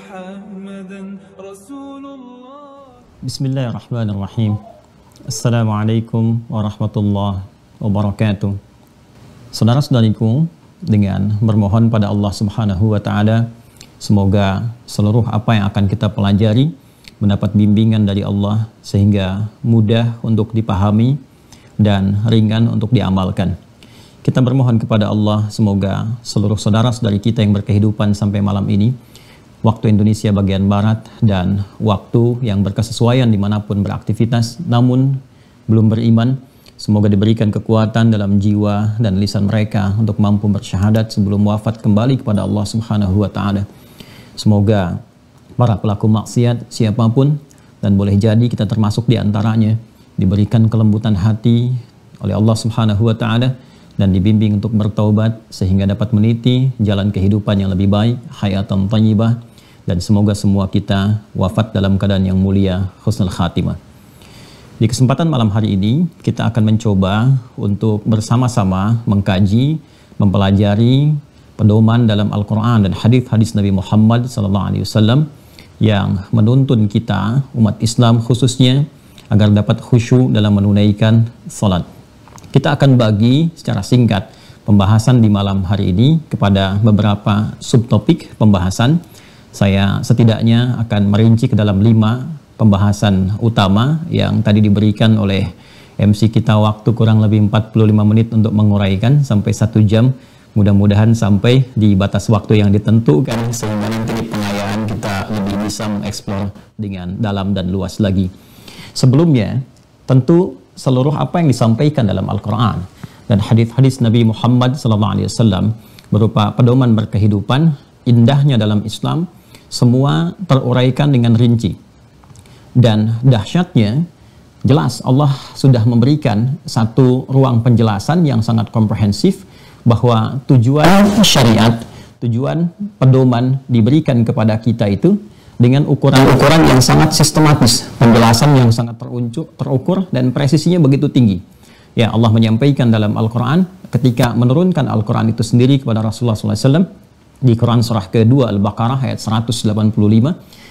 محمدا رسول الله. بسم الله الرحمن الرحيم. السلام عليكم warahmatullahi wabarakatuh. Saudara-saudariku, dengan bermohon pada Allah Subhanahu wa taala, semoga seluruh apa yang akan kita pelajari mendapat bimbingan dari Allah sehingga mudah untuk dipahami dan ringan untuk diamalkan. Kita bermohon kepada Allah semoga seluruh saudara-saudari kita yang berkehidupan sampai malam ini, waktu Indonesia bagian Barat dan waktu yang berkesesuaian dimanapun beraktivitas namun belum beriman, semoga diberikan kekuatan dalam jiwa dan lisan mereka untuk mampu bersyahadat sebelum wafat kembali kepada Allah Subhanahu wa taala. Semoga para pelaku maksiat siapapun, dan boleh jadi kita termasuk di antaranya, diberikan kelembutan hati oleh Allah Subhanahu wa taala dan dibimbing untuk bertaubat sehingga dapat meniti jalan kehidupan yang lebih baik, hayatan thayyibah, dan semoga semua kita wafat dalam keadaan yang mulia, husnul khatimah. Di kesempatan malam hari ini kita akan mencoba untuk bersama-sama mengkaji, mempelajari pedoman dalam Al-Quran dan hadis-hadis Nabi Muhammad SAW yang menuntun kita, umat Islam khususnya, agar dapat khusyuk dalam menunaikan salat. Kita akan bagi secara singkat pembahasan di malam hari ini kepada beberapa subtopik pembahasan. Saya setidaknya akan merinci ke dalam 5 pembahasan utama yang tadi diberikan oleh MC kita waktu kurang lebih 45 menit untuk menguraikan sampai 1 jam. Mudah-mudahan sampai di batas waktu yang ditentukan sehingga nanti di pengayaan kita lebih bisa mengeksplor dengan dalam dan luas lagi. Sebelumnya, tentu seluruh apa yang disampaikan dalam Al-Quran dan hadis-hadis Nabi Muhammad SAW berupa pedoman berkehidupan, indahnya dalam Islam, semua teruraikan dengan rinci. Dan dahsyatnya, jelas Allah sudah memberikan satu ruang penjelasan yang sangat komprehensif bahwa tujuan syariat, tujuan pedoman diberikan kepada kita itu dengan ukuran-ukuran yang sangat sistematis, penjelasan yang sangat terukur dan presisinya begitu tinggi. Ya, Allah menyampaikan dalam Al-Quran ketika menurunkan Al-Quran itu sendiri kepada Rasulullah SAW di Quran surah kedua Al-Baqarah ayat 185,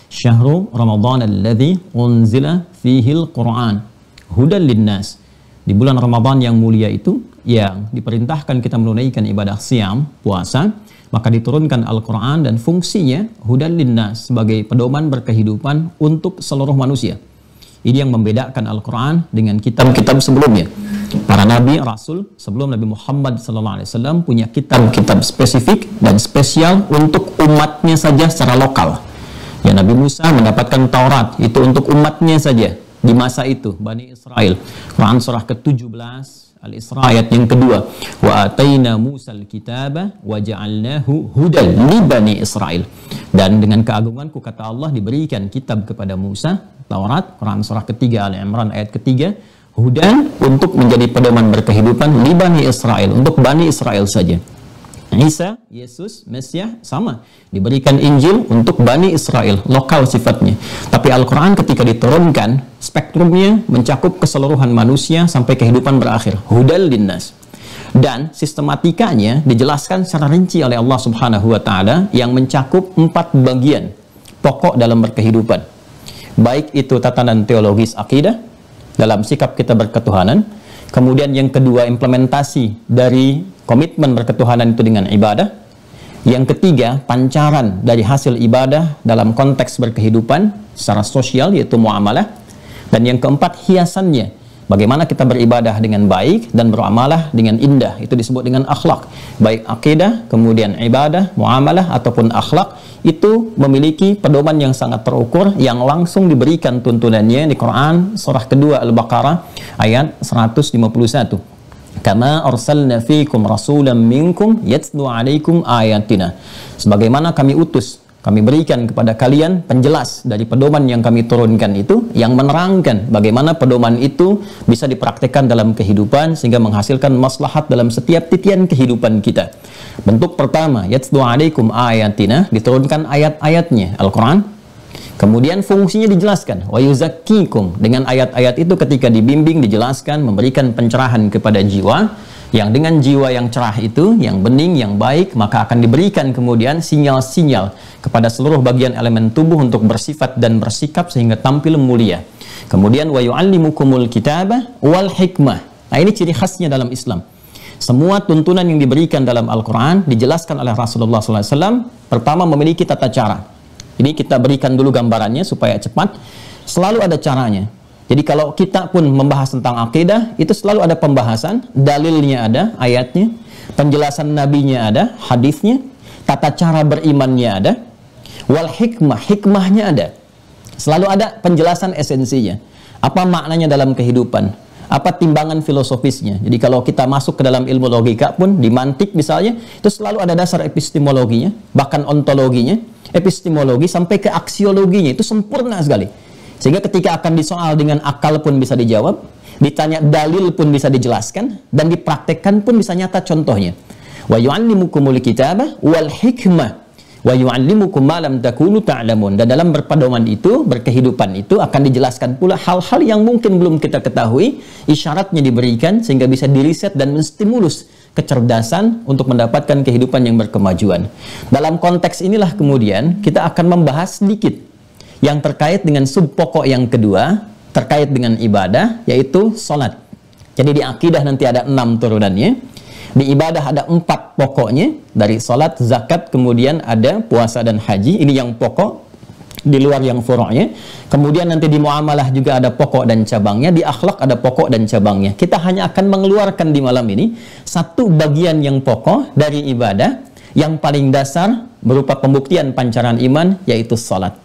Syahrul Ramadan alladzi unzila fihil Quran hudan linnas. Di bulan Ramadan yang mulia itu yang diperintahkan kita menunaikan ibadah siam, puasa, maka diturunkan Al-Quran dan fungsinya hudan linnas sebagai pedoman berkehidupan untuk seluruh manusia. Ini yang membedakan Al-Quran dengan kitab-kitab sebelumnya. Para nabi, rasul sebelum Nabi Muhammad SAW punya kitab-kitab spesifik dan spesial untuk umatnya saja secara lokal. Ya, Nabi Musa mendapatkan Taurat, itu untuk umatnya saja di masa itu, Bani Israel. Quran surah ke-17 Al-Isra ayat yang kedua, wa ataina Musal kitaba wa ja'alnahu hudan li Bani Israel. Dan dengan keagunganku, kata Allah, diberikan kitab kepada Musa, Taurat, Quran surah ketiga Al-Imran ayat ketiga, hudan untuk menjadi pedoman berkehidupan li Bani Israel, untuk Bani Israel saja. Isa, Yesus, Mesias sama, diberikan Injil untuk Bani Israel, lokal sifatnya. Tapi Al-Quran ketika diturunkan, spektrumnya mencakup keseluruhan manusia sampai kehidupan berakhir, hudal linnas. Dan sistematikanya dijelaskan secara rinci oleh Allah Subhanahu wa taala yang mencakup 4 bagian pokok dalam berkehidupan. Baik itu tatanan teologis akidah dalam sikap kita berketuhanan, kemudian yang kedua implementasi dari komitmen berketuhanan itu dengan ibadah, yang ketiga pancaran dari hasil ibadah dalam konteks berkehidupan secara sosial yaitu muamalah, dan yang keempat hiasannya, bagaimana kita beribadah dengan baik dan beramalah dengan indah, itu disebut dengan akhlak. Baik akidah, kemudian ibadah, muamalah ataupun akhlak, itu memiliki pedoman yang sangat terukur yang langsung diberikan tuntunannya di Quran surah kedua Al-Baqarah ayat 151. Kama arsalna fikum rasulan minkum yatlu alaikum ayatina. Sebagaimana kami utus, kami berikan kepada kalian penjelas dari pedoman yang kami turunkan itu, yang menerangkan bagaimana pedoman itu bisa dipraktikkan dalam kehidupan sehingga menghasilkan maslahat dalam setiap titian kehidupan kita. Bentuk pertama, yatlu alaikum ayatina, diturunkan ayat-ayatnya Al-Quran. Kemudian fungsinya dijelaskan, wa yuzakkikum, dengan ayat-ayat itu ketika dibimbing, dijelaskan, memberikan pencerahan kepada jiwa. Yang dengan jiwa yang cerah itu, yang bening, yang baik, maka akan diberikan kemudian sinyal-sinyal kepada seluruh bagian elemen tubuh untuk bersifat dan bersikap sehingga tampil mulia. Kemudian wa yu'allimukumul kitabah wal hikmah. Nah, ini ciri khasnya dalam Islam. Semua tuntunan yang diberikan dalam Al-Quran dijelaskan oleh Rasulullah SAW. Pertama, memiliki tata cara. Ini kita berikan dulu gambarannya supaya cepat. Selalu ada caranya. Jadi kalau kita pun membahas tentang akidah, itu selalu ada pembahasan, dalilnya ada, ayatnya, penjelasan nabinya ada, hadisnya, tata cara berimannya ada, wal hikmah, hikmahnya ada. Selalu ada penjelasan esensinya. Apa maknanya dalam kehidupan? Apa timbangan filosofisnya? Jadi kalau kita masuk ke dalam ilmu logika pun, di mantik misalnya, itu selalu ada dasar epistemologinya, bahkan ontologinya, epistemologi sampai ke aksiologinya, itu sempurna sekali. Sehingga ketika akan disoal dengan akal pun bisa dijawab, ditanya dalil pun bisa dijelaskan, dan dipraktekkan pun bisa nyata contohnya. Wa yu'allimukumul kitabah wal hikmah wa yu'allimukum ma lam takunu ta'lamun. Dan dalam berpedoman itu, berkehidupan itu akan dijelaskan pula hal-hal yang mungkin belum kita ketahui, isyaratnya diberikan sehingga bisa diriset dan menstimulus kecerdasan untuk mendapatkan kehidupan yang berkemajuan. Dalam konteks inilah kemudian kita akan membahas sedikit yang terkait dengan sub pokok yang kedua, terkait dengan ibadah, yaitu sholat. Jadi di akidah nanti ada 6 turunannya, di ibadah ada 4 pokoknya, dari sholat, zakat, kemudian ada puasa dan haji, ini yang pokok, di luar yang furuknya. Kemudian nanti di muamalah juga ada pokok dan cabangnya, di akhlak ada pokok dan cabangnya. Kita hanya akan mengeluarkan di malam ini satu bagian yang pokok dari ibadah, yang paling dasar berupa pembuktian pancaran iman, yaitu sholat.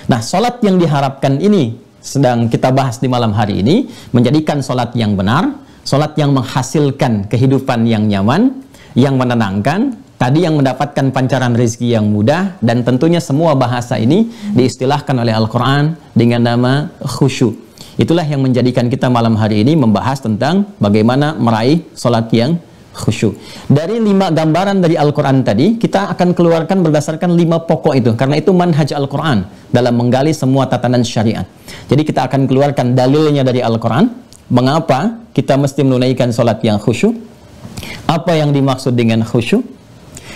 Nah, sholat yang diharapkan ini sedang kita bahas di malam hari ini, menjadikan sholat yang benar, sholat yang menghasilkan kehidupan yang nyaman, yang menenangkan, tadi yang mendapatkan pancaran rezeki yang mudah, dan tentunya semua bahasa ini diistilahkan oleh Al-Quran dengan nama khusyuk. Itulah yang menjadikan kita malam hari ini membahas tentang bagaimana meraih sholat yang khusyuk. Dari 5 gambaran dari Al-Quran tadi, kita akan keluarkan berdasarkan 5 pokok itu, karena itu manhaj Al-Quran dalam menggali semua tatanan syariat. Jadi kita akan keluarkan dalilnya dari Al-Quran, mengapa kita mesti menunaikan sholat yang khusyuk, apa yang dimaksud dengan khusyuk,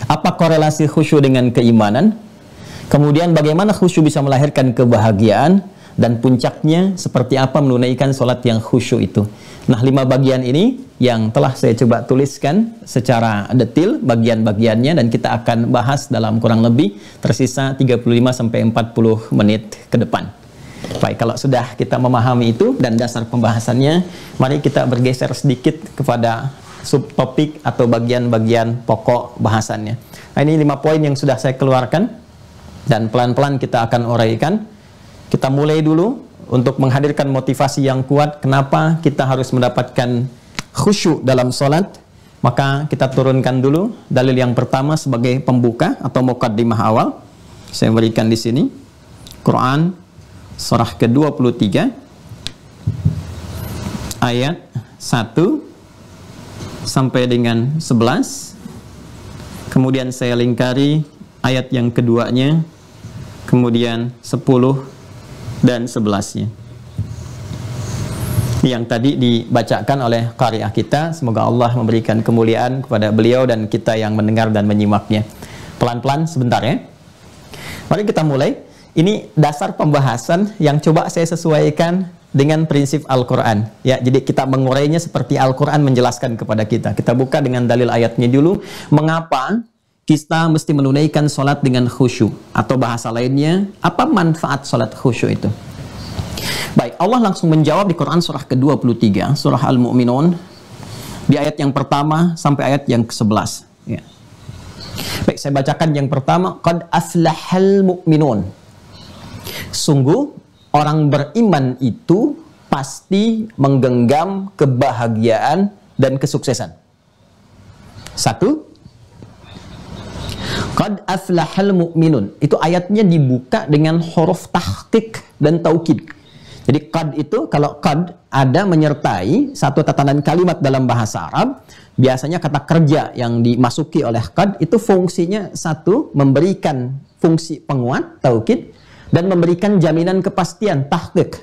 apa korelasi khusyuk dengan keimanan, kemudian bagaimana khusyuk bisa melahirkan kebahagiaan, dan puncaknya seperti apa menunaikan sholat yang khusyuk itu. Nah, 5 bagian ini yang telah saya coba tuliskan secara detail bagian-bagiannya, dan kita akan bahas dalam kurang lebih tersisa 35-40 menit ke depan. Baik, kalau sudah kita memahami itu dan dasar pembahasannya, mari kita bergeser sedikit kepada subtopik atau bagian-bagian pokok bahasannya. Nah, ini 5 poin yang sudah saya keluarkan, dan pelan-pelan kita akan uraikan. Kita mulai dulu untuk menghadirkan motivasi yang kuat kenapa kita harus mendapatkan khusyuk dalam sholat. Maka kita turunkan dulu dalil yang pertama sebagai pembuka atau muqaddimah awal. Saya berikan di sini Quran surah ke-23 ayat 1 sampai dengan 11. Kemudian saya lingkari ayat yang keduanya, kemudian 10 dan 11-nya. Yang tadi dibacakan oleh qari'ah kita, semoga Allah memberikan kemuliaan kepada beliau dan kita yang mendengar dan menyimaknya. Pelan-pelan sebentar ya. Mari kita mulai. Ini dasar pembahasan yang coba saya sesuaikan dengan prinsip Al-Quran. Ya, jadi kita mengurainya seperti Al-Quran menjelaskan kepada kita. Kita buka dengan dalil ayatnya dulu. Mengapa kita mesti menunaikan sholat dengan khusyuk? Atau bahasa lainnya, apa manfaat sholat khusyuk itu? Baik, Allah langsung menjawab di Quran surah ke-23, surah Al-Mu'minun, di ayat yang pertama sampai ayat yang ke-11. Ya. Baik, saya bacakan yang pertama. Qad aflahal mu'minun. Sungguh, orang beriman itu pasti menggenggam kebahagiaan dan kesuksesan. 1. Qad aflahal mu'minun. Itu ayatnya dibuka dengan huruf tahqiq dan taukid. Jadi qad itu, kalau qad ada menyertai satu tatanan kalimat dalam bahasa Arab, biasanya kata kerja yang dimasuki oleh qad itu fungsinya satu, memberikan fungsi penguat, taukid, dan memberikan jaminan kepastian, tahqiq.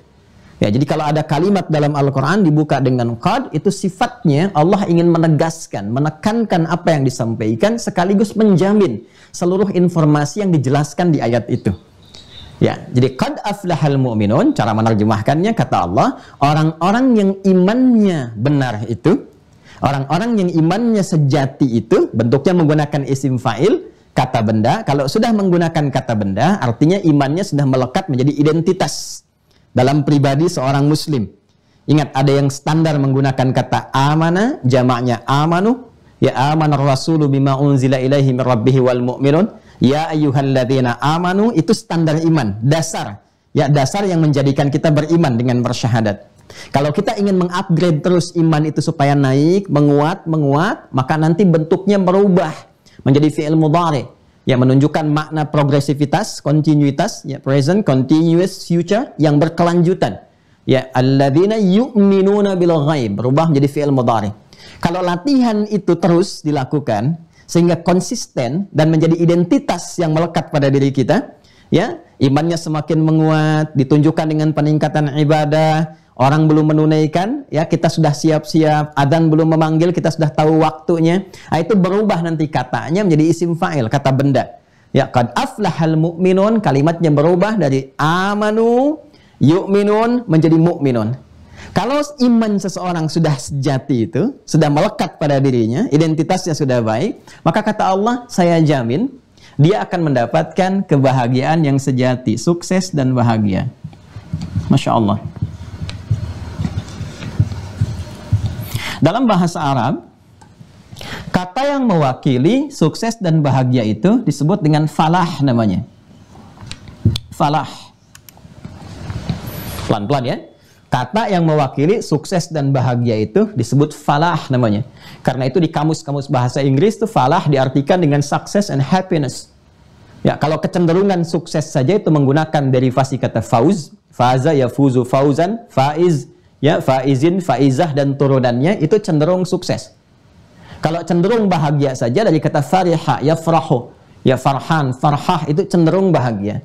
Ya, jadi kalau ada kalimat dalam Al-Quran dibuka dengan qad, itu sifatnya Allah ingin menegaskan, menekankan apa yang disampaikan, sekaligus menjamin seluruh informasi yang dijelaskan di ayat itu. Ya, jadi qad aflahal mu'minun, cara menerjemahkannya kata Allah, orang-orang yang imannya benar itu, orang-orang yang imannya sejati itu, bentuknya menggunakan isim fa'il, kata benda. Kalau sudah menggunakan kata benda, artinya imannya sudah melekat menjadi identitas dalam pribadi seorang muslim. Ingat, ada yang standar menggunakan kata amana, jamaknya amanu, ya amanar rasulu bima unzila ilaihi min rabbihi wal mu'minun, ya ayyuhalladzina amanu, itu standar iman, dasar. Ya, dasar yang menjadikan kita beriman dengan bersyahadat. Kalau kita ingin mengupgrade terus iman itu supaya naik, menguat, maka nanti bentuknya berubah menjadi fi'il mudhari, yang menunjukkan makna progresivitas, kontinuitas, ya, present, continuous, future, yang berkelanjutan. Ya, alladzina yu'minuna bil ghaib, berubah menjadi fi'il mudhari. Kalau latihan itu terus dilakukan sehingga konsisten dan menjadi identitas yang melekat pada diri kita, ya, imannya semakin menguat, ditunjukkan dengan peningkatan ibadah. Orang belum menunaikan, ya, kita sudah siap-siap. Adzan belum memanggil, kita sudah tahu waktunya. Nah, itu berubah nanti katanya menjadi isim fa'il, kata benda. Ya, qad aflahal mu'minun, kalimatnya berubah dari amanu, yu'minun menjadi mu'minun. Kalau iman seseorang sudah sejati itu, sudah melekat pada dirinya, identitasnya sudah baik, maka kata Allah, saya jamin dia akan mendapatkan kebahagiaan yang sejati, sukses dan bahagia. Masya Allah. Dalam bahasa Arab, kata yang mewakili sukses dan bahagia itu disebut dengan falah namanya. Falah. Pelan-pelan ya. Kata yang mewakili sukses dan bahagia itu disebut falah namanya. Karena itu di kamus-kamus bahasa Inggris itu falah diartikan dengan success and happiness. Ya, kalau kecenderungan sukses saja itu menggunakan derivasi kata fauz, faza yafuzu fauzan, faiz, ya, faizin, faizah dan turunannya itu cenderung sukses. Kalau cenderung bahagia saja dari kata fariha, yafrahu, ya farhan, farhah, itu cenderung bahagia.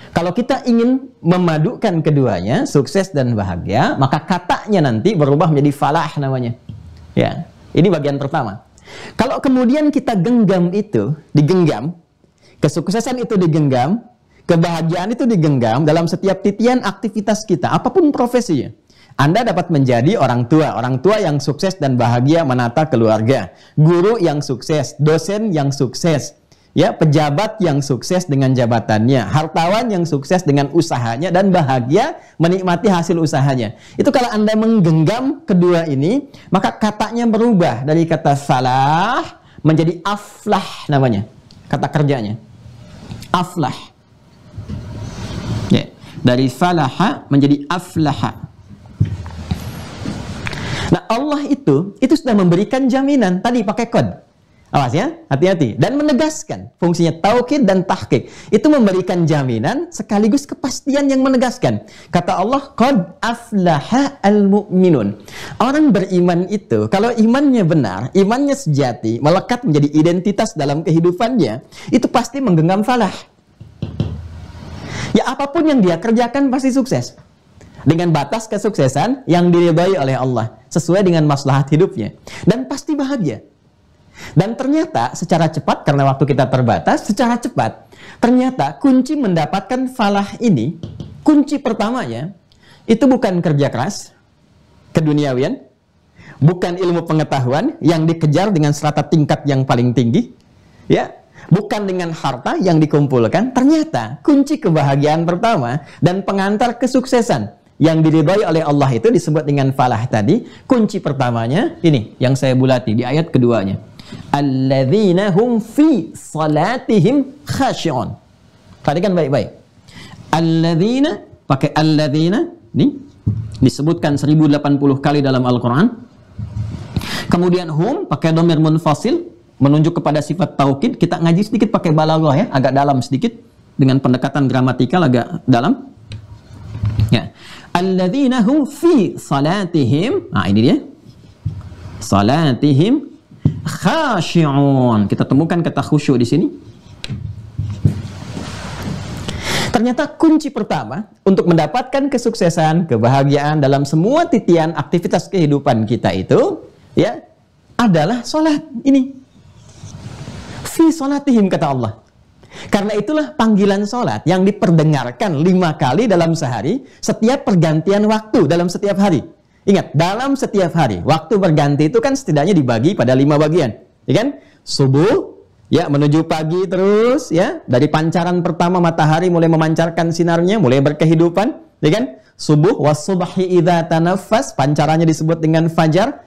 Kalau kita ingin memadukan keduanya, sukses dan bahagia, maka katanya nanti berubah menjadi falah namanya. Ya, ini bagian pertama. Kalau kemudian kita genggam itu, digenggam, kesuksesan itu digenggam, kebahagiaan itu digenggam dalam setiap titian aktivitas kita, apapun profesinya. Anda dapat menjadi orang tua yang sukses dan bahagia menata keluarga, guru yang sukses, dosen yang sukses, ya, pejabat yang sukses dengan jabatannya, hartawan yang sukses dengan usahanya dan bahagia menikmati hasil usahanya. Itu kalau Anda menggenggam kedua ini, maka katanya berubah dari kata falah menjadi aflah namanya. Kata kerjanya. Aflah. Ya, dari falaha menjadi aflaha. Nah, Allah itu sudah memberikan jaminan tadi pakai qad. Awas ya, hati-hati. Dan menegaskan fungsinya taukid dan tahqiq. Itu memberikan jaminan sekaligus kepastian yang menegaskan. Kata Allah, qad aflaha al-mu'minun. Orang beriman itu, kalau imannya benar, imannya sejati, melekat menjadi identitas dalam kehidupannya, itu pasti menggenggam falah. Ya, apapun yang dia kerjakan pasti sukses. Dengan batas kesuksesan yang diridhai oleh Allah, sesuai dengan maslahat hidupnya. Dan pasti bahagia. Dan ternyata secara cepat, karena waktu kita terbatas, secara cepat, ternyata kunci mendapatkan falah ini, kunci pertamanya, itu bukan kerja keras, keduniawian, bukan ilmu pengetahuan yang dikejar dengan strata tingkat yang paling tinggi, ya, bukan dengan harta yang dikumpulkan. Ternyata kunci kebahagiaan pertama dan pengantar kesuksesan yang diridhai oleh Allah itu disebut dengan falah tadi. Kunci pertamanya ini yang saya bulati di ayat keduanya. Alladzina hum fi salatihim khashi'un. Perhatikan baik-baik. Alladzina, pakai alladzina, ini disebutkan 1080 kali dalam Al-Quran. Kemudian hum, pakai dhamir munfasil, menunjuk kepada sifat taukid. Kita ngaji sedikit pakai balaghah ya, agak dalam sedikit, dengan pendekatan gramatikal agak dalam. Ya. Alladzina hum fi salatihim, nah ini dia, salatihim khashi'un. Kita temukan kata khusyuk di sini. Ternyata kunci pertama untuk mendapatkan kesuksesan, kebahagiaan dalam semua titian aktivitas kehidupan kita itu, ya, adalah sholat. Ini. Fi sholatihim, kata Allah. Karena itulah panggilan sholat yang diperdengarkan 5 kali dalam sehari, setiap pergantian waktu dalam setiap hari. Ingat, dalam setiap hari, waktu berganti itu kan setidaknya dibagi pada 5 bagian. Ya kan? Subuh, ya, menuju pagi terus, ya, dari pancaran pertama matahari mulai memancarkan sinarnya, mulai berkehidupan, ya kan? Subuh, was-subhi idza tanaffas, pancarannya disebut dengan fajar.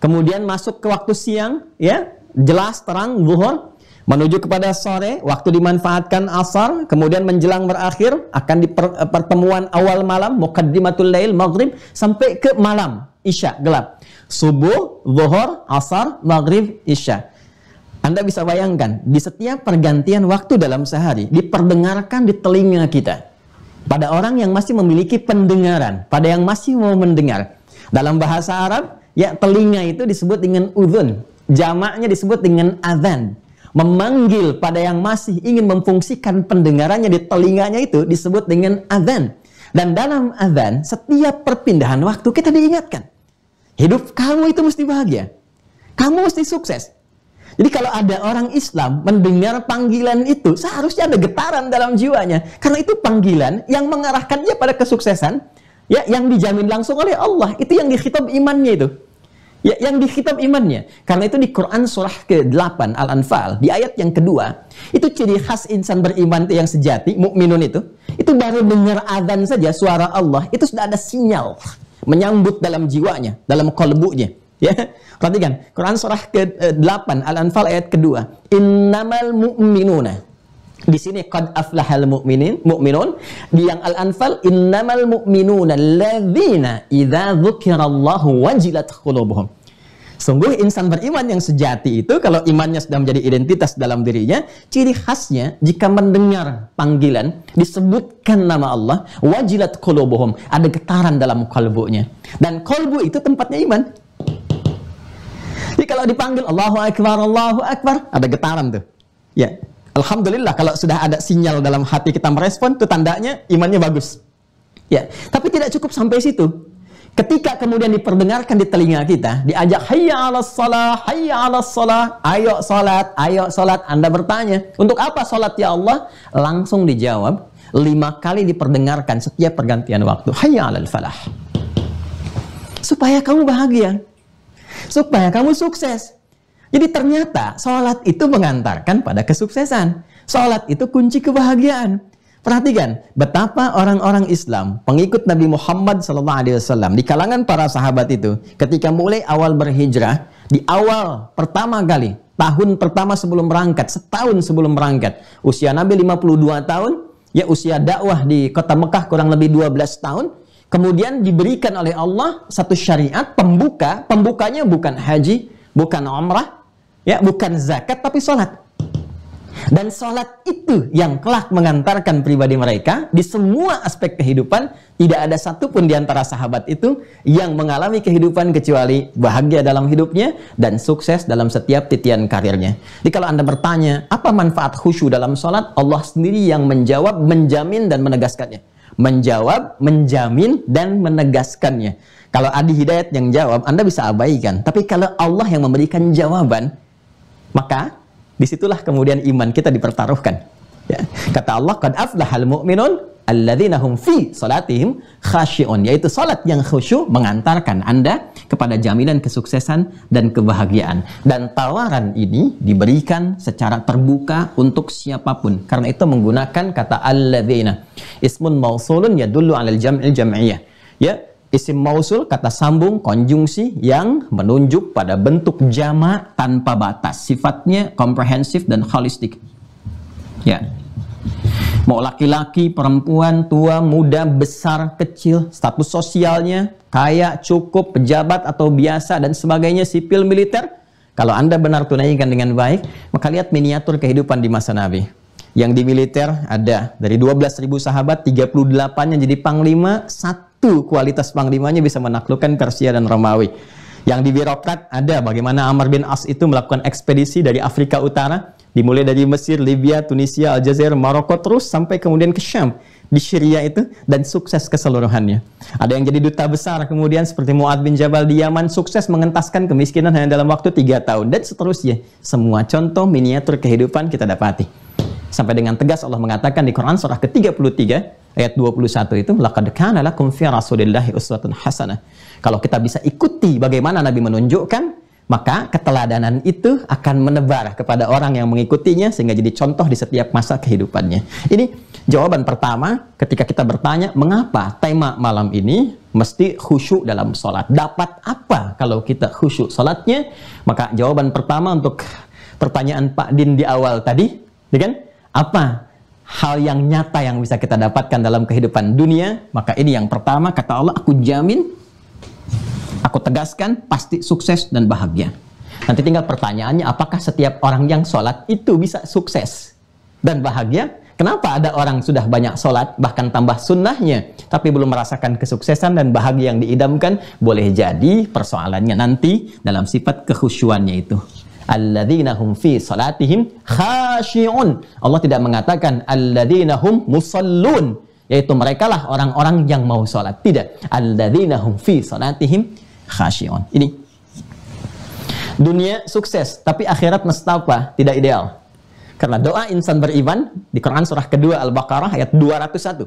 Kemudian masuk ke waktu siang, ya, jelas terang zuhur, menuju kepada sore, waktu dimanfaatkan asar, kemudian menjelang berakhir akan di pertemuan awal malam, muqaddimatul lail, maghrib, sampai ke malam, isya, gelap. Subuh, zuhur, asar, maghrib, isya. Anda bisa bayangkan, di setiap pergantian waktu dalam sehari, diperdengarkan di telinga kita. Pada orang yang masih memiliki pendengaran, pada yang masih mau mendengar. Dalam bahasa Arab, ya, telinga itu disebut dengan udhun. Jamaknya disebut dengan adhan. Memanggil pada yang masih ingin memfungsikan pendengarannya di telinganya itu disebut dengan adhan. Dan dalam adhan, setiap perpindahan waktu kita diingatkan. Hidup kamu itu mesti bahagia. Kamu mesti sukses. Jadi kalau ada orang Islam mendengar panggilan itu, seharusnya ada getaran dalam jiwanya. Karena itu panggilan yang mengarahkan dia pada kesuksesan, ya, yang dijamin langsung oleh Allah. Itu yang dikhitab imannya itu. Ya, yang dikhitab imannya. Karena itu di Quran surah ke-8 Al-Anfal, di ayat yang kedua, itu ciri khas insan beriman yang sejati, mukminun itu baru dengar azan saja suara Allah, itu sudah ada sinyal menyambut dalam jiwanya, dalam qalbunya. Ya, perhatikan Quran surah ke-8 Al-Anfal ayat kedua. Innamal mu'minuna. Di sini qad aflahal mu'minun. Di yang Al-Anfal innamal mu'minuna alladzina idza dzukirallahu wajilat qulubuhum. Sungguh insan beriman yang sejati itu kalau imannya sudah menjadi identitas dalam dirinya, ciri khasnya jika mendengar panggilan disebutkan nama Allah, wajilat qulubuhum, ada getaran dalam kalbunya. Dan kalbu itu tempatnya iman. Jadi kalau dipanggil Allahu Akbar, ada getaran tuh. Ya, alhamdulillah kalau sudah ada sinyal dalam hati kita merespon, itu tandanya imannya bagus. Ya, tapi tidak cukup sampai situ. Ketika kemudian diperdengarkan di telinga kita, diajak hayya 'alas shalah, hayya 'alas shalah, ayo salat, ayo salat. Anda bertanya, untuk apa salat ya Allah? Langsung dijawab, 5 kali diperdengarkan setiap pergantian waktu. Hayya 'alal falah. Supaya kamu bahagia. Supaya kamu sukses. Jadi ternyata sholat itu mengantarkan pada kesuksesan. Sholat itu kunci kebahagiaan. Perhatikan betapa orang-orang Islam, pengikut Nabi Muhammad SAW di kalangan para sahabat itu, ketika mulai awal berhijrah, di awal pertama kali, tahun pertama sebelum berangkat, setahun sebelum berangkat, usia Nabi 52 tahun, ya usia dakwah di kota Mekah kurang lebih 12 tahun, kemudian diberikan oleh Allah satu syariat pembuka, pembukanya bukan haji, bukan umrah, ya bukan zakat, tapi sholat. Dan sholat itu yang kelak mengantarkan pribadi mereka di semua aspek kehidupan. Tidak ada satupun di antara sahabat itu yang mengalami kehidupan kecuali bahagia dalam hidupnya dan sukses dalam setiap titian karirnya. Jadi kalau Anda bertanya, apa manfaat khusyuk dalam sholat? Allah sendiri yang menjawab, menjamin dan menegaskannya. Menjawab, menjamin dan menegaskannya. Kalau Adi Hidayat yang jawab, Anda bisa abaikan. Tapi kalau Allah yang memberikan jawaban, maka disitulah kemudian iman kita dipertaruhkan. Ya. Kata Allah, qad aflahal mu'minun alladzina hum fi salatihim khashi'un, yaitu salat yang khusyuk mengantarkan Anda kepada jaminan kesuksesan dan kebahagiaan. Dan tawaran ini diberikan secara terbuka untuk siapapun. Karena itu menggunakan kata alladzina. Ismun mausulun yadullu 'alal jam'il jam'iyah. Ya, isim mausul, kata sambung, konjungsi yang menunjuk pada bentuk jamak tanpa batas. Sifatnya komprehensif dan holistik. Ya. Mau laki-laki, perempuan, tua, muda, besar, kecil, status sosialnya, kaya, cukup, pejabat atau biasa dan sebagainya, sipil, militer. Kalau Anda benar tunaikan dengan baik, maka lihat miniatur kehidupan di masa Nabi. Yang di militer ada dari 12.000 sahabat, 38 yang jadi panglima, satu kualitas panglimanya bisa menaklukkan Persia dan Romawi. Yang di birokrat ada bagaimana Amr bin As itu melakukan ekspedisi dari Afrika Utara, dimulai dari Mesir, Libya, Tunisia, Aljazair, Maroko, terus sampai kemudian ke Syam. di Syria itu dan sukses keseluruhannya. Ada yang jadi duta besar kemudian seperti Mu'adz bin Jabal di Yaman, sukses mengentaskan kemiskinan hanya dalam waktu 3 tahun dan seterusnya. Semua contoh miniatur kehidupan kita dapati. Sampai dengan tegas Allah mengatakan di Quran surah ke-33 ayat 21 itu, laqad kana lakum fi rasulillahi uswatun hasanah. Kalau kita bisa ikuti bagaimana Nabi menunjukkan, maka keteladanan itu akan menebar kepada orang yang mengikutinya sehingga jadi contoh di setiap masa kehidupannya. Ini jawaban pertama ketika kita bertanya mengapa tema malam ini mesti khusyuk dalam sholat. Dapat apa kalau kita khusyuk sholatnya? Maka jawaban pertama untuk pertanyaan Pak Din di awal tadi, ya kan? Apa hal yang nyata yang bisa kita dapatkan dalam kehidupan dunia? Maka ini yang pertama, kata Allah, aku jamin, aku tegaskan, pasti sukses dan bahagia. Nanti tinggal pertanyaannya, apakah setiap orang yang sholat itu bisa sukses dan bahagia? Kenapa ada orang sudah banyak sholat, bahkan tambah sunnahnya, tapi belum merasakan kesuksesan dan bahagia yang diidamkan? Boleh jadi persoalannya nanti dalam sifat kekhusyuannya itu. Alladzina hum fi salatihim khashi'un. Allah tidak mengatakan alladzina hum musallun, yaitu mereka lah orang-orang yang mau sholat. Tidak. Alladzina hum fi salatihim khashi'un. Ini dunia sukses, tapi akhirat nestapa, tidak ideal. Karena doa insan beriman di Quran surah kedua Al-Baqarah ayat 201.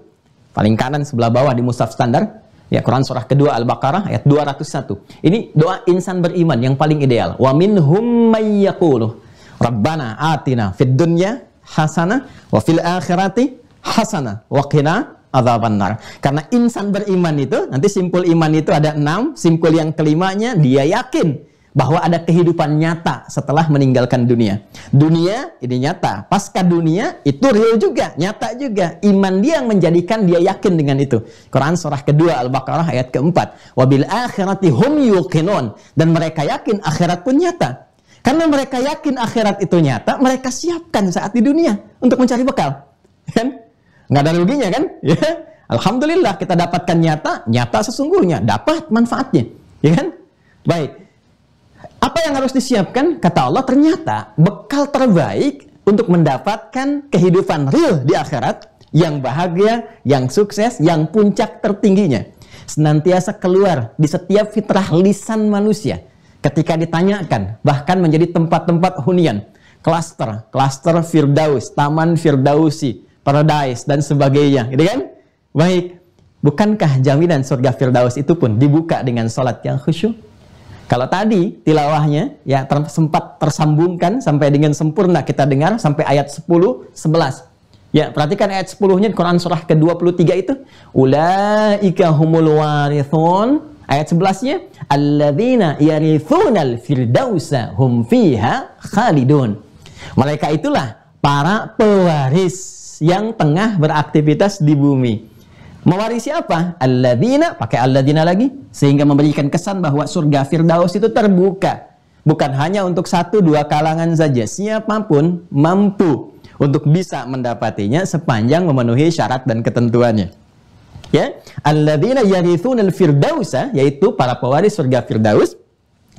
Paling kanan sebelah bawah di mushaf standar. Ya, Quran surah kedua Al-Baqarah ayat 201. Ini doa insan beriman yang paling ideal. Wa minhum may yaqulu Rabbana atina fid dunya hasanah wa fil akhirati hasanah wa qina adzabannar. Karena insan beriman itu, nanti simpul iman itu ada 6, simpul yang kelimanya dia yakin bahwa ada kehidupan nyata setelah meninggalkan dunia. Dunia ini nyata, pasca dunia itu real juga, nyata juga. Iman dia yang menjadikan dia yakin dengan itu. Quran surah kedua Al-Baqarah ayat keempat. Wabil akhirati hum yuqinun. Dan mereka yakin akhirat pun nyata. Karena mereka yakin akhirat itu nyata, mereka siapkan saat di dunia untuk mencari bekal. Kan? Nggak ada ruginya kan? Ya. Alhamdulillah kita dapatkan nyata sesungguhnya, dapat manfaatnya. Ya kan? Baik. Apa yang harus disiapkan? Kata Allah, ternyata bekal terbaik untuk mendapatkan kehidupan real di akhirat, yang bahagia, yang sukses, yang puncak tertingginya, senantiasa keluar di setiap fitrah lisan manusia ketika ditanyakan, bahkan menjadi tempat-tempat hunian, klaster Firdaus, Taman Firdausi, Paradise, dan sebagainya, gitu kan? Baik, bukankah jaminan surga Firdaus itu pun dibuka dengan sholat yang khusyuk? Kalau tadi tilawahnya ya sempat tersambungkan sampai dengan sempurna kita dengar sampai ayat 10, 11. Ya, perhatikan ayat 10-nya Quran surah ke-23 itu. Ulaika humul warithun. Ayat 11-nya alladzina yarithunal firdausa hum fiha khalidun. Mereka itulah para pewaris yang tengah beraktivitas di bumi. Mewarisi apa? Alladzina, pakai alladzina lagi, sehingga memberikan kesan bahwa surga Firdaus itu terbuka. Bukan hanya untuk 1-2 kalangan saja, siapapun mampu untuk bisa mendapatinya sepanjang memenuhi syarat dan ketentuannya. Ya, alladzina yarithunal firdausa, yaitu para pewaris surga Firdaus,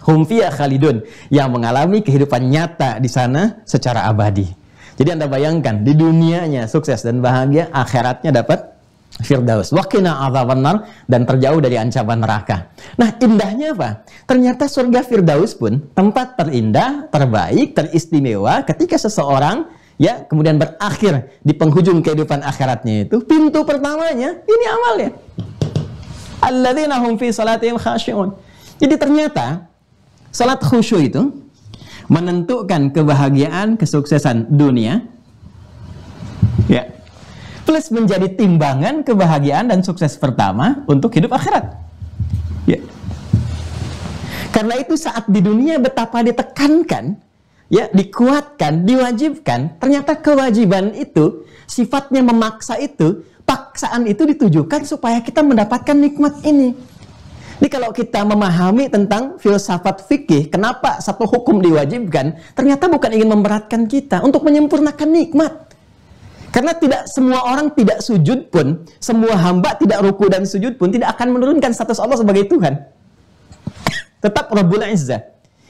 hum fiha khalidun, yang mengalami kehidupan nyata di sana secara abadi. Jadi Anda bayangkan, di dunianya sukses dan bahagia, akhiratnya dapat Firdaus, waqina adzabannar, dan terjauh dari ancaman neraka. Nah, indahnya apa? Ternyata surga Firdaus pun tempat terindah, terbaik, teristimewa ketika seseorang ya kemudian berakhir di penghujung kehidupan akhiratnya itu, pintu pertamanya ini amalnya. Alladzina hum fi salatihim khashi'un. Jadi ternyata salat khusyuk itu menentukan kebahagiaan, kesuksesan dunia. Ya. Plus menjadi timbangan kebahagiaan dan sukses pertama untuk hidup akhirat. Ya. Karena itu saat di dunia betapa ditekankan, ya, dikuatkan, diwajibkan, ternyata kewajiban itu, sifatnya memaksa itu, paksaan itu ditujukan supaya kita mendapatkan nikmat ini. Jadi kalau kita memahami tentang filsafat fikih, kenapa satu hukum diwajibkan, ternyata bukan ingin memberatkan kita, untuk menyempurnakan nikmat. Karena tidak semua orang tidak sujud pun, semua hamba tidak ruku dan sujud pun tidak akan menurunkan status Allah sebagai Tuhan. Tetap Rabbul Izzah.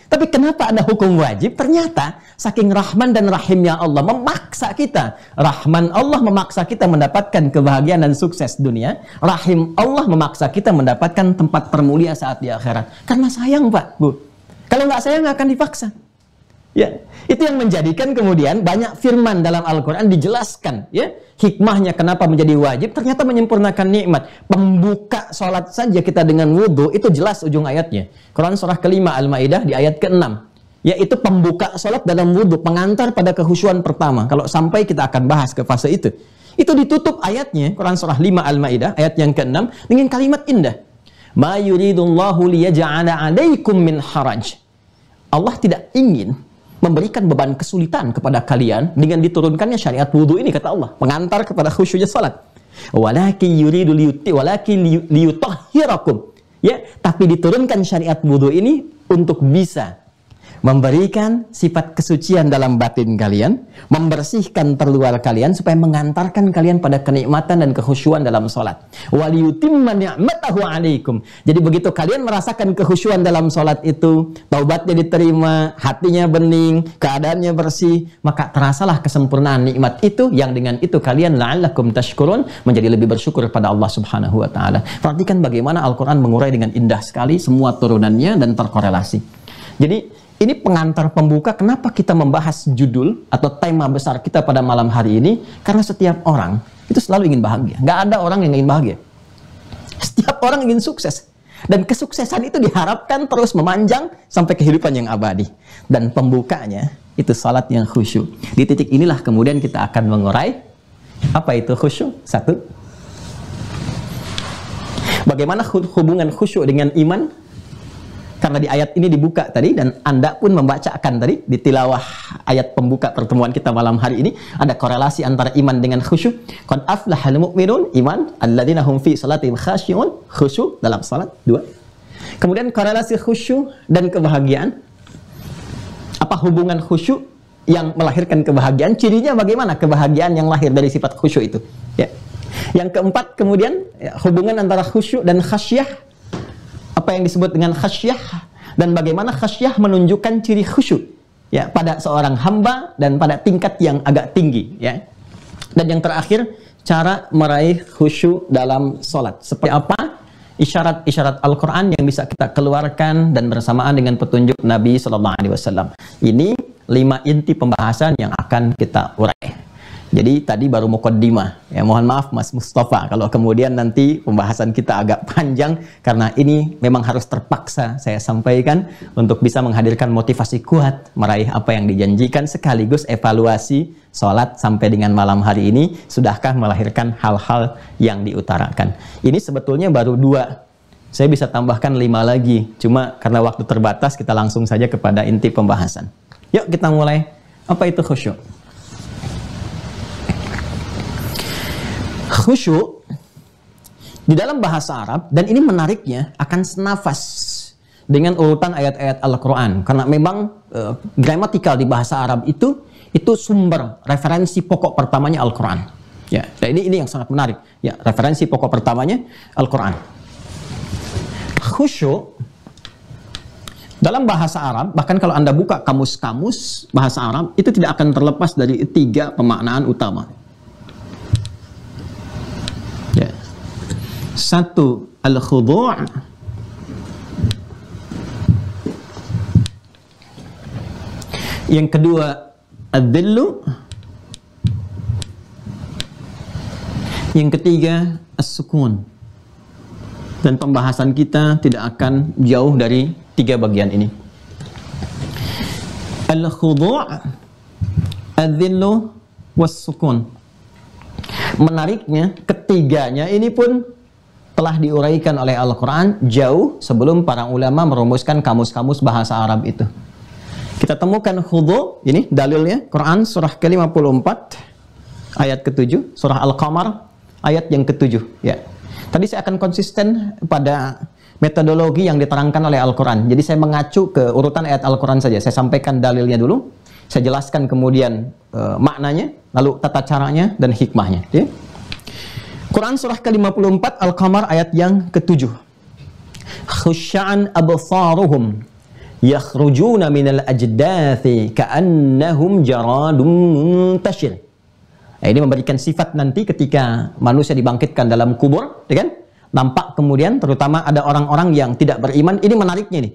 Tapi kenapa ada hukum wajib? Ternyata saking Rahman dan Rahimnya Allah memaksa kita. Rahman Allah memaksa kita mendapatkan kebahagiaan dan sukses dunia. Rahim Allah memaksa kita mendapatkan tempat termulia saat di akhirat. Karena sayang Pak, Bu. Kalau nggak sayang nggak akan dipaksa. Ya, itu yang menjadikan kemudian banyak firman dalam Al-Quran dijelaskan, ya, hikmahnya kenapa menjadi wajib, ternyata menyempurnakan nikmat. Pembuka sholat saja kita dengan wudhu, itu jelas ujung ayatnya. Quran surah kelima Al-Ma'idah di ayat ke-6, yaitu pembuka sholat dalam wudhu, pengantar pada kehusyuan pertama. Kalau sampai kita akan bahas ke fase itu. Itu ditutup ayatnya, Quran surah 5 Al-Ma'idah, ayat yang ke-6, dengan kalimat indah. Ma yuridullahu liyaja'ala 'alaikum min haraj. Allah tidak ingin memberikan beban kesulitan kepada kalian dengan diturunkannya syariat wudhu ini, kata Allah, pengantar kepada khusyuknya salat. Walakin yuridu liyutahhirakum, ya, tapi diturunkan syariat wudhu ini untuk bisa memberikan sifat kesucian dalam batin kalian, membersihkan terluar kalian supaya mengantarkan kalian pada kenikmatan dan kekhusyuan dalam salat. Waliyutimma ni'matahu 'alaikum. Jadi begitu kalian merasakan kekhusyuan dalam salat itu, taubatnya diterima, hatinya bening, keadaannya bersih, maka terasalah kesempurnaan nikmat itu yang dengan itu kalian la'allakum tashkurun, menjadi lebih bersyukur kepada Allah Subhanahu wa taala. Perhatikan bagaimana Al-Qur'an mengurai dengan indah sekali semua turunannya dan terkorelasi. Jadi ini pengantar pembuka kenapa kita membahas judul atau tema besar kita pada malam hari ini. Karena setiap orang itu selalu ingin bahagia. Nggak ada orang yang ingin bahagia. Setiap orang ingin sukses. Dan kesuksesan itu diharapkan terus memanjang sampai kehidupan yang abadi. Dan pembukanya itu salat yang khusyuk. Di titik inilah kemudian kita akan mengurai apa itu khusyuk. Satu, bagaimana hubungan khusyuk dengan iman. Karena di ayat ini dibuka tadi, dan Anda pun membacakan tadi di tilawah ayat pembuka pertemuan kita malam hari ini, ada korelasi antara iman dengan khusyuk. Qad aflahal mu'minun, iman, alladzina hum fi salatihim khashi'un, khusyuk dalam salat. 2. Kemudian korelasi khusyuk dan kebahagiaan. Apa hubungan khusyuk yang melahirkan kebahagiaan? Cirinya bagaimana kebahagiaan yang lahir dari sifat khusyuk itu? Ya. Yang keempat kemudian, ya, hubungan antara khusyuk dan khasyah. Apa yang disebut dengan khasyah, dan bagaimana khasyah menunjukkan ciri khusyuk, ya, pada seorang hamba dan pada tingkat yang agak tinggi, ya. Dan yang terakhir, cara meraih khusyuk dalam sholat. Seperti apa isyarat-isyarat Al-Quran yang bisa kita keluarkan dan bersamaan dengan petunjuk Nabi SAW. Ini 5 inti pembahasan yang akan kita urai. Jadi tadi baru muqaddimah, ya, mohon maaf Mas Mustafa kalau kemudian nanti pembahasan kita agak panjang, karena ini memang harus terpaksa saya sampaikan untuk bisa menghadirkan motivasi kuat meraih apa yang dijanjikan, sekaligus evaluasi sholat sampai dengan malam hari ini, sudahkah melahirkan hal-hal yang diutarakan. Ini sebetulnya baru 2, saya bisa tambahkan 5 lagi, cuma karena waktu terbatas kita langsung saja kepada inti pembahasan. Yuk kita mulai. Apa itu khusyuk? Khusyuk di dalam bahasa Arab, dan ini menariknya akan senafas dengan urutan ayat-ayat Al-Quran, karena memang gramatikal di bahasa Arab itu sumber referensi pokok pertamanya Al-Quran, ya. Nah, ini yang sangat menarik, ya, referensi pokok pertamanya Al-Quran. Khusyuk dalam bahasa Arab, bahkan kalau Anda buka kamus-kamus bahasa Arab, itu tidak akan terlepas dari 3 pemaknaan utama. 1, al-khudu'. Yang kedua, ad-dhillu. Yang ketiga, as-sukun. Dan pembahasan kita tidak akan jauh dari 3 bagian ini. Al-khudu', ad-dhillu, was-sukun. Menariknya, ketiganya ini pun telah diuraikan oleh Al-Quran jauh sebelum para ulama merumuskan kamus-kamus bahasa Arab itu. Kita temukan khudu', ini dalilnya, Quran surah ke-54 ayat ke-7, surah Al-Qamar ayat yang ke-7, ya. Tadi saya akan konsisten pada metodologi yang diterangkan oleh Al-Quran. Jadi saya mengacu ke urutan ayat Al-Quran saja. Saya sampaikan dalilnya dulu, saya jelaskan kemudian maknanya, lalu tata caranya dan hikmahnya, ya. Quran surah ke-54 Al-Qamar ayat yang ke-7. Khusya'an absaruhum yakhrujuna minal ajdathi ka'annahum jaradun muntashir. Ini memberikan sifat nanti ketika manusia dibangkitkan dalam kubur, ya kan? Nampak kemudian terutama ada orang-orang yang tidak beriman. Ini menariknya nih.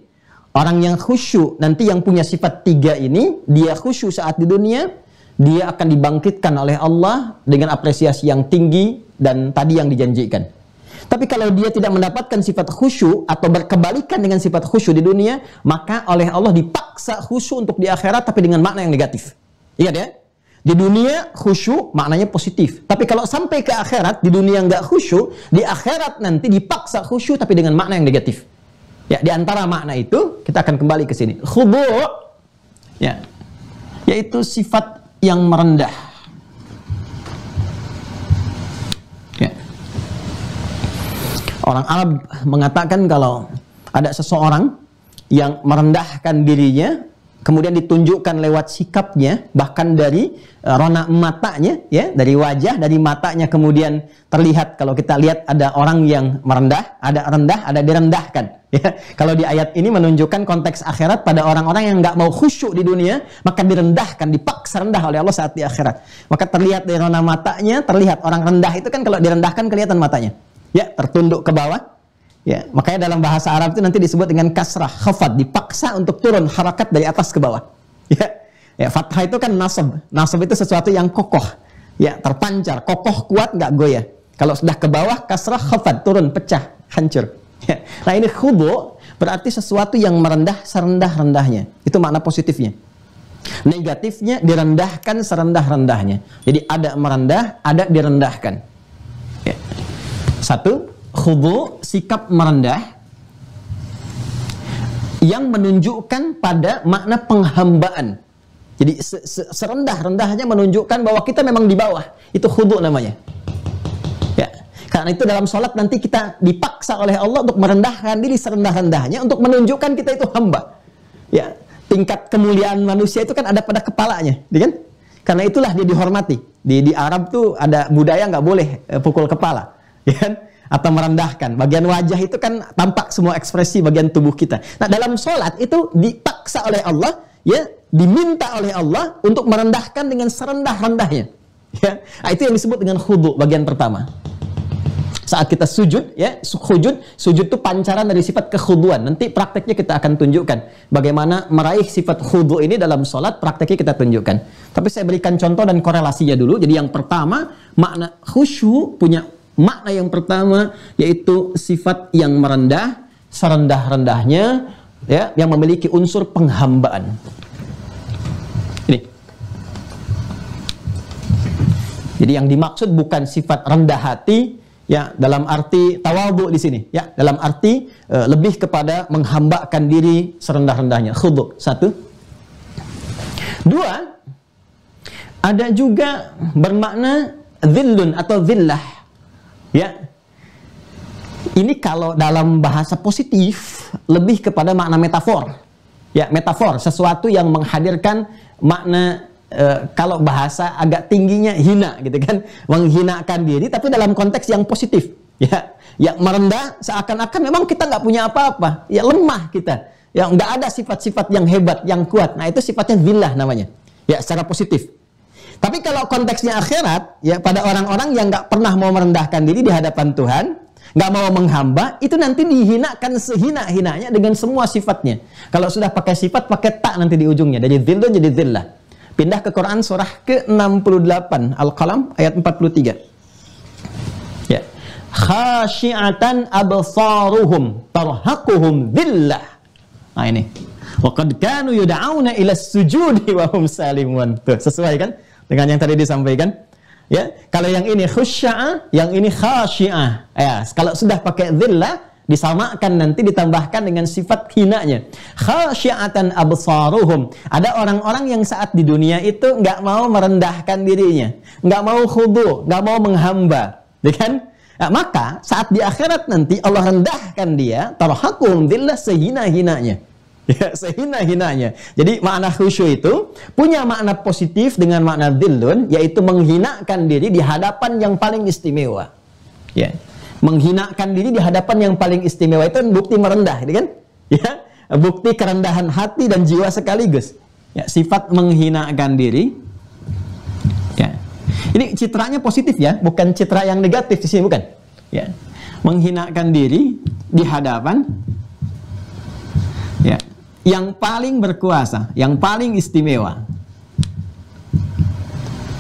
Orang yang khusyuk nanti yang punya sifat 3 ini, dia khusyuk saat di dunia, dia akan dibangkitkan oleh Allah dengan apresiasi yang tinggi dan tadi yang dijanjikan. Tapi kalau dia tidak mendapatkan sifat khusyuk atau berkebalikan dengan sifat khusyuk di dunia, maka oleh Allah dipaksa khusyuk untuk di akhirat tapi dengan makna yang negatif. Ingat ya? Di dunia khusyuk maknanya positif. Tapi kalau sampai ke akhirat, di dunia nggak khusyuk, di akhirat nanti dipaksa khusyuk tapi dengan makna yang negatif. Ya, di antara makna itu kita akan kembali ke sini. Khudu' ya, yaitu sifat yang merendah. Ya. Orang Arab mengatakan kalau ada seseorang yang merendahkan dirinya, kemudian ditunjukkan lewat sikapnya, bahkan dari rona matanya, ya, dari wajah, dari matanya kemudian terlihat. Kalau kita lihat ada orang yang merendah, ada rendah, ada direndahkan. Ya, kalau di ayat ini menunjukkan konteks akhirat pada orang-orang yang nggak mau khusyuk di dunia, maka direndahkan, dipaksa rendah oleh Allah saat di akhirat. Maka terlihat dari rona matanya, terlihat orang rendah itu kan kalau direndahkan kelihatan matanya, ya, tertunduk ke bawah. Ya, makanya dalam bahasa Arab itu nanti disebut dengan kasrah, khafad, dipaksa untuk turun harakat dari atas ke bawah. Ya, fathah itu kan nasab. Nasab itu sesuatu yang kokoh, ya, terpancar, kokoh, kuat, nggak goyah. Kalau sudah ke bawah, kasrah, khafad, turun, pecah, hancur. Ya. Nah ini khudu berarti sesuatu yang merendah serendah-rendahnya. Itu makna positifnya. Negatifnya direndahkan serendah-rendahnya. Jadi ada merendah, ada direndahkan. Ya. Satu, khudu, sikap merendah yang menunjukkan pada makna penghambaan. Jadi serendah-rendahnya menunjukkan bahwa kita memang di bawah. Itu khudu namanya. Ya. Karena itu dalam sholat nanti kita dipaksa oleh Allah untuk merendahkan diri serendah-rendahnya untuk menunjukkan kita itu hamba. Ya. Tingkat kemuliaan manusia itu kan ada pada kepalanya, kan? Karena itulah dia dihormati. Di Arab tuh ada budaya nggak boleh pukul kepala, ya kan? Atau merendahkan. Bagian wajah itu kan tampak semua ekspresi bagian tubuh kita. Nah, dalam sholat itu dipaksa oleh Allah, ya, diminta oleh Allah untuk merendahkan dengan serendah-rendahnya. Ya. Nah, itu yang disebut dengan khudu bagian pertama. Saat kita sujud, ya, sujud itu pancaran dari sifat kekhuduan. Nanti prakteknya kita akan tunjukkan bagaimana meraih sifat khudu ini dalam sholat, prakteknya kita tunjukkan. Tapi saya berikan contoh dan korelasinya dulu. Jadi yang pertama, makna khusyuk punya makna yang pertama yaitu sifat yang merendah, serendah-rendahnya, ya, yang memiliki unsur penghambaan. Ini. Jadi yang dimaksud bukan sifat rendah hati, ya, dalam arti tawadhu di sini, ya, dalam arti lebih kepada menghambakan diri serendah-rendahnya. Khudu. Satu. Dua, ada juga bermakna dhillun atau dhillah. Ya, ini kalau dalam bahasa positif lebih kepada makna metafor. Ya, metafor, sesuatu yang menghadirkan makna kalau bahasa agak tingginya hina, gitu kan, menghinakan diri, tapi dalam konteks yang positif. Ya, yang merendah seakan-akan memang kita nggak punya apa-apa, ya, lemah kita, yang nggak ada sifat-sifat yang hebat, yang kuat. Nah itu sifatnya dhillah namanya. Ya, secara positif. Tapi kalau konteksnya akhirat, ya, pada orang-orang yang nggak pernah mau merendahkan diri di hadapan Tuhan, nggak mau menghamba, itu nanti dihinakan sehina-hinanya dengan semua sifatnya. Kalau sudah pakai sifat, pakai tak nanti di ujungnya. Dari dhillun jadi dhillah. Pindah ke Quran surah ke-68, Al-Qalam, ayat 43. Ya. Khashi'atan absaruhum tarhaquhum dhillah. Nah ini. Wa qad kanu yud'auna ila sujudi wa hum salimun. Tuh, sesuai kan dengan yang tadi disampaikan? Ya, kalau yang ini khusya'ah, yang ini khasyi'ah. Ya, kalau sudah pakai dhillah, disamakan nanti ditambahkan dengan sifat hinanya. Khasyi'atan absaruhum. Ada orang-orang yang saat di dunia itu nggak mau merendahkan dirinya, nggak mau khudu, nggak mau menghamba, ya kan? Nah, maka saat di akhirat nanti Allah rendahkan dia, tarhaquhum dhillah, sehina-hinanya. Ya, sehina-hinanya. Jadi makna khusyuk itu punya makna positif dengan makna dhillun, yaitu menghinakan diri di hadapan yang paling istimewa. Ya. Menghinakan diri di hadapan yang paling istimewa itu bukti merendah, kan? Ya. bukti kerendahan hati dan jiwa sekaligus. Ya, sifat menghinakan diri. Ya. Ini citranya positif ya, bukan citra yang negatif di sini, bukan. Ya. Menghinakan diri di hadapan ya, yang paling berkuasa, yang paling istimewa.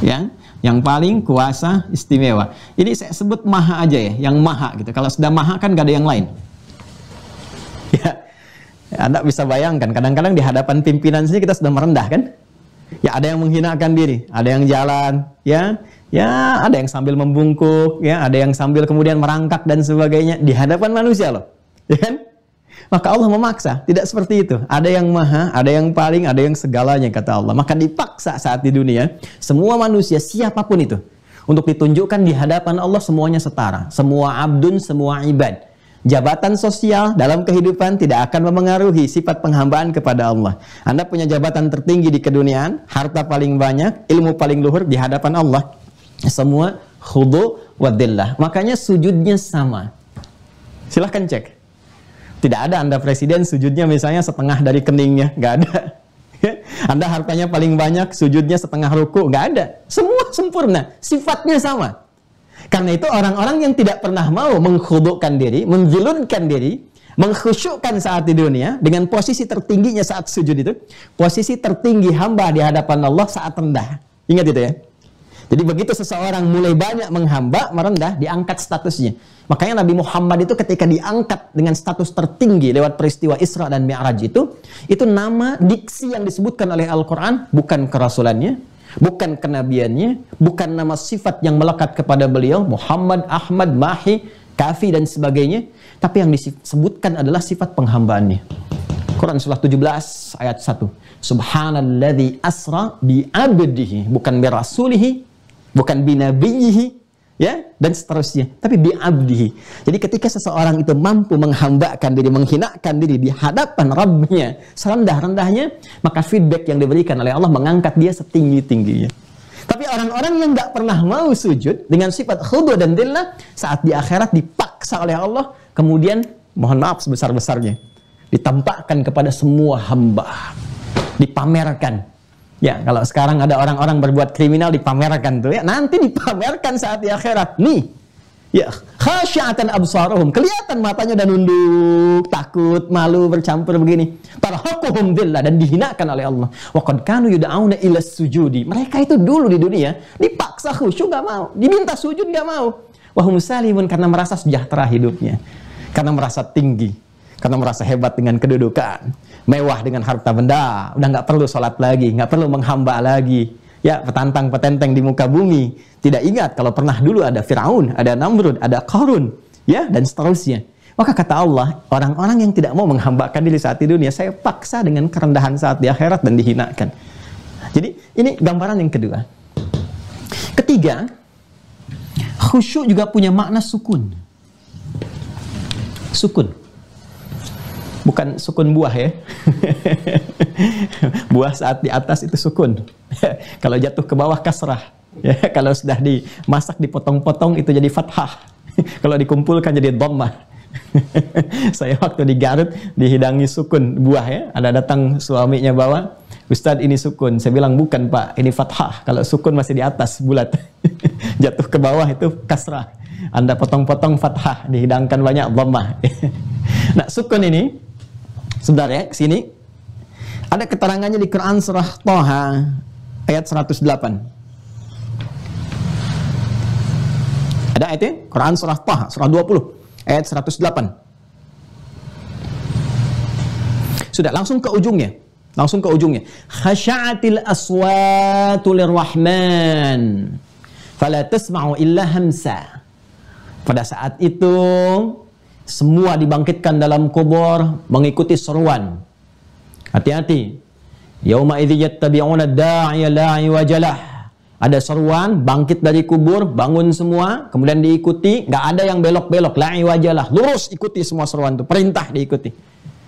Ya, yang paling kuasa istimewa. Ini saya sebut maha aja ya, yang maha gitu. Kalau sudah maha kan gak ada yang lain. Ya, Anda bisa bayangkan, kadang-kadang di hadapan pimpinan saja kita sudah merendah kan? Ya, ada yang menghinakan diri, ada yang jalan, ya, ada yang sambil membungkuk, ya, ada yang sambil kemudian merangkak dan sebagainya di hadapan manusia loh, ya kan? Maka Allah memaksa, tidak seperti itu. Ada yang maha, ada yang paling, ada yang segalanya kata Allah. Maka dipaksa saat di dunia, semua manusia siapapun itu, untuk ditunjukkan di hadapan Allah semuanya setara, semua abdun, semua ibad. Jabatan sosial dalam kehidupan tidak akan memengaruhi sifat penghambaan kepada Allah. Anda punya jabatan tertinggi di keduniaan, harta paling banyak, ilmu paling luhur di hadapan Allah. Semua khudu wa dhillah. Makanya sujudnya sama. Silahkan cek. Tidak ada Anda presiden sujudnya misalnya setengah dari keningnya. Nggak ada. Anda hartanya paling banyak, sujudnya setengah ruku. Nggak ada. Semua sempurna. Sifatnya sama. Karena itu orang-orang yang tidak pernah mau menghudukkan diri, menjulurkan diri, mengkhusyukkan saat di dunia, dengan posisi tertingginya saat sujud itu, posisi tertinggi hamba di hadapan Allah saat rendah. Ingat itu ya. Jadi begitu seseorang mulai banyak menghamba, merendah, diangkat statusnya. Makanya Nabi Muhammad itu ketika diangkat dengan status tertinggi lewat peristiwa Isra dan Mi'raj itu nama diksi yang disebutkan oleh Al-Quran, bukan kerasulannya, bukan kenabiannya, bukan nama sifat yang melekat kepada beliau, Muhammad, Ahmad, Mahi, Kafi dan sebagainya, tapi yang disebutkan adalah sifat penghambaannya. Quran surah 17 ayat 1. Subhanalladzi asra bi abdihi, bukan bi rasulihi, bukan bi nabiyhi, ya, dan seterusnya, tapi bi abdihi. Jadi ketika seseorang itu mampu menghambakan diri, menghinakan diri di hadapan Rabbnya serendah-rendahnya, maka feedback yang diberikan oleh Allah mengangkat dia setinggi-tingginya. Tapi orang-orang yang nggak pernah mau sujud dengan sifat khudu dan dhillah, saat di akhirat dipaksa oleh Allah, kemudian mohon maaf sebesar-besarnya ditampakkan kepada semua hamba, dipamerkan. Ya, kalau sekarang ada orang-orang berbuat kriminal dipamerkan tuh ya, nanti dipamerkan saat di akhirat. Nih, ya, khasya'atan absaruhum, kelihatan matanya dan nunduk, takut, malu, bercampur begini. Tarhaquhum dhillah, dan dihinakan oleh Allah. Wa qad kanu yud'auna ila sujudi. Mereka itu dulu di dunia dipaksa khusyuk enggak mau, diminta sujud enggak mau. Wa hum salimun, karena merasa sejahtera hidupnya. Karena merasa tinggi, karena merasa hebat dengan kedudukan, mewah dengan harta benda, udah nggak perlu sholat lagi, nggak perlu menghamba lagi, ya, petantang petenteng di muka bumi, tidak ingat kalau pernah dulu ada Firaun, ada Namrud, ada Qarun, ya, dan seterusnya. Maka kata Allah, orang-orang yang tidak mau menghambakan diri saat di dunia, saya paksa dengan kerendahan saat di akhirat dan dihinakan. Jadi ini gambaran yang kedua. Ketiga, khusyuk juga punya makna sukun. Sukun. Bukan sukun buah ya. Buah saat di atas itu sukun. Kalau jatuh ke bawah kasrah. Ya, kalau sudah dimasak dipotong-potong itu jadi fathah. Kalau dikumpulkan jadi dhammah. Saya waktu di Garut dihidangi sukun buah ya. Ada datang suaminya bawa, Ustadz ini sukun. Saya bilang bukan Pak, ini fathah. Kalau sukun masih di atas bulat. Jatuh ke bawah itu kasrah. Anda potong-potong fathah, dihidangkan banyak dhammah. Nah, sukun ini sebentar ya, sini ada keterangannya di Quran surah Thaha ayat 108. Ada ayatnya? Quran surah Thaha surah 20 ayat 108. Sudah, langsung ke ujungnya. Langsung ke ujungnya. Khasya'atil aswatu lirrahman fala tasma'u illa hamsa. Pada saat itu semua dibangkitkan dalam kubur mengikuti seruan. Hati-hati. Yauma idzi yattabi'una ad-da'iya la iwajalah. Ada seruan, bangkit dari kubur, bangun semua, kemudian diikuti, nggak ada yang belok-belok, la iwajalah. Lurus ikuti semua seruan itu, perintah diikuti.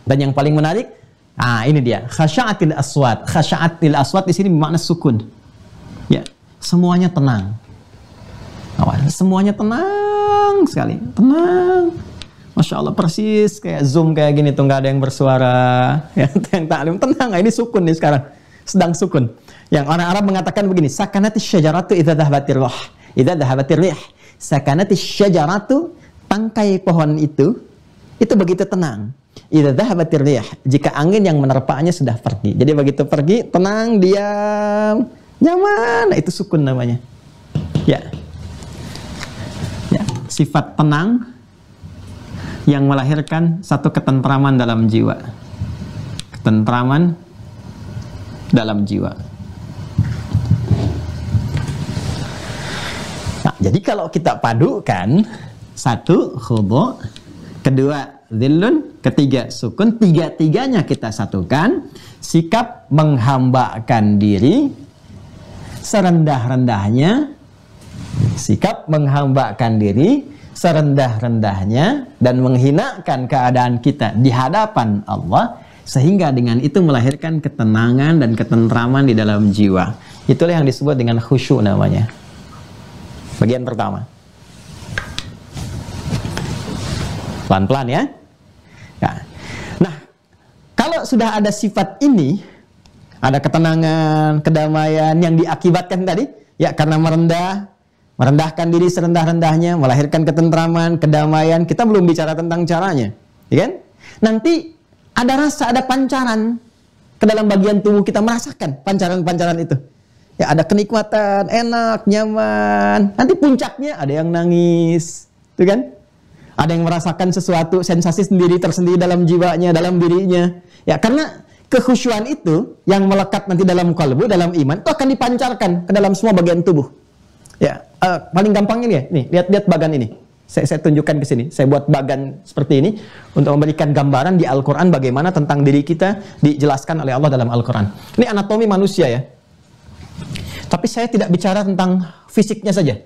Dan yang paling menarik, ini dia, khasya'atil aswat. Khasya'atil aswat di sini bermakna sukun. Ya, semuanya tenang. Semuanya tenang sekali, tenang. Masya Allah, persis kayak Zoom kayak gini tuh, nggak ada yang bersuara. Ya, yang taklim tenang, ini sukun nih sekarang, sedang sukun. Yang orang Arab mengatakan begini, sakanatis syajaratu idza dhahabatir rih, idza dhahabatir rih. Sakanatis syajaratu, tangkai pohon itu begitu tenang. Idza dhahabatir rih, jika angin yang menerpanya sudah pergi. Jadi begitu pergi, tenang, diam, nyaman. Nah, itu sukun namanya. Ya. Ya, sifat tenang yang melahirkan satu ketentraman dalam jiwa. Ketentraman dalam jiwa. Nah, jadi kalau kita padukan, satu khudu', kedua dhillun, ketiga sukun, tiga-tiganya kita satukan, sikap menghambakan diri serendah-rendahnya, sikap menghambakan diri serendah-rendahnya dan menghinakan keadaan kita di hadapan Allah, sehingga dengan itu melahirkan ketenangan dan ketentraman di dalam jiwa. Itulah yang disebut dengan khusyuk namanya. Bagian pertama. Pelan-pelan ya. Nah, kalau sudah ada sifat ini, ada ketenangan, kedamaian yang diakibatkan tadi, ya karena merendahkan diri serendah-rendahnya, melahirkan ketentraman, kedamaian. Kita belum bicara tentang caranya, ya kan? Nanti ada rasa, ada pancaran ke dalam bagian tubuh kita, merasakan pancaran-pancaran itu. Ya, ada kenikmatan, enak, nyaman. Nanti puncaknya ada yang nangis, itu kan? Ada yang merasakan sesuatu, sensasi sendiri tersendiri dalam jiwanya, dalam dirinya. Ya, karena kekhusyuan itu yang melekat nanti dalam kalbu, dalam iman, itu akan dipancarkan ke dalam semua bagian tubuh. Ya, paling gampang ini ya, nih lihat bagan ini. Saya tunjukkan ke sini. Saya buat bagan seperti ini untuk memberikan gambaran di Al-Quran bagaimana tentang diri kita dijelaskan oleh Allah dalam Al-Quran. Ini anatomi manusia ya. Tapi saya tidak bicara tentang fisiknya saja.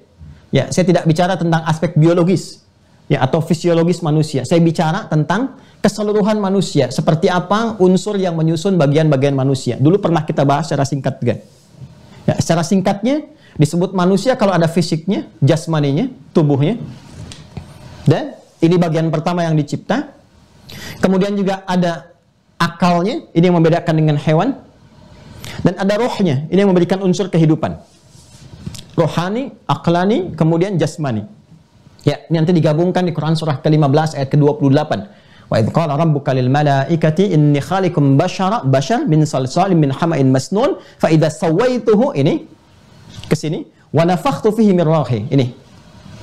Ya, saya tidak bicara tentang aspek biologis ya atau fisiologis manusia. Saya bicara tentang keseluruhan manusia. Seperti apa unsur yang menyusun bagian-bagian manusia. Dulu pernah kita bahas secara singkat juga. Ya, secara singkatnya disebut manusia kalau ada fisiknya, jasmaninya, tubuhnya. Dan ini bagian pertama yang dicipta. Kemudian juga ada akalnya, ini yang membedakan dengan hewan. Dan ada rohnya, ini yang memberikan unsur kehidupan. Rohani, aklani, kemudian jasmani. Ya, ini nanti digabungkan di Quran surah ke-15 ayat ke-28. Wa idh qala rabbuka lil malaikati inni khaliqum bashar min salsalin min hama'in masnun fa idza sawaituhu, ini ke sini, wa nafakhtu fihi min ruhi. Ini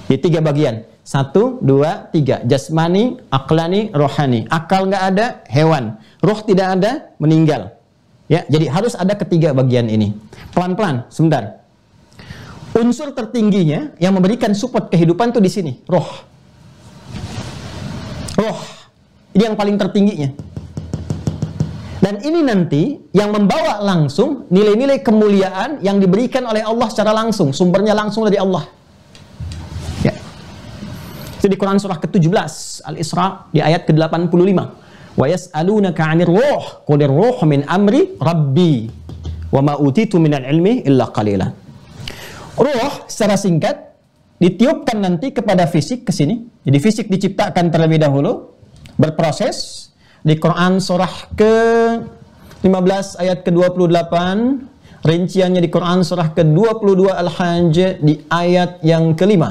di tiga bagian. 1, 2, 3. Jasmani, aklani, rohani. Akal nggak ada, hewan. Roh tidak ada, meninggal. Ya, jadi harus ada ketiga bagian ini. Pelan-pelan, sebentar. Unsur tertingginya yang memberikan support kehidupan tuh di sini, roh. Roh. Ini yang paling tertingginya. Dan ini nanti yang membawa langsung nilai-nilai kemuliaan yang diberikan oleh Allah secara langsung, sumbernya langsung dari Allah. Ya. Itu di Quran surah ke-17 Al-Isra di ayat ke-85. Wa yas'alunaka 'anir ruh qulir ruh min amri rabbi wa ma utitu minal ilmi illa qalila. Ruh secara singkat ditiupkan nanti kepada fisik ke sini. Jadi fisik diciptakan terlebih dahulu, berproses. Di Quran surah ke-15 ayat ke-28, rinciannya di Quran surah ke-22 Al-Hajj di ayat yang ke-5.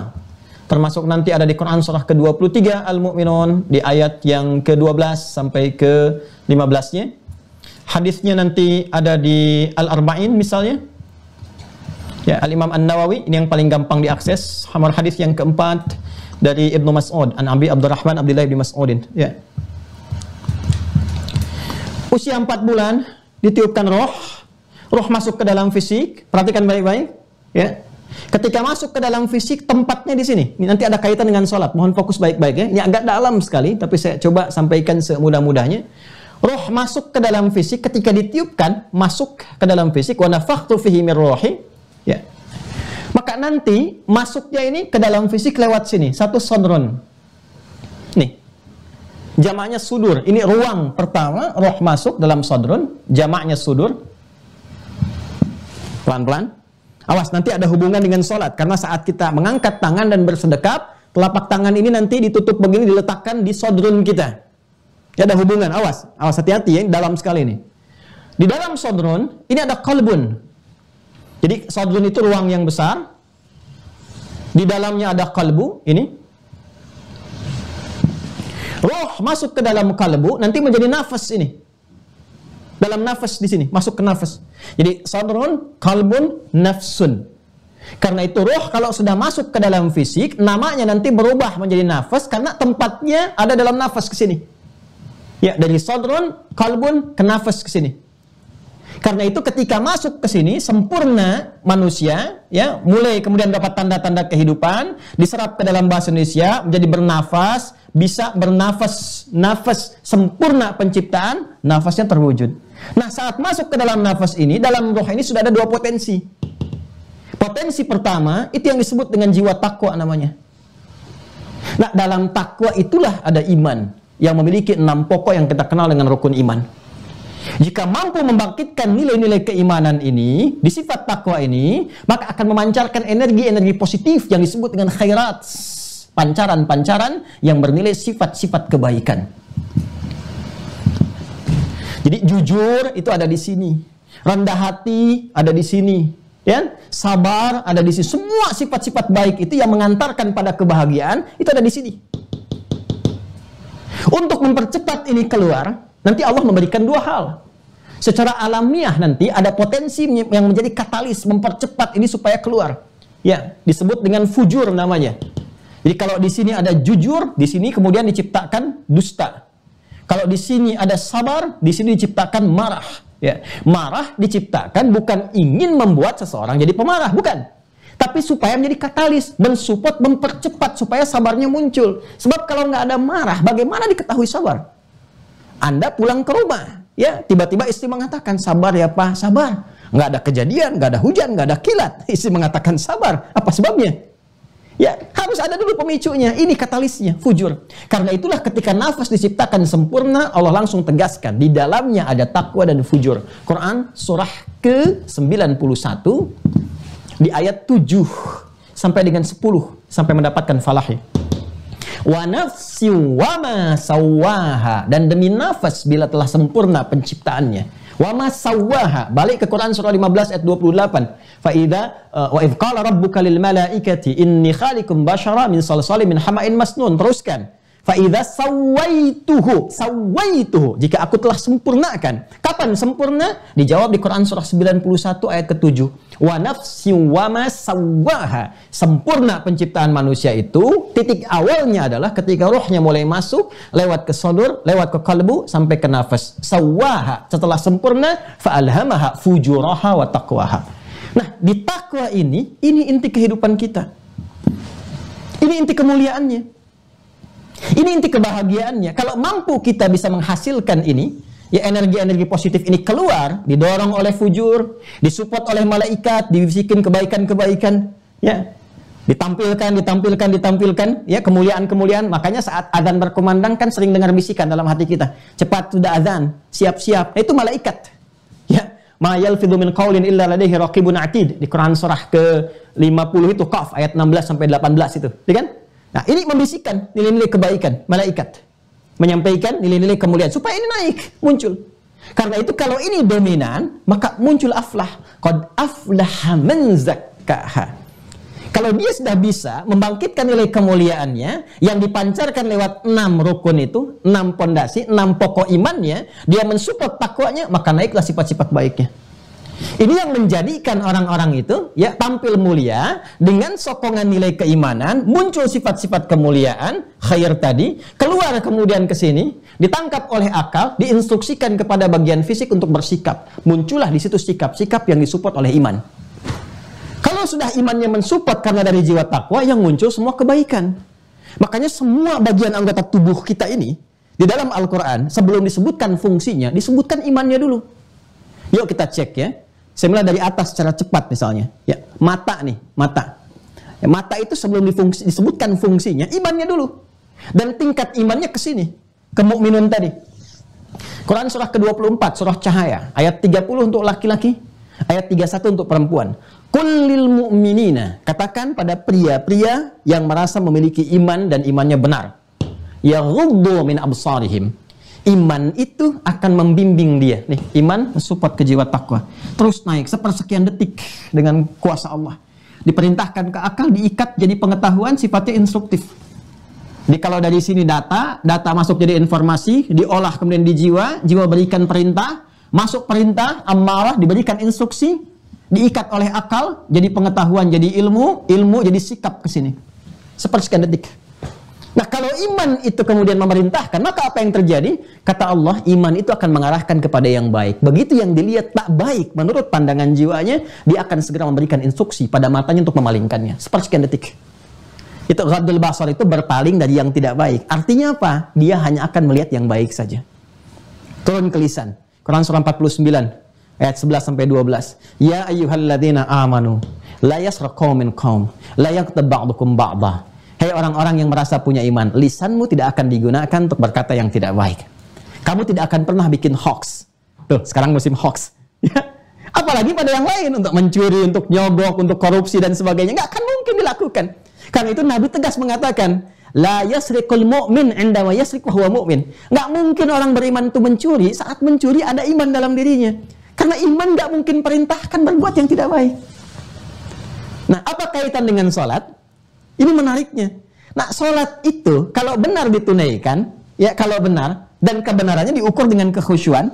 Termasuk nanti ada di Quran surah ke-23 Al-Mu'minun di ayat yang ke-12 sampai ke-15-nya. Hadisnya nanti ada di Al-Arba'in misalnya. Ya, Al-Imam An-Nawawi, ini yang paling gampang diakses. Hadis yang keempat dari Ibnu Mas'ud, an Abi Abdurrahman Abdullah bin Mas'udin. Ya. Usia 4 bulan ditiupkan roh. Roh masuk ke dalam fisik. Perhatikan baik-baik. Ya. Ketika masuk ke dalam fisik, tempatnya di sini. Ini nanti ada kaitan dengan sholat. Mohon fokus baik-baik ya. Ini agak dalam sekali, tapi saya coba sampaikan semudah-mudahnya. Roh masuk ke dalam fisik, ketika ditiupkan, masuk ke dalam fisik. Wa nafakhtu fihi min ruhi. Ya. Maka nanti masuknya ini ke dalam fisik lewat sini. Satu sodron. Nih. Jamaknya sudur. Ini ruang pertama, roh masuk dalam sodron. Jamaknya sudur. Pelan-pelan. Awas, nanti ada hubungan dengan sholat. Karena saat kita mengangkat tangan dan bersedekap, telapak tangan ini nanti ditutup begini, diletakkan di sodrun kita. Ya, ada hubungan, awas hati-hati ya, dalam sekali ini. Di dalam sodrun, ini ada qalbun. Jadi sodrun itu ruang yang besar. Di dalamnya ada qalbu, ini. Roh masuk ke dalam qalbu, nanti menjadi nafas ini. Dalam nafas di sini, masuk ke nafas. Jadi sodrun, qalbun, nafsun. Karena itu roh kalau sudah masuk ke dalam fisik, namanya nanti berubah menjadi nafas, karena tempatnya ada dalam nafas ke sini. Ya, dari sodrun, qalbun, ke nafas ke sini. Karena itu ketika masuk ke sini, sempurna manusia, ya, mulai kemudian dapat tanda-tanda kehidupan, diserap ke dalam bahasa Indonesia, menjadi bernafas, bisa bernafas, nafas sempurna penciptaan, nafasnya terwujud. Nah, saat masuk ke dalam nafas ini, dalam roh ini sudah ada dua potensi. Potensi pertama, itu yang disebut dengan jiwa takwa namanya. Nah, dalam takwa itulah ada iman, yang memiliki 6 pokok yang kita kenal dengan rukun iman. Jika mampu membangkitkan nilai-nilai keimanan ini, di sifat takwa ini, maka akan memancarkan energi-energi positif yang disebut dengan khairat, pancaran-pancaran yang bernilai sifat-sifat kebaikan. Jadi jujur itu ada di sini, rendah hati ada di sini, ya, sabar ada di sini. Semua sifat-sifat baik itu yang mengantarkan pada kebahagiaan itu ada di sini. Untuk mempercepat ini keluar, nanti Allah memberikan 2 hal. Secara alamiah nanti ada potensi yang menjadi katalis mempercepat ini supaya keluar. Ya, disebut dengan fujur namanya. Jadi kalau di sini ada jujur, di sini kemudian diciptakan dusta. Kalau di sini ada sabar, di sini diciptakan marah. Ya, marah diciptakan bukan ingin membuat seseorang jadi pemarah, bukan. Tapi supaya menjadi katalis, mensupport, mempercepat supaya sabarnya muncul. Sebab kalau nggak ada marah, bagaimana diketahui sabar? Anda pulang ke rumah, ya, tiba-tiba istri mengatakan, sabar ya Pak, sabar. Nggak ada kejadian, nggak ada hujan, nggak ada kilat. Istri mengatakan sabar. Apa sebabnya? Ya, harus ada dulu pemicunya. Ini katalisnya, fujur. Karena itulah ketika nafas diciptakan sempurna, Allah langsung tegaskan. Di dalamnya ada takwa dan fujur. Quran surah ke-91, di ayat 7 sampai dengan 10, sampai mendapatkan falahnya. Wa nafsi wa ma sawaha, dan demi nafas bila telah sempurna penciptaannya. Wa ma sawaha, balik ke Quran surah 15 ayat 28. Fa idza wa idz qala rabbuka lil malaikati inni khaliqum basyara min salsalin min hama'in masnun. Teruskan. Fa idza sawaituhu, jika aku telah sempurnakan. Kapan sempurna? Dijawab di Quran surah 91 ayat ke-7. Wa nafsi wa ma sawaha, sempurna penciptaan manusia itu titik awalnya adalah ketika rohnya mulai masuk lewat ke sodur, lewat ke kalbu sampai ke nafas. Sawaha, setelah sempurna fa alhamaha fujuraha wa taqwaha. Nah, di takwa ini inti kehidupan kita. Ini inti kemuliaannya. Ini inti kebahagiaannya. Kalau mampu kita bisa menghasilkan ini, ya, energi-energi positif ini keluar, didorong oleh fujur, disupport oleh malaikat, dibisikin kebaikan-kebaikan, ya, ditampilkan, ya, kemuliaan-kemuliaan. Makanya saat azan berkumandang kan sering dengar bisikan dalam hati kita, cepat sudah azan, siap-siap. Nah, itu malaikat. Ya, ma yalfidhu min qaulin illa ladaihi raqibun atid. Di Quran surah ke-50 itu Qaf ayat 16 sampai 18 itu, ya kan? Nah, ini membisikkan nilai-nilai kebaikan, malaikat menyampaikan nilai-nilai kemuliaan supaya ini naik, muncul. Karena itu kalau ini dominan, maka muncul aflah. Qad aflaha man zakkaha. Kalau dia sudah bisa membangkitkan nilai kemuliaannya yang dipancarkan lewat 6 rukun itu, 6 pondasi, 6 pokok imannya, dia mensupport takwanya, maka naiklah sifat-sifat baiknya. Ini yang menjadikan orang-orang itu, ya, tampil mulia dengan sokongan nilai keimanan, muncul sifat-sifat kemuliaan, khair tadi, keluar kemudian ke sini, ditangkap oleh akal, diinstruksikan kepada bagian fisik untuk bersikap. Muncullah di situ sikap-sikap yang disupport oleh iman. Kalau sudah imannya mensupport karena dari jiwa takwa, yang muncul semua kebaikan. Makanya semua bagian anggota tubuh kita ini, di dalam Al-Quran, sebelum disebutkan fungsinya, disebutkan imannya dulu. Yuk kita cek ya. Saya mulai dari atas secara cepat misalnya. Ya, mata nih, mata. Ya, mata itu sebelum disebutkan fungsinya, imannya dulu. Dan tingkat imannya ke sini, ke mukminun tadi. Quran surah ke-24, surah Cahaya, ayat 30 untuk laki-laki, Ayat 31 untuk perempuan. Qul lil mu'minina, katakan pada pria-pria yang merasa memiliki iman dan imannya benar. Yaghuddu min absarihim. Iman itu akan membimbing dia. Nih, iman mensupport ke jiwa takwa. Terus naik sepersekian detik dengan kuasa Allah. Diperintahkan ke akal, diikat jadi pengetahuan, sifatnya instruktif. Jadi kalau dari sini data masuk jadi informasi, diolah kemudian di jiwa, jiwa berikan perintah, masuk perintah, amarah, diberikan instruksi, diikat oleh akal, jadi pengetahuan, jadi ilmu jadi sikap ke sini. Sepersekian detik. Nah, kalau iman itu kemudian memerintahkan, maka apa yang terjadi? Kata Allah, iman itu akan mengarahkan kepada yang baik. Begitu yang dilihat tak baik menurut pandangan jiwanya, dia akan segera memberikan instruksi pada matanya untuk memalingkannya. Sepersekian detik. Itu ghaddul basar, itu berpaling dari yang tidak baik. Artinya apa? Dia hanya akan melihat yang baik saja. Turun ke lisan. Quran surah 49 ayat 11 sampai 12. Ya ayyuhalladzina amanu la yasraq qaumin qaum la yaghtab ba'dukum ba'dha. Hei orang-orang yang merasa punya iman, lisanmu tidak akan digunakan untuk berkata yang tidak baik. Kamu tidak akan pernah bikin hoax. Tuh, sekarang musim hoax. Ya. Apalagi pada yang lain, untuk mencuri, untuk nyogok, untuk korupsi dan sebagainya. Nggak akan mungkin dilakukan. Karena itu Nabi tegas mengatakan, la yasriqul mu'min inda wa yasriq wa huwa mu'min. Nggak mungkin orang beriman itu mencuri, saat mencuri ada iman dalam dirinya. Karena iman nggak mungkin perintahkan berbuat yang tidak baik. Nah, apa kaitan dengan sholat? Ini menariknya. Nah, sholat itu kalau benar ditunaikan, ya kalau benar, dan kebenarannya diukur dengan kekhusyuan.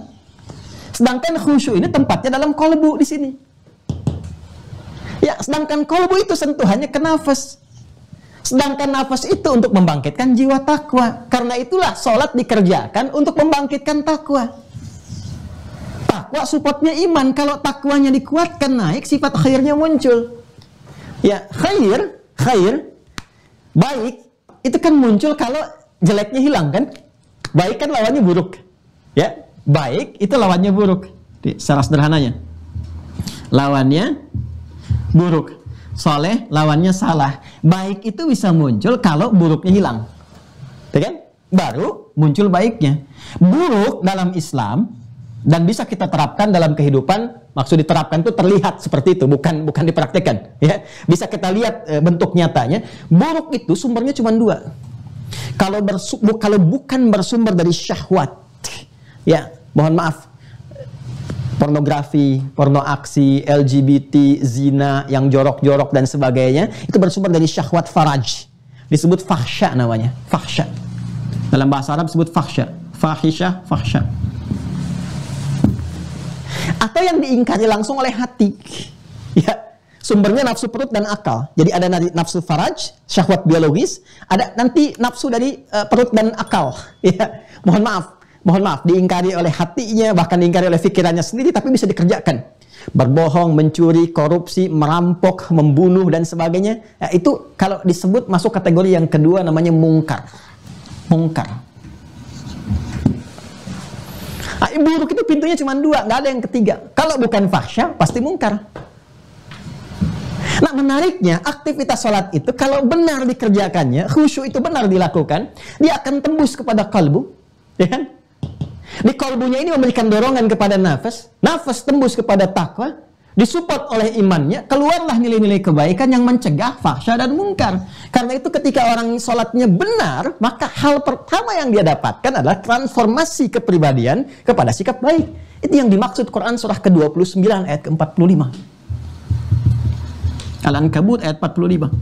Sedangkan khusyuk ini tempatnya dalam kolbu di sini. Ya, sedangkan kolbu itu sentuhannya ke nafas. Sedangkan nafas itu untuk membangkitkan jiwa takwa. Karena itulah sholat dikerjakan untuk membangkitkan takwa. Takwa supportnya iman. Kalau takwanya dikuatkan, naik, sifat khairnya muncul. Ya, khair, baik, itu kan muncul kalau jeleknya hilang kan? Baik kan lawannya buruk. Ya, baik itu lawannya buruk. Secara sederhananya. Lawannya buruk. Soleh lawannya salah. Baik itu bisa muncul kalau buruknya hilang. Ya kan? Baru muncul baiknya. Buruk dalam Islam dan bisa kita terapkan dalam kehidupan. Maksud diterapkan itu terlihat seperti itu, bukan dipraktikkan. Ya, bisa kita lihat bentuk nyatanya. Buruk itu sumbernya cuma dua. Kalau bukan bersumber dari syahwat, ya mohon maaf, pornografi, porno aksi, LGBT, zina yang jorok-jorok dan sebagainya, itu bersumber dari syahwat faraj. Disebut fahsya namanya, fahsya. Dalam bahasa Arab disebut fahsya, fahisyah, fahsya. Atau yang diingkari langsung oleh hati. Ya, sumbernya nafsu perut dan akal. Jadi ada nafsu faraj, syahwat biologis, ada nanti nafsu dari perut dan akal. Ya, mohon maaf, diingkari oleh hatinya, bahkan diingkari oleh pikirannya sendiri, tapi bisa dikerjakan. Berbohong, mencuri, korupsi, merampok, membunuh dan sebagainya. Ya, itu kalau disebut masuk kategori yang kedua, namanya mungkar. Mungkar. Buruk itu pintunya cuma dua, nggak ada yang ketiga. Kalau bukan fahsya, pasti mungkar. Nah, menariknya, aktivitas sholat itu kalau benar dikerjakannya, khusyuk itu benar dilakukan, dia akan tembus kepada kalbu. Ya kan? Di kalbunya ini memberikan dorongan kepada nafas, nafas tembus kepada takwa, disupport oleh imannya, keluarlah nilai-nilai kebaikan yang mencegah fahsya dan mungkar. Karena itu ketika orang sholatnya benar, maka hal pertama yang dia dapatkan adalah transformasi kepribadian kepada sikap baik. Itu yang dimaksud Quran surah ke-29 ayat ke-45. Al-Ankabut ayat 45.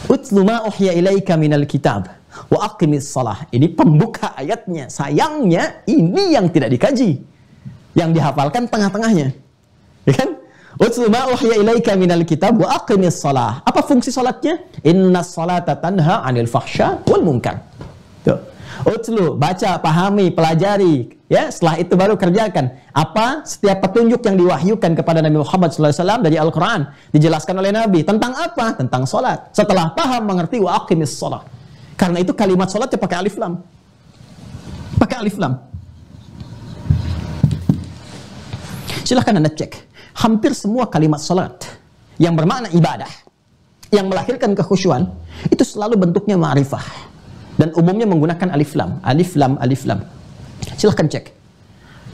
Utlu ma uhya ilaika minal kitab wa aqimis shalah. Ini pembuka ayatnya. Sayangnya ini yang tidak dikaji. Yang dihafalkan tengah-tengahnya. Ya kan? Utlu ma uhya ilaika minal kitab wa aqimis shalah. Apa fungsi salatnya? Innas salata tanha 'anil fahsya wal munkar. Tuh. Utlu, baca, pahami, pelajari, ya, setelah itu baru kerjakan. Apa setiap petunjuk yang diwahyukan kepada Nabi Muhammad SAW dari Al-Quran dijelaskan oleh Nabi tentang apa? Tentang salat. Setelah paham, mengerti, wa aqimis shalah. Karena itu kalimat salatnya pakai alif lam. Pakai alif lam. Silahkan Anda cek. Hampir semua kalimat salat yang bermakna ibadah, yang melahirkan kekhusyuan, itu selalu bentuknya ma'rifah. Dan umumnya menggunakan alif lam. Alif lam, alif lam. Silahkan cek.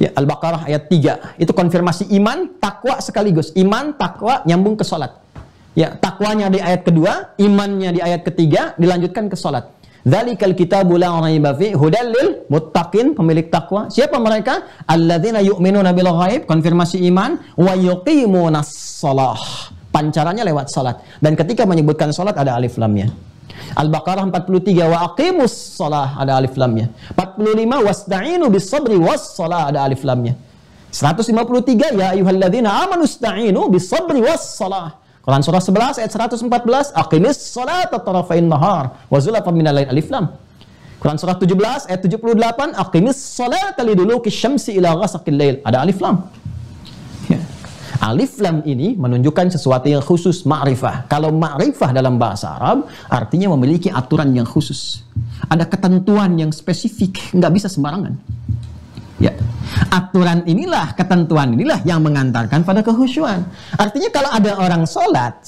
Ya, Al-Baqarah ayat 3. Itu konfirmasi iman, takwa sekaligus. Iman, takwa, nyambung ke salat. Ya, takwanya di ayat kedua, imannya di ayat ketiga, dilanjutkan ke salat. Dzalikal kitabu la raiba fi hudal lil muttaqin, pemilik takwa. Siapa mereka? Alladzina yu'minuna bil ghaib, konfirmasi iman, wa yuqimunas shalah. Pancarannya lewat salat. Dan ketika menyebutkan salat ada alif lamnya. Al-Baqarah 43, wa aqimus shalah, ada alif lamnya. 45, wasta'inu bis sabri was shalah, ada alif lamnya. 153, ya ayyuhalladzina amanu ista'inu bis sabri was shalah. Quran surah 11 ayat 114, aqimis sholata tarafain nahar wa zulafan minal lail, alif lam. Quran surah 17 ayat 78, aqimis sholata liduluki syamsi ila ghasaqil lail, ada alif lam. Ya. Alif lam ini menunjukkan sesuatu yang khusus, ma'rifah. Kalau ma'rifah dalam bahasa Arab artinya memiliki aturan yang khusus. Ada ketentuan yang spesifik, nggak bisa sembarangan. Ya. Aturan inilah, ketentuan inilah yang mengantarkan pada kehusyuan. Artinya kalau ada orang sholat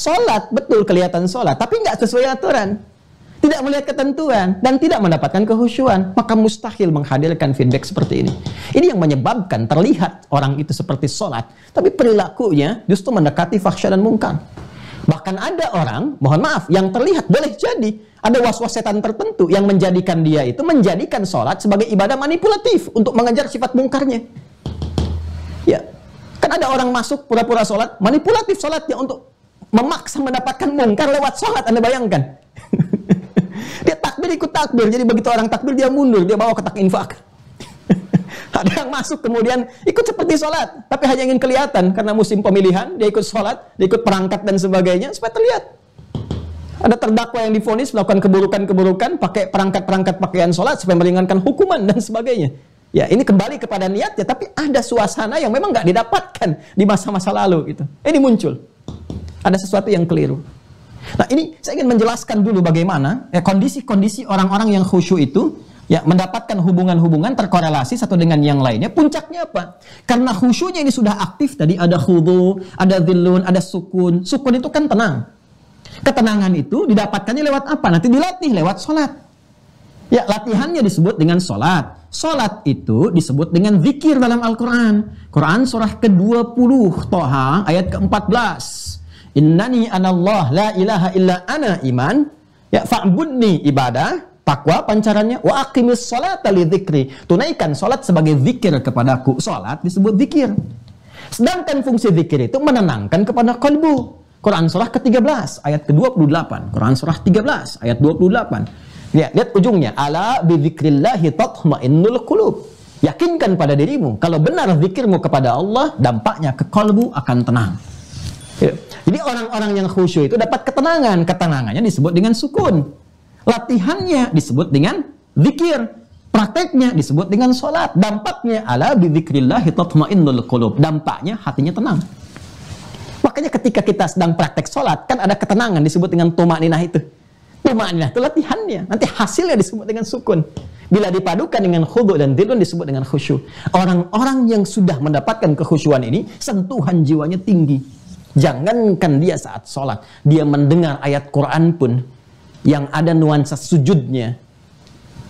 betul kelihatan sholat, tapi nggak sesuai aturan, tidak melihat ketentuan, dan tidak mendapatkan kehusyuan, maka mustahil menghadirkan feedback seperti ini. Ini yang menyebabkan terlihat orang itu seperti sholat, tapi perilakunya justru mendekati fahsya dan mungkar. Bahkan ada orang, mohon maaf, yang terlihat boleh jadi ada was-was setan tertentu yang menjadikan dia itu menjadikan sholat sebagai ibadah manipulatif untuk mengejar sifat mungkarnya. Ya, kan ada orang masuk pura-pura sholat, manipulatif sholatnya untuk memaksa mendapatkan mungkar lewat sholat. Anda bayangkan? Dia takbir ikut takbir, jadi begitu orang takbir dia mundur, dia bawa kotak infak. Ada yang masuk kemudian ikut seperti sholat, tapi hanya ingin kelihatan karena musim pemilihan, dia ikut sholat, dia ikut perangkat dan sebagainya supaya terlihat. Ada terdakwa yang divonis melakukan keburukan-keburukan, pakai perangkat-perangkat pakaian sholat supaya meringankan hukuman dan sebagainya. Ya, ini kembali kepada niatnya, tapi ada suasana yang memang nggak didapatkan di masa-masa lalu gitu. Ini muncul. Ada sesuatu yang keliru. Nah, ini saya ingin menjelaskan dulu bagaimana ya kondisi-kondisi orang-orang yang khusyuk itu ya mendapatkan hubungan-hubungan terkorelasi satu dengan yang lainnya. Puncaknya apa? Karena khusyuknya ini sudah aktif tadi, ada khudu, ada dhillun, ada sukun. Sukun itu kan tenang. Ketenangan itu didapatkannya lewat apa? Nanti dilatih lewat sholat. Ya, latihannya disebut dengan sholat. Sholat itu disebut dengan zikir dalam Al-Quran. Quran surah ke-20, Toha, ayat ke-14. Innani anallah la ilaha illa ana iman. Ya, fa'budni ibadah, takwa pancarannya. Wa aqimis sholata li dzikri. Tunaikan sholat sebagai zikir kepadaku. Sholat disebut zikir. Sedangkan fungsi zikir itu menenangkan kepada kalbu. Quran surah ke-13 ayat ke-28. Quran surah 13 ayat 28. Ya, lihat ujungnya. Ala bidzikrillahi tatma'innul qulub. Yakinkan pada dirimu kalau benar zikirmu kepada Allah, dampaknya ke kalbu akan tenang. Ya. Jadi orang-orang yang khusyuk itu dapat ketenangan. Ketenangannya disebut dengan sukun. Latihannya disebut dengan zikir. Prakteknya disebut dengan sholat. Dampaknya ala bidzikrillahi tatma'innul qulub. Dampaknya hatinya tenang. Makanya ketika kita sedang praktek sholat, kan ada ketenangan disebut dengan tumakninah itu. Tumakninah itu latihannya. Nanti hasilnya disebut dengan sukun. Bila dipadukan dengan khudu dan dhillun disebut dengan khusyuk. Orang-orang yang sudah mendapatkan kekhusyuan ini, sentuhan jiwanya tinggi. Jangankan dia saat sholat, dia mendengar ayat Quran pun yang ada nuansa sujudnya.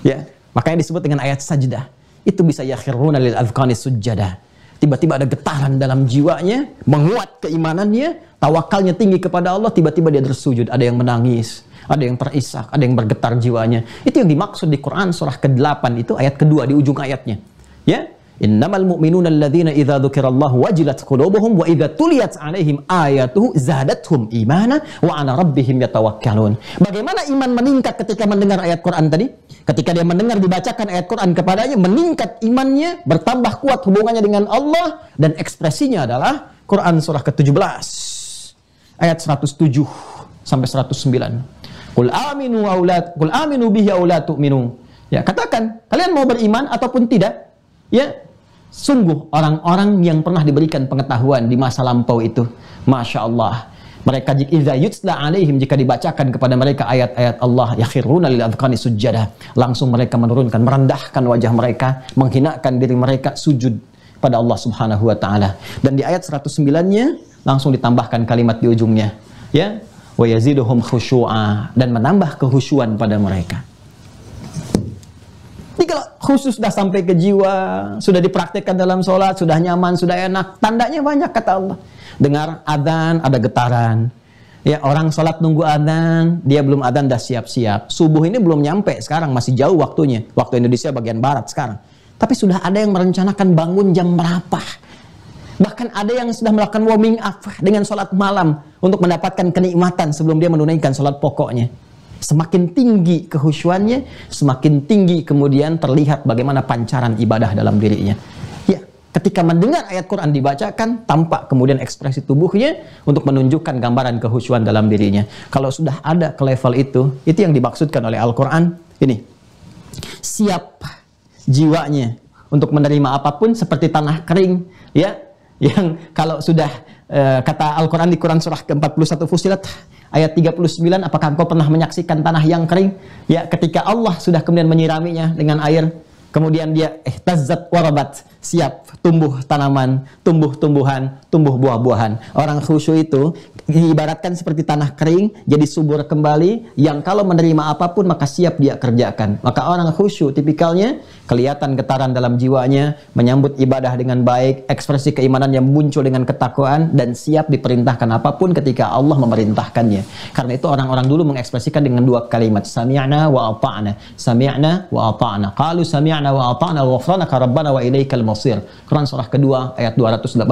Ya, makanya disebut dengan ayat sajdah. Itu bisa yakhiruna lil azqani sujjada. Tiba-tiba ada getaran dalam jiwanya, menguat keimanannya, tawakalnya tinggi kepada Allah, tiba-tiba dia bersujud, ada yang menangis, ada yang terisak, ada yang bergetar jiwanya. Itu yang dimaksud di Quran surah ke-8 itu ayat kedua di ujung ayatnya. Ya, innamal mu'minuna alladzina idza dzukirallahu wajilat qulubuhum wa idza tuliyat 'alaihim ayatuhu zadatuhum imana wa 'ala rabbihim yatawakkalun. Bagaimana iman meningkat ketika mendengar ayat Quran tadi? Ketika dia mendengar dibacakan ayat Quran kepadanya, meningkat imannya, bertambah kuat hubungannya dengan Allah, dan ekspresinya adalah Quran surah ke-17 ayat 107 sampai 109. Qul aminu bihi aw la tu'minu. Ya, katakan, kalian mau beriman ataupun tidak? Ya, sungguh orang-orang yang pernah diberikan pengetahuan di masa lampau itu, Masya Allah, mereka idza yutla alaihim, jika dibacakan kepada mereka ayat-ayat Allah, yakhiruna lil adqani sujjada, langsung mereka menurunkan, merendahkan wajah mereka, menghinakan diri mereka, sujud pada Allah Subhanahu wa taala. Dan di ayat 109-nya langsung ditambahkan kalimat di ujungnya, ya, wa yaziduhum khusyu'a, dan menambah kehusyuan pada mereka. Jadi kalau khusus sudah sampai ke jiwa, sudah dipraktekkan dalam sholat, sudah nyaman, sudah enak. Tandanya banyak kata Allah. Dengar adzan, ada getaran. Ya, orang sholat nunggu adzan, dia belum adzan dah siap-siap. Subuh ini belum nyampe sekarang, masih jauh waktunya. Waktu Indonesia bagian barat sekarang. Tapi sudah ada yang merencanakan bangun jam berapa. Bahkan ada yang sudah melakukan warming up dengan sholat malam untuk mendapatkan kenikmatan sebelum dia menunaikan sholat pokoknya. Semakin tinggi kehusyuannya, semakin tinggi kemudian terlihat bagaimana pancaran ibadah dalam dirinya. Ya, ketika mendengar ayat Quran dibacakan, tampak kemudian ekspresi tubuhnya untuk menunjukkan gambaran kehusyuan dalam dirinya. Kalau sudah ada ke level itu yang dimaksudkan oleh Al-Quran. Ini, siap jiwanya untuk menerima apapun seperti tanah kering, ya, yang kalau sudah kata Al-Quran di Quran surah ke-41 Fussilat ayat 39, apakah engkau pernah menyaksikan tanah yang kering? Ya, ketika Allah sudah kemudian menyiraminya dengan air, kemudian dia ihtazzat warabat, siap tumbuh tanaman, tumbuh tumbuhan, tumbuh buah-buahan. Orang khusyuk itu diibaratkan seperti tanah kering, jadi subur kembali, yang kalau menerima apapun maka siap dia kerjakan. Maka orang khusyuk tipikalnya kelihatan getaran dalam jiwanya, menyambut ibadah dengan baik, ekspresi keimanan yang muncul dengan ketakwaan, dan siap diperintahkan apapun ketika Allah memerintahkannya. Karena itu orang-orang dulu mengekspresikan dengan dua kalimat, sami'na wa ata'na. Sami'na wa ata'na. Qalu sami'na wa ata'na ghufranaka rabbana wa ilaikal masir. Quran surah kedua ayat 285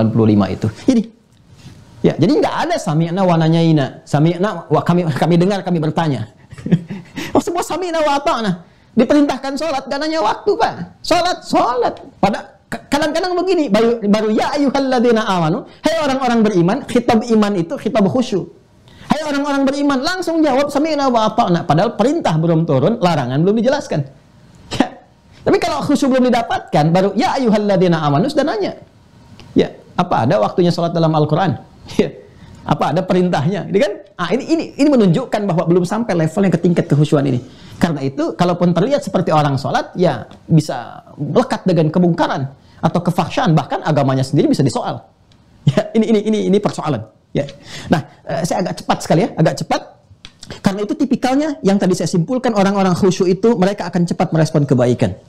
itu. Ini. Ya, jadi nggak ada sami'na wa nanyaina. Sami'na wa kami dengar, kami bertanya. Oh, semua sami'na wa ata'na. Diperintahkan sholat, gak nanya waktu, Pak. Sholat. Pada kadang-kadang begini, baru ya ayyuhalladzina amanu. Hai orang-orang beriman, khitab iman itu khitab khusyuk. Hai orang-orang beriman, langsung jawab sami'na wa ata'na. Padahal perintah belum turun, larangan belum dijelaskan. Ya. Tapi kalau khusyuk belum didapatkan, baru ya ayyuhalladzina amanu sudah nanya. Ya, apa ada waktunya sholat dalam Al-Quran? Ya. Apa ada perintahnya? Ini kan? Ini menunjukkan bahwa belum sampai level yang ke tingkat kehusyuan ini. Karena itu, kalaupun terlihat seperti orang sholat, ya bisa melekat dengan kemungkaran atau kefahsyaan, bahkan agamanya sendiri bisa disoal. Ya, ini persoalan. Ya. Nah, saya agak cepat sekali ya, agak cepat. Karena itu tipikalnya yang tadi saya simpulkan, orang-orang khusyuk itu mereka akan cepat merespon kebaikan.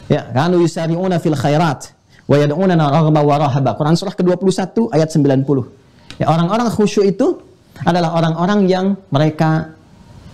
Ya, kanu yusari'una fil khairat wa yad'unana raghaba wa rahaba. Quran surah ke-21 ayat 90. Ya, orang-orang khusyuk itu adalah orang-orang yang mereka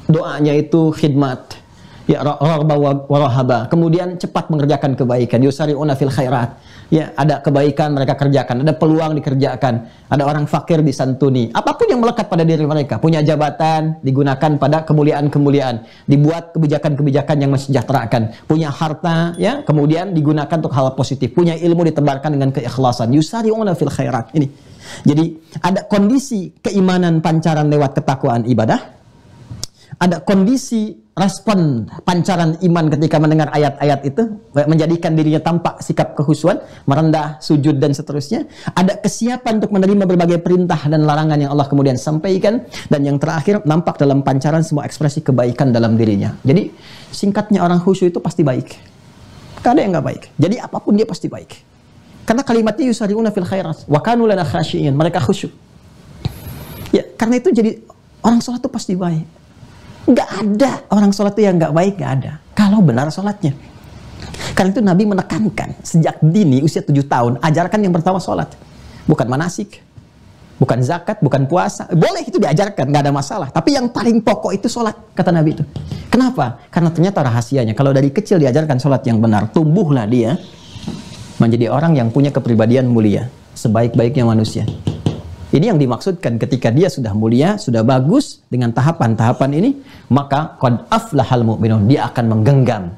doanya itu khidmat, ya, raghaba wa rahaba, kemudian cepat mengerjakan kebaikan, yusari'una fil khairat. Ya, ada kebaikan mereka kerjakan, ada peluang dikerjakan, ada orang fakir disantuni. Apapun yang melekat pada diri mereka, punya jabatan digunakan pada kemuliaan-kemuliaan, dibuat kebijakan-kebijakan yang mensejahterakan, punya harta, ya, kemudian digunakan untuk hal positif, punya ilmu ditebarkan dengan keikhlasan, yusari'una fil khairat. Ini. Jadi ada kondisi keimanan pancaran lewat ketakwaan ibadah, ada kondisi respon pancaran iman ketika mendengar ayat-ayat itu, menjadikan dirinya tampak sikap kehusuan, merendah, sujud, dan seterusnya. Ada kesiapan untuk menerima berbagai perintah dan larangan yang Allah kemudian sampaikan. Dan yang terakhir, nampak dalam pancaran semua ekspresi kebaikan dalam dirinya. Jadi, singkatnya orang khusyuk itu pasti baik. Gak ada yang gak baik. Jadi, apapun dia pasti baik. Karena kalimatnya yusari'una fil khairat. Wa kanu lana khasyi'in. Mereka khusyuk. Ya, karena itu jadi orang sholat itu pasti baik. Nggak ada orang sholat itu yang nggak baik, nggak ada. Kalau benar sholatnya. Karena itu Nabi menekankan sejak dini usia 7 tahun, ajarkan yang pertama sholat. Bukan manasik, bukan zakat, bukan puasa. Boleh itu diajarkan, nggak ada masalah. Tapi yang paling pokok itu sholat, kata Nabi itu. Kenapa? Karena ternyata rahasianya, kalau dari kecil diajarkan sholat yang benar, tumbuhlah dia menjadi orang yang punya kepribadian mulia, sebaik-baiknya manusia. Ini yang dimaksudkan ketika dia sudah mulia, sudah bagus dengan tahapan-tahapan ini, maka qad aflahal mu'minun, dia akan menggenggam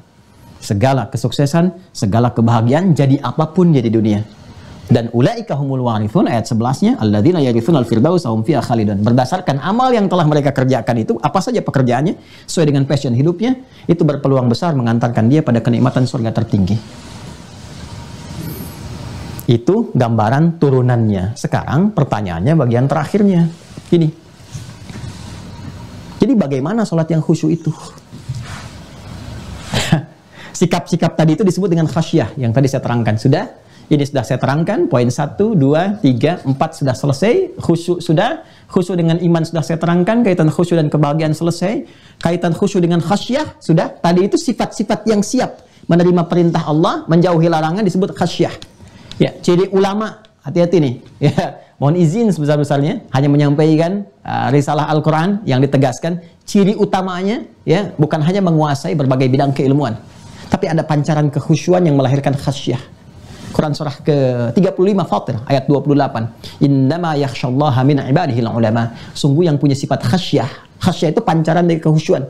segala kesuksesan, segala kebahagiaan, jadi apapun dia di dunia. Dan ulaika humul warithun, ayat 11-nya, alladzina yarithunal firdausa hum fiha khalidun. Berdasarkan amal yang telah mereka kerjakan itu, apa saja pekerjaannya, sesuai dengan passion hidupnya, itu berpeluang besar mengantarkan dia pada kenikmatan surga tertinggi. Itu gambaran turunannya. Sekarang pertanyaannya bagian terakhirnya. Ini. Jadi bagaimana sholat yang khusyuk itu? Sikap-sikap tadi itu disebut dengan khasyah yang tadi saya terangkan. Sudah? Ini sudah saya terangkan. Poin 1, 2, 3, 4 sudah selesai. Khusyuk sudah. Khusyuk dengan iman sudah saya terangkan. Kaitan khusyuk dan kebahagiaan selesai. Kaitan khusyuk dengan khasyah sudah. Tadi itu sifat-sifat yang siap menerima perintah Allah, menjauhi larangan disebut khasyah. Ya, ciri ulama, hati-hati nih. Ya, mohon izin sebesar-besarnya hanya menyampaikan risalah Al-Qur'an yang ditegaskan ciri utamanya ya bukan hanya menguasai berbagai bidang keilmuan, tapi ada pancaran kekhusyuan yang melahirkan khasyah. Quran surah ke-35 Fatir ayat 28. Innama yakhsyallaha min ibadihil ulama. Sungguh yang punya sifat khasyah. Khasyah itu pancaran dari kekhusyuan.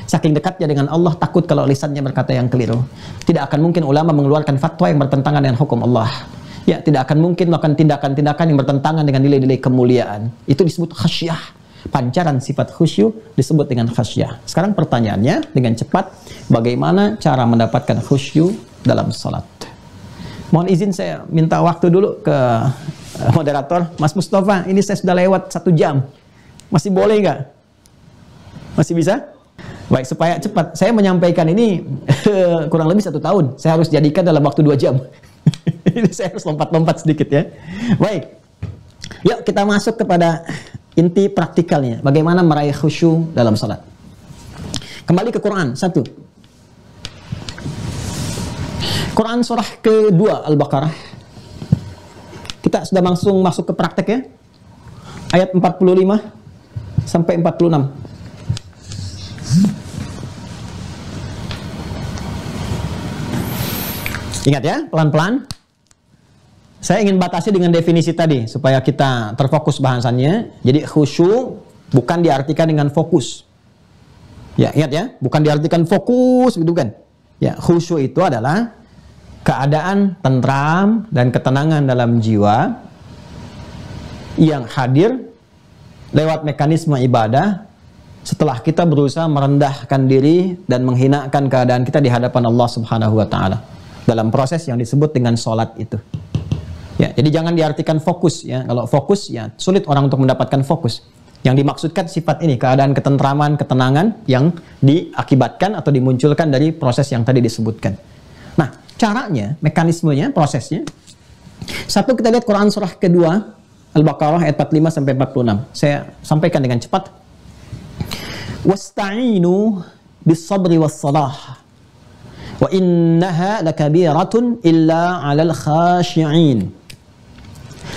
Saking dekatnya dengan Allah, takut kalau lisannya berkata yang keliru. Tidak akan mungkin ulama mengeluarkan fatwa yang bertentangan dengan hukum Allah. Ya, tidak akan mungkin melakukan tindakan-tindakan yang bertentangan dengan nilai-nilai kemuliaan. Itu disebut khasyah. Pancaran sifat khusyuk disebut dengan khasyah. Sekarang pertanyaannya dengan cepat, bagaimana cara mendapatkan khusyuk dalam salat? Mohon izin saya minta waktu dulu ke moderator. Mas Mustafa, ini saya sudah lewat 1 jam. Masih boleh nggak? Masih bisa? Baik, supaya cepat. Saya menyampaikan ini kurang lebih 1 tahun. Saya harus jadikan dalam waktu 2 jam. Ini saya harus lompat-lompat sedikit ya. Baik. Yuk kita masuk kepada inti praktikalnya. Bagaimana meraih khusyuk dalam salat. Kembali ke Quran. 1. Quran surah ke-2 Al-Baqarah. Kita sudah langsung masuk ke praktek ya. Ayat 45 sampai 46. Ingat ya, pelan-pelan. Saya ingin batasi dengan definisi tadi supaya kita terfokus bahasannya. Jadi khusyuk bukan diartikan dengan fokus. Ya, ingat ya, bukan diartikan fokus gitu kan. Ya, khusyuk itu adalah keadaan tentram dan ketenangan dalam jiwa yang hadir lewat mekanisme ibadah setelah kita berusaha merendahkan diri dan menghinakan keadaan kita di hadapan Allah Subhanahu wa taala dalam proses yang disebut dengan sholat itu. Ya, jadi jangan diartikan fokus ya. Kalau fokus ya sulit orang untuk mendapatkan fokus. Yang dimaksudkan sifat ini, keadaan ketentraman, ketenangan yang diakibatkan atau dimunculkan dari proses yang tadi disebutkan. Nah, caranya, mekanismenya, prosesnya. 1 kita lihat Quran surah kedua Al-Baqarah ayat 45 sampai 46. Saya sampaikan dengan cepat. Wasta'inu bis-sabri was-salah. Wa innaha lakabiratun illa 'alal khashi'in.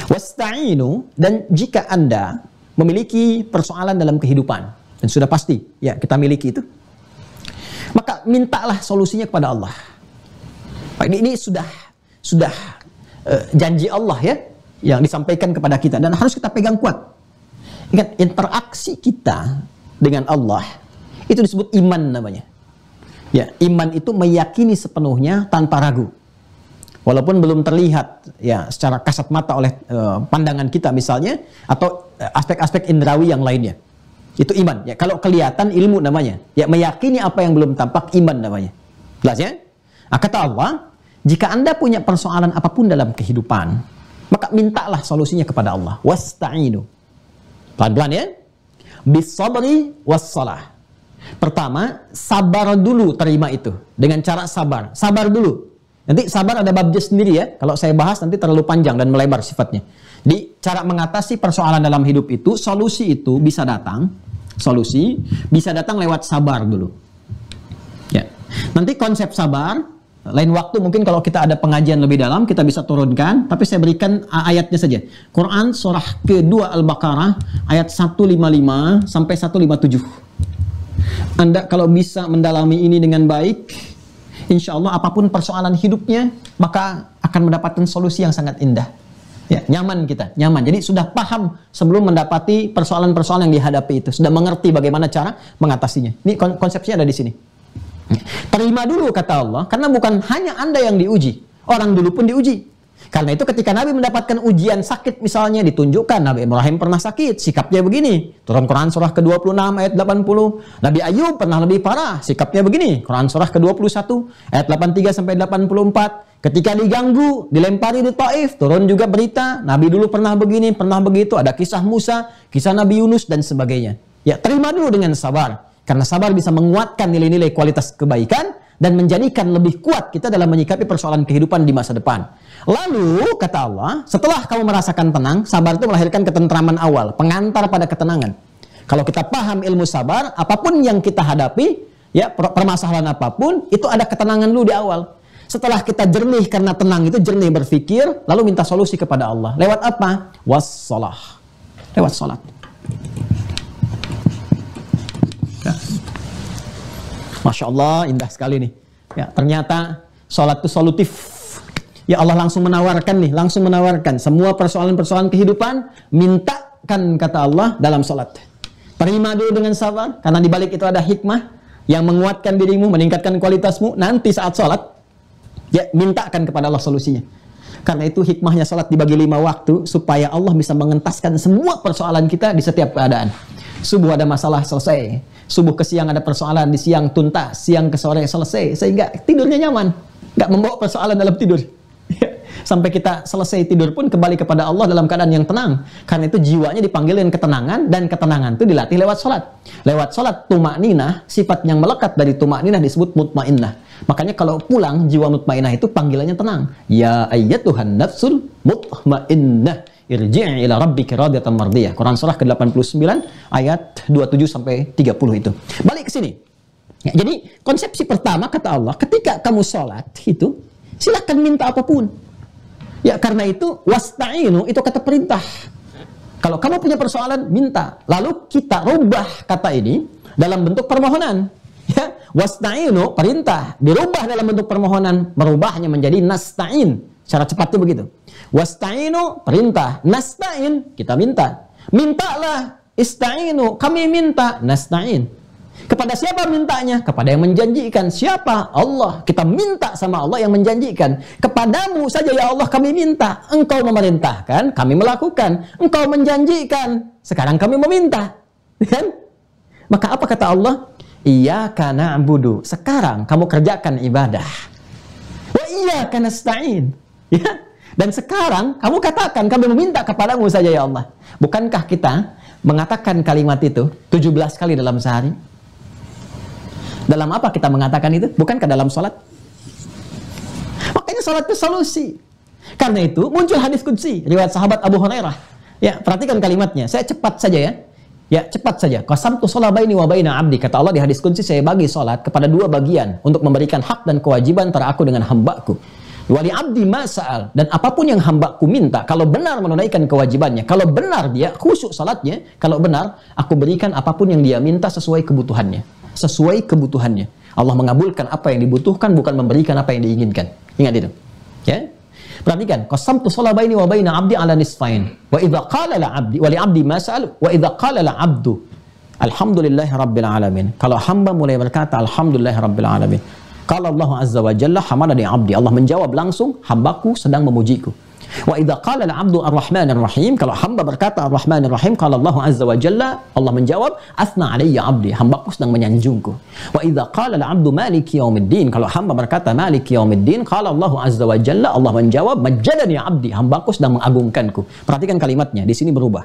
Wasta'inu, dan jika Anda memiliki persoalan dalam kehidupan dan sudah pasti ya kita miliki itu, maka mintalah solusinya kepada Allah. Ini sudah janji Allah ya yang disampaikan kepada kita dan harus kita pegang kuat. Ingat, interaksi kita dengan Allah itu disebut iman namanya. Ya, iman itu meyakini sepenuhnya tanpa ragu. Walaupun belum terlihat ya secara kasat mata oleh pandangan kita misalnya atau aspek-aspek indrawi yang lainnya. Itu iman. Ya, kalau kelihatan ilmu namanya. Ya, meyakini apa yang belum tampak iman namanya. Jelas ya? Nah, kata Allah, jika Anda punya persoalan apapun dalam kehidupan, maka mintalah solusinya kepada Allah. Wasta'inu. Pelan-pelan ya. Bis-sabri was-salah. Pertama, sabar dulu terima itu. Dengan cara sabar. Sabar dulu. Nanti sabar ada babnya sendiri ya. Kalau saya bahas nanti terlalu panjang dan melebar sifatnya. Jadi, cara mengatasi persoalan dalam hidup itu, solusi itu bisa datang. Solusi bisa datang lewat sabar dulu. Ya. Nanti konsep sabar, lain waktu mungkin kalau kita ada pengajian lebih dalam, kita bisa turunkan. Tapi saya berikan ayatnya saja. Quran surah kedua Al-Baqarah ayat 155 sampai 157. Anda kalau bisa mendalami ini dengan baik, insya Allah apapun persoalan hidupnya, maka akan mendapatkan solusi yang sangat indah. Ya, nyaman kita, nyaman. Jadi sudah paham sebelum mendapati persoalan-persoalan yang dihadapi itu. Sudah mengerti bagaimana cara mengatasinya. Ini konsepnya ada di sini. Terima dulu kata Allah, karena bukan hanya Anda yang diuji. Orang dulu pun diuji. Karena itu ketika Nabi mendapatkan ujian sakit misalnya, ditunjukkan Nabi Ibrahim pernah sakit, sikapnya begini. Turun Quran surah ke-26 ayat 80. Nabi Ayub pernah lebih parah, sikapnya begini. Quran surah ke-21 ayat 83 sampai 84. Ketika diganggu, dilempari di Taif, turun juga berita. Nabi dulu pernah begini, pernah begitu. Ada kisah Musa, kisah Nabi Yunus dan sebagainya. Ya, terima dulu dengan sabar. Karena sabar bisa menguatkan nilai-nilai kualitas kebaikan dan menjadikan lebih kuat kita dalam menyikapi persoalan kehidupan di masa depan. Lalu, kata Allah, setelah kamu merasakan tenang, sabar itu melahirkan ketentraman awal, pengantar pada ketenangan. Kalau kita paham ilmu sabar, apapun yang kita hadapi, ya permasalahan apapun, itu ada ketenangan dulu di awal. Setelah kita jernih karena tenang itu, jernih berpikir, lalu minta solusi kepada Allah. Lewat apa? Wassalah. Lewat salat. Ya. Masya Allah, indah sekali nih. Ya, ternyata salat itu solutif. Ya Allah langsung menawarkan semua persoalan-persoalan kehidupan, mintakan kata Allah dalam salat. Terima dulu dengan sabar, karena di balik itu ada hikmah yang menguatkan dirimu, meningkatkan kualitasmu. Nanti saat salat, ya, mintakan kepada Allah solusinya. Karena itu hikmahnya salat dibagi 5 waktu, supaya Allah bisa mengentaskan semua persoalan kita di setiap keadaan. Subuh ada masalah, selesai. Subuh ke siang ada persoalan, di siang tuntas. Siang ke sore selesai. Sehingga tidurnya nyaman. Nggak membawa persoalan dalam tidur. Sampai kita selesai tidur pun kembali kepada Allah dalam keadaan yang tenang. Karena itu jiwanya dipanggilin ketenangan, dan ketenangan itu dilatih lewat salat. Lewat salat, tumakninah, sifat yang melekat dari tumakninah disebut mutmainnah. Makanya kalau pulang, jiwa mutmainnah itu panggilannya tenang. Ya ayyatuhan nafsul mutmainnah, irji'i ila rabbiki radiyatan mardiyah. Quran surah ke-89 ayat 27 sampai 30 itu. Balik ke sini. Ya, jadi konsepsi pertama kata Allah, ketika kamu sholat itu silakan minta apapun. Ya karena itu wasta'inu itu kata perintah. Kalau kamu punya persoalan, minta. Lalu kita rubah kata ini dalam bentuk permohonan. Ya, wasta'inu perintah dirubah dalam bentuk permohonan, merubahnya menjadi nasta'in. Cara cepatnya begitu. Wasta'inu perintah, nasta'in kita minta. Mintalah, ista'inu kami minta, nasta'in. Kepada siapa mintanya? Kepada yang menjanjikan. Siapa? Allah. Kita minta sama Allah yang menjanjikan. Kepadamu saja ya Allah kami minta. Engkau memerintahkan, kami melakukan. Engkau menjanjikan, sekarang kami meminta. Kan? Maka apa kata Allah? Iyyaka na'budu. Sekarang kamu kerjakan ibadah. Wa iyyaka nasta'in. Ya? Dan sekarang kamu katakan kami meminta kepadamu saja ya Allah. Bukankah kita mengatakan kalimat itu 17 kali dalam sehari? Dalam apa kita mengatakan itu? Bukankah dalam sholat? Makanya sholat itu solusi. Karena itu muncul hadis qudsi riwayat sahabat Abu Hurairah. Ya, perhatikan kalimatnya. Saya cepat saja ya. Ya, cepat saja. Qasamtu shalah baini wa baina 'abdi. Kata Allah di hadis qudsi, saya bagi sholat kepada 2 bagian untuk memberikan hak dan kewajiban antara aku dengan hambaku. Wa li 'abdi ma sa'al, dan apapun yang hambaku minta, kalau benar menunaikan kewajibannya, kalau benar dia khusyuk salatnya, kalau benar aku berikan apapun yang dia minta sesuai kebutuhannya. Sesuai kebutuhannya. Allah mengabulkan apa yang dibutuhkan, bukan memberikan apa yang diinginkan. Ingat itu. Ya. Perhatikan, qasamtu shalah baini wa baina 'abdi 'ala nisfain. Wa idza qala la 'abdi wa li 'abdi ma sa'al wa idza qala la 'abdu alhamdulillahi rabbil alamin. Kalau hamba mulai berkata alhamdulillahi rabbil alamin. Qala Allah azza wa jalla hamadani 'abdi. Allah menjawab langsung, hambaku sedang memujiku. Wa idza qala al-'abdu ar-rahmanir rahim, kalau hamba berkata ar-rahmanir rahim, qala Allah azza wa jalla, Allah menjawab athna 'alayya 'abdi, hambaku sedang menyanjungku. Wa idza qala al-'abdu maliki yaumiddin, kalau hamba berkata maliki yaumiddin, qala Allah azza wa jalla, Allah menjawab majjadani 'abdi, hambaku sedang mengagungkanku. Perhatikan kalimatnya, di sini berubah.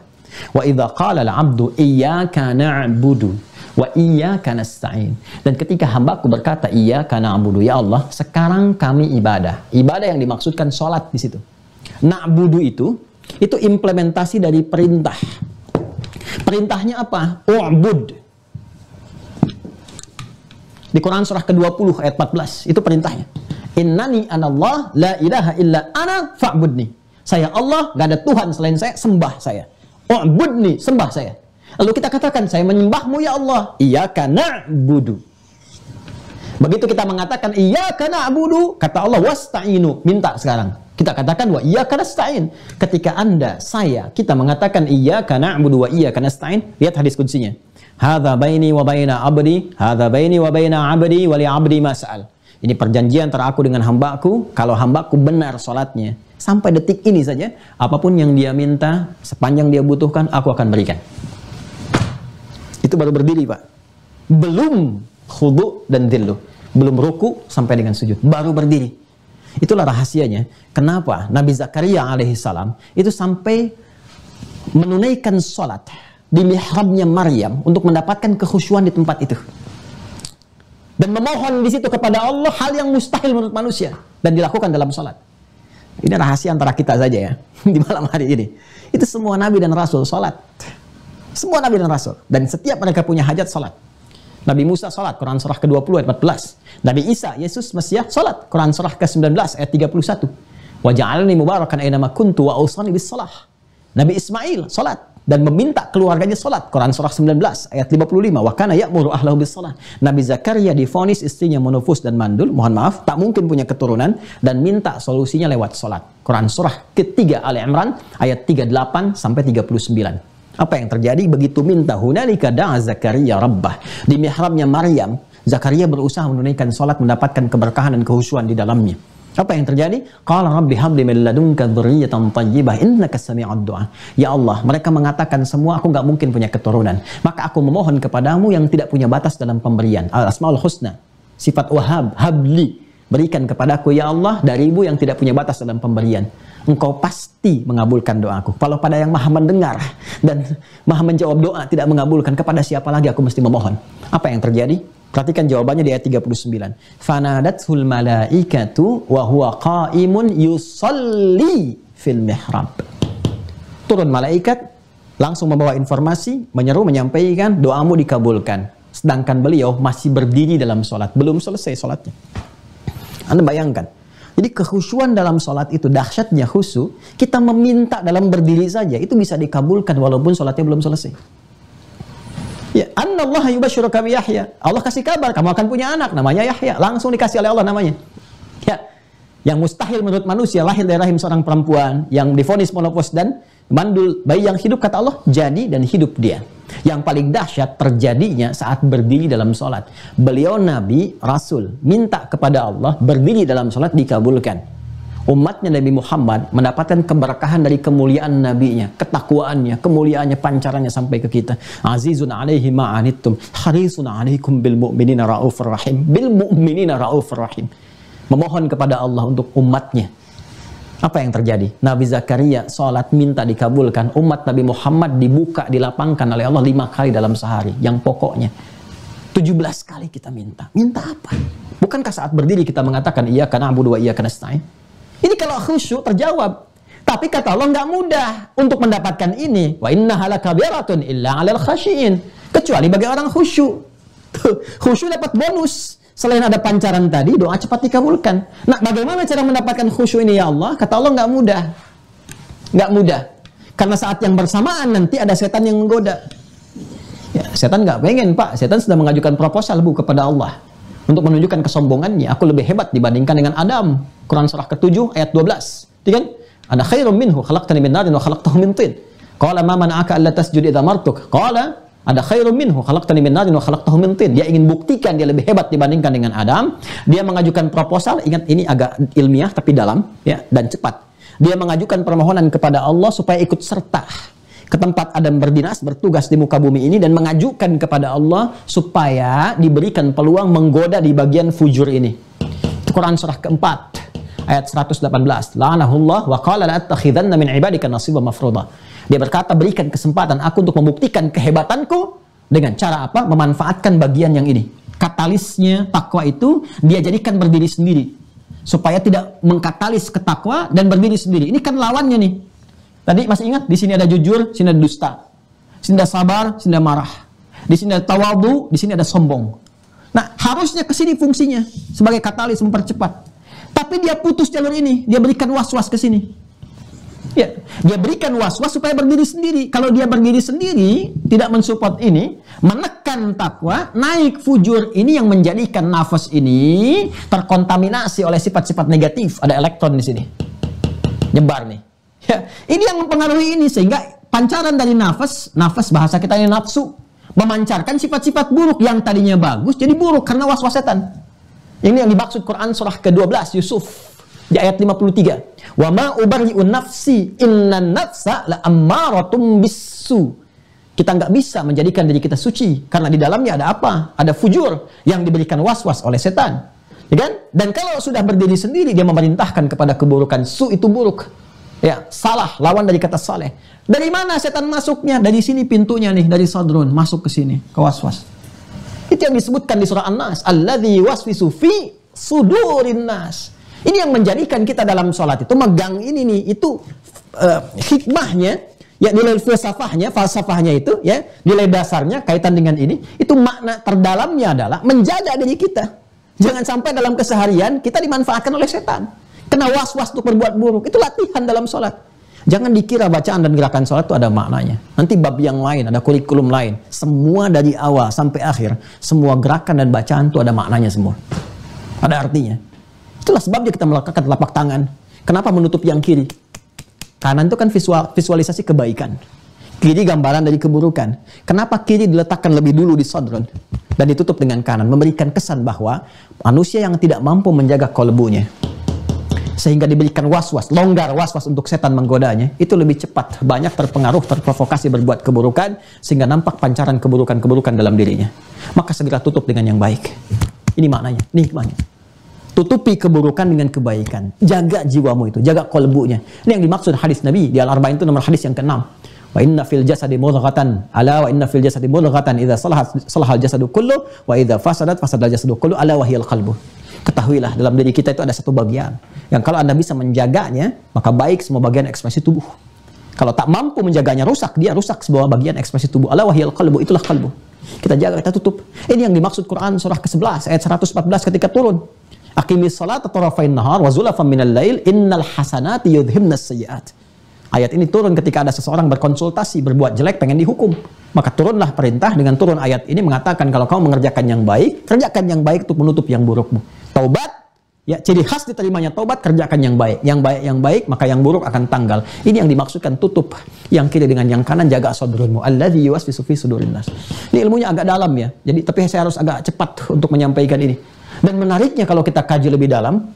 Wa idza qala al-'abdu iyyaka na'budu wa iyyaka nasta'in, dan ketika hambaku berkata iyyaka na'budu, ya Allah sekarang kami ibadah. Ibadah yang dimaksudkan salat di situ. Na'budu itu implementasi dari perintah. Perintahnya apa? U'bud. Di Quran surah ke-20 ayat 14 itu perintahnya. Innani anallah la ilaha illa ana fa'budni. Saya Allah, gak ada Tuhan selain saya, sembah saya. U'budni, sembah saya. Lalu kita katakan, saya menyembahmu ya Allah. Iyyaka na'budu. Begitu kita mengatakan iyyaka na'budu, kata Allah wasta'inu, minta sekarang. Kita katakan wa iyyaka nasta'in. Ketika Anda, saya, kita mengatakan iyyaka na'budu wa iyyaka nasta'in, lihat hadis qudsinya. Hadza baini wa baina 'abdi, hadza baini wa baina 'abdi wa li 'abdi ma sa'al. Ini perjanjian antara aku dengan hambaku, kalau hambaku benar salatnya sampai detik ini saja, apapun yang dia minta, sepanjang dia butuhkan, aku akan berikan. Itu baru berdiri, Pak. Belum khudu dan dhillu. Belum ruku sampai dengan sujud. Baru berdiri. Itulah rahasianya. Kenapa Nabi Zakaria alaihissalam itu sampai menunaikan sholat di mihrabnya Maryam untuk mendapatkan kekhusyuan di tempat itu. Dan memohon di situ kepada Allah hal yang mustahil menurut manusia. Dan dilakukan dalam sholat. Ini rahasia antara kita saja ya. Di malam hari ini. Itu semua Nabi dan Rasul sholat. Semua Nabi dan Rasul. Dan setiap mereka punya hajat sholat. Nabi Musa salat, Quran surah ke-20 ayat 14. Nabi Isa, Yesus Mesias salat, Quran surah ke-19 ayat 31. Wa ja'alni mubarakan aina ma kuntu wa awsani bis shalah. Nabi Ismail salat dan meminta keluarganya salat, Quran surah 19 ayat 55. Wa kana ya'muru ahlahu bis shalah. Nabi Zakaria divonis istrinya menufus dan mandul, mohon maaf, tak mungkin punya keturunan dan minta solusinya lewat salat. Quran surah ketiga Ali Imran ayat 38 sampai 39. Apa yang terjadi begitu minta hunalika da'a Zakaria rabbah. Di mihrabnya Maryam, Zakaria berusaha menunaikan salat mendapatkan keberkahan dan kehusuan di dalamnya. Apa yang terjadi? Qala rabbi habli min ladunka dzurriyyatan thayyibah innaka sami'ud du'a. Ya Allah, mereka mengatakan semua aku nggak mungkin punya keturunan. Maka aku memohon kepadamu yang tidak punya batas dalam pemberian. Al-Asmaul Husna. Sifat Wahhab, habli. Berikan kepadaku ya Allah darimu yang tidak punya batas dalam pemberian. Engkau pasti mengabulkan doaku. Kalau pada yang maha mendengar dan maha menjawab doa tidak mengabulkan, kepada siapa lagi aku mesti memohon? Apa yang terjadi? Perhatikan jawabannya di ayat 39. Fanadathul malaikatu wa huwa qaimun yusalli fil mihrab. Turun malaikat langsung membawa informasi, menyeru, menyampaikan doamu dikabulkan. Sedangkan beliau masih berdiri dalam sholat, belum selesai sholatnya. Anda bayangkan. Jadi kekhusyuan dalam sholat itu, dahsyatnya khusyuk, kita meminta dalam berdiri saja, itu bisa dikabulkan walaupun sholatnya belum selesai. Ya, Annallaha yubasyiruka bi Yahya. Allah kasih kabar, kamu akan punya anak, namanya Yahya. Langsung dikasih oleh Allah namanya. Ya, yang mustahil menurut manusia, lahir dari rahim seorang perempuan, yang divonis menopause dan mandul, bayi yang hidup, kata Allah, jadi dan hidup dia. Yang paling dahsyat terjadinya saat berdiri dalam sholat. Beliau Nabi, Rasul, minta kepada Allah, berdiri dalam sholat dikabulkan. Umatnya Nabi Muhammad mendapatkan keberkahan dari kemuliaan nabinya, ketakwaannya, kemuliaannya, pancarannya sampai ke kita. Azizun alaihi ma'anittum, harisun alaikum bil mu'minina ra'ufur rahim. Bil mu'minina ra'ufur rahim. Memohon kepada Allah untuk umatnya. Apa yang terjadi? Nabi Zakaria sholat minta dikabulkan. Umat Nabi Muhammad dibuka, dilapangkan oleh Allah 5 kali dalam sehari. Yang pokoknya 17 kali kita minta. Minta apa? Bukankah saat berdiri kita mengatakan iyyaka na'budu wa iyyaka nasta'in? Ini kalau khusyuk terjawab. Tapi kata Allah nggak mudah untuk mendapatkan ini. Wa innaha lakabiratun illa 'alal khashiin. Kecuali bagi orang khusyuk. Khusyuk dapat bonus. Selain ada pancaran tadi, doa cepat dikabulkan. Nah, bagaimana cara mendapatkan khusyuk ini ya Allah? Kata Allah nggak mudah. Nggak mudah. Karena saat yang bersamaan nanti ada setan yang menggoda. Ya, setan nggak pengen, Pak. Setan sudah mengajukan proposal, Bu, kepada Allah. Untuk menunjukkan kesombongannya. Aku lebih hebat dibandingkan dengan Adam. Quran surah ke-7 ayat 12. Kan? Ana khairum minhu, khalaqtani min narin wa khalaqtahu min tin. Qala ma mana'aka alla tasjud idza martuk? Qala ada khairum minhu, khalaqtani min narin wa khalaqtahu min tin. Dia ingin buktikan dia lebih hebat dibandingkan dengan Adam. Dia mengajukan proposal, ingat ini agak ilmiah tapi dalam ya dan cepat. Dia mengajukan permohonan kepada Allah supaya ikut serta ke tempat Adam berdinas, bertugas di muka bumi ini, dan mengajukan kepada Allah supaya diberikan peluang menggoda di bagian fujur ini. Quran surah keempat ayat 118. La'anahullah wa qala la'attakhidanna min ibadika nasiban mafruḍa. Dia berkata, berikan kesempatan aku untuk membuktikan kehebatanku dengan cara apa? Memanfaatkan bagian yang ini. Katalisnya takwa itu dia jadikan berdiri sendiri. Supaya tidak mengkatalis ke takwa dan berdiri sendiri. Ini kan lawannya nih. Tadi masih ingat? Di sini ada jujur, di sini ada dusta. Di sini ada sabar, di sini ada marah. Di sini ada tawadhu, di sini ada sombong. Nah, harusnya ke sini fungsinya sebagai katalis mempercepat. Tapi dia putus jalur ini, dia berikan was-was ke sini. Ya, dia berikan was-was supaya berdiri sendiri. Kalau dia berdiri sendiri, tidak mensupport ini, menekan takwa, naik fujur, ini yang menjadikan nafas ini terkontaminasi oleh sifat-sifat negatif. Ada elektron di sini. Nyebar nih. Ya, ini yang mempengaruhi ini, sehingga pancaran dari nafas bahasa kita ini nafsu, memancarkan sifat-sifat buruk yang tadinya bagus jadi buruk karena was-was setan. Ini yang dimaksud Quran surah ke-12 Yusuf di ayat 53. Wa ma ubarri'un nafsi innan nafsa la ammaratum bisu. Kita nggak bisa menjadikan diri kita suci karena di dalamnya ada apa? Ada fujur yang diberikan was-was oleh setan. Ya kan? Dan kalau sudah berdiri sendiri dia memerintahkan kepada keburukan. Su itu buruk. Ya, salah, lawan dari kata saleh. Dari mana setan masuknya? Dari sini pintunya nih, dari sadrun, masuk ke sini, ke was-was. Itu yang disebutkan di surah An-Nas, alladzi waswisu fi sudurin nas. Ini yang menjadikan kita dalam sholat itu megang ini nih, itu hikmahnya Ya, nilai falsafahnya itu, ya, nilai dasarnya kaitan dengan ini, itu makna terdalamnya adalah menjaga diri kita. Jangan sampai dalam keseharian kita dimanfaatkan oleh setan. Kena was-was untuk berbuat buruk. Itu latihan dalam sholat. Jangan dikira bacaan dan gerakan sholat itu ada maknanya. Nanti bab yang lain, ada kurikulum lain. Semua dari awal sampai akhir, semua gerakan dan bacaan itu ada maknanya semua. Ada artinya. Itulah sebabnya kita melakukan telapak tangan. Kenapa menutup yang kiri? Kanan itu kan visualisasi kebaikan. Kiri gambaran dari keburukan. Kenapa kiri diletakkan lebih dulu di sodron dan ditutup dengan kanan? Memberikan kesan bahwa manusia yang tidak mampu menjaga kolbunya, sehingga diberikan was-was, longgar was-was untuk setan menggodanya, itu lebih cepat, banyak terpengaruh, terprovokasi berbuat keburukan, sehingga nampak pancaran keburukan-keburukan dalam dirinya. Maka segera tutup dengan yang baik. Ini maknanya, ini hikmahnya. Tutupi keburukan dengan kebaikan. Jaga jiwamu itu, jaga kolbunya. Ini yang dimaksud hadis Nabi di Al-Arba'in itu nomor hadis yang ke-6. Wa inna fil jasadi mudghatan, ala wa inna fil jasadi mudghatan idza salahal jasadu kullu wa idza fasadat fasadal jasadu kullu ala wa hiyal qalbu. Ketahuilah dalam diri kita itu ada satu bagian yang kalau Anda bisa menjaganya, maka baik semua bagian ekspresi tubuh. Kalau tak mampu menjaganya, rusak, dia rusak sebuah bagian ekspresi tubuh. Ala wa hiyal qalbu, itulah qalbu. Kita jaga, kita tutup. Ini yang dimaksud Quran surah ke-11 ayat 114 ketika turun. Aqimis salata tarafain nahar wa zulafan minal lail innal hasanati yudhibnas sayyi'at. Ayat ini turun ketika ada seseorang berkonsultasi berbuat jelek pengen dihukum. Maka turunlah perintah dengan turun ayat ini mengatakan kalau kamu mengerjakan yang baik, kerjakan yang baik untuk menutup yang burukmu. Taubat, ya, ciri khas diterimanya taubat, kerjakan yang baik. Yang baik, maka yang buruk akan tanggal. Ini yang dimaksudkan tutup yang kiri dengan yang kanan, jaga sodrunmu. Alladzi yuwaswisu fi sudurin nas. Ini ilmunya agak dalam ya. Jadi tapi saya harus agak cepat untuk menyampaikan ini. Dan menariknya kalau kita kaji lebih dalam,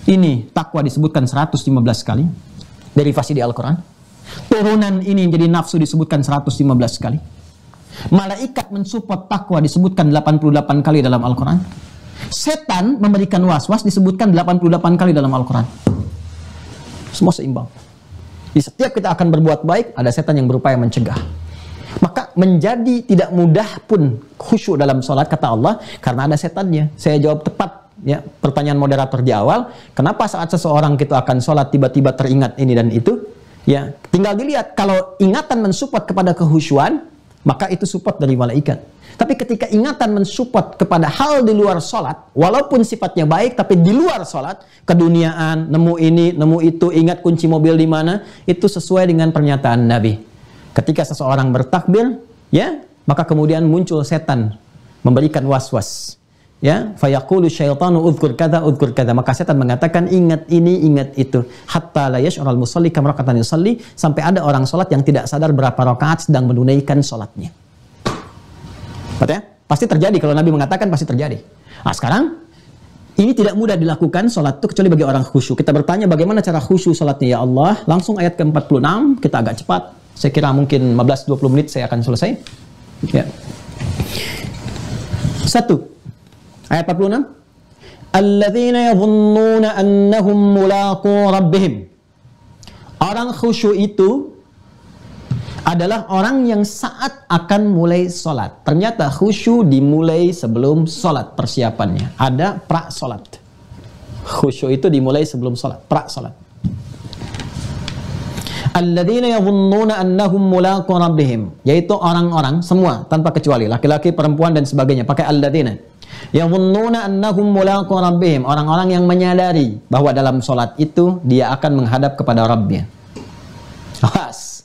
ini takwa disebutkan 115 kali, derivasi di Al-Quran. Turunan ini jadi nafsu disebutkan 115 kali. Malaikat mensupport takwa disebutkan 88 kali dalam Al-Quran. Setan memberikan was-was disebutkan 88 kali dalam Al-Quran. Semua seimbang. Di setiap kita akan berbuat baik, ada setan yang berupaya mencegah. Maka menjadi tidak mudah pun khusyuk dalam sholat, kata Allah, karena ada setannya. Saya jawab tepat ya pertanyaan moderator di awal. Kenapa saat seseorang kita akan sholat tiba-tiba teringat ini dan itu? Ya, tinggal dilihat. Kalau ingatan mensupport kepada kehusyuan, maka itu support dari malaikat. Tapi ketika ingatan mensupport kepada hal di luar sholat, walaupun sifatnya baik, tapi di luar sholat, keduniaan, nemu ini, nemu itu, ingat kunci mobil di mana, itu sesuai dengan pernyataan Nabi. Ketika seseorang bertakbir, ya, maka kemudian muncul setan memberikan was-was. Ya, fayaqulu syaitanu udhkur kadza, maka setan mengatakan ingat ini, ingat itu. Hatta la yash'ural musalli kam raka'atan yusalli, sampai ada orang salat yang tidak sadar berapa rakaat sedang menunaikan salatnya. Ya? Pasti terjadi kalau Nabi mengatakan pasti terjadi. Nah, sekarang ini tidak mudah dilakukan salat itu kecuali bagi orang khusyuk. Kita bertanya bagaimana cara khusyuk salatnya ya Allah? Langsung ayat ke-46, kita agak cepat. Saya kira mungkin 15-20 menit saya akan selesai. Ya. 1. Ayat 46. Alladzina yadhunnuna annahum mulaqu rabbihim. Orang khusyuk itu adalah orang yang saat akan mulai sholat. Ternyata khusyuk dimulai sebelum sholat persiapannya. Ada pra-sholat. Khusyuk itu dimulai sebelum sholat. Pra-sholat. Alladzina yadhunnuna annahum mulaqu rabbihim, yaitu orang-orang semua tanpa kecuali, laki-laki, perempuan dan sebagainya, pakai alladzina. Yadhunnuna annahum mulaqu rabbihim, orang-orang yang menyadari bahwa dalam salat itu dia akan menghadap kepada Rabbnya. Awas.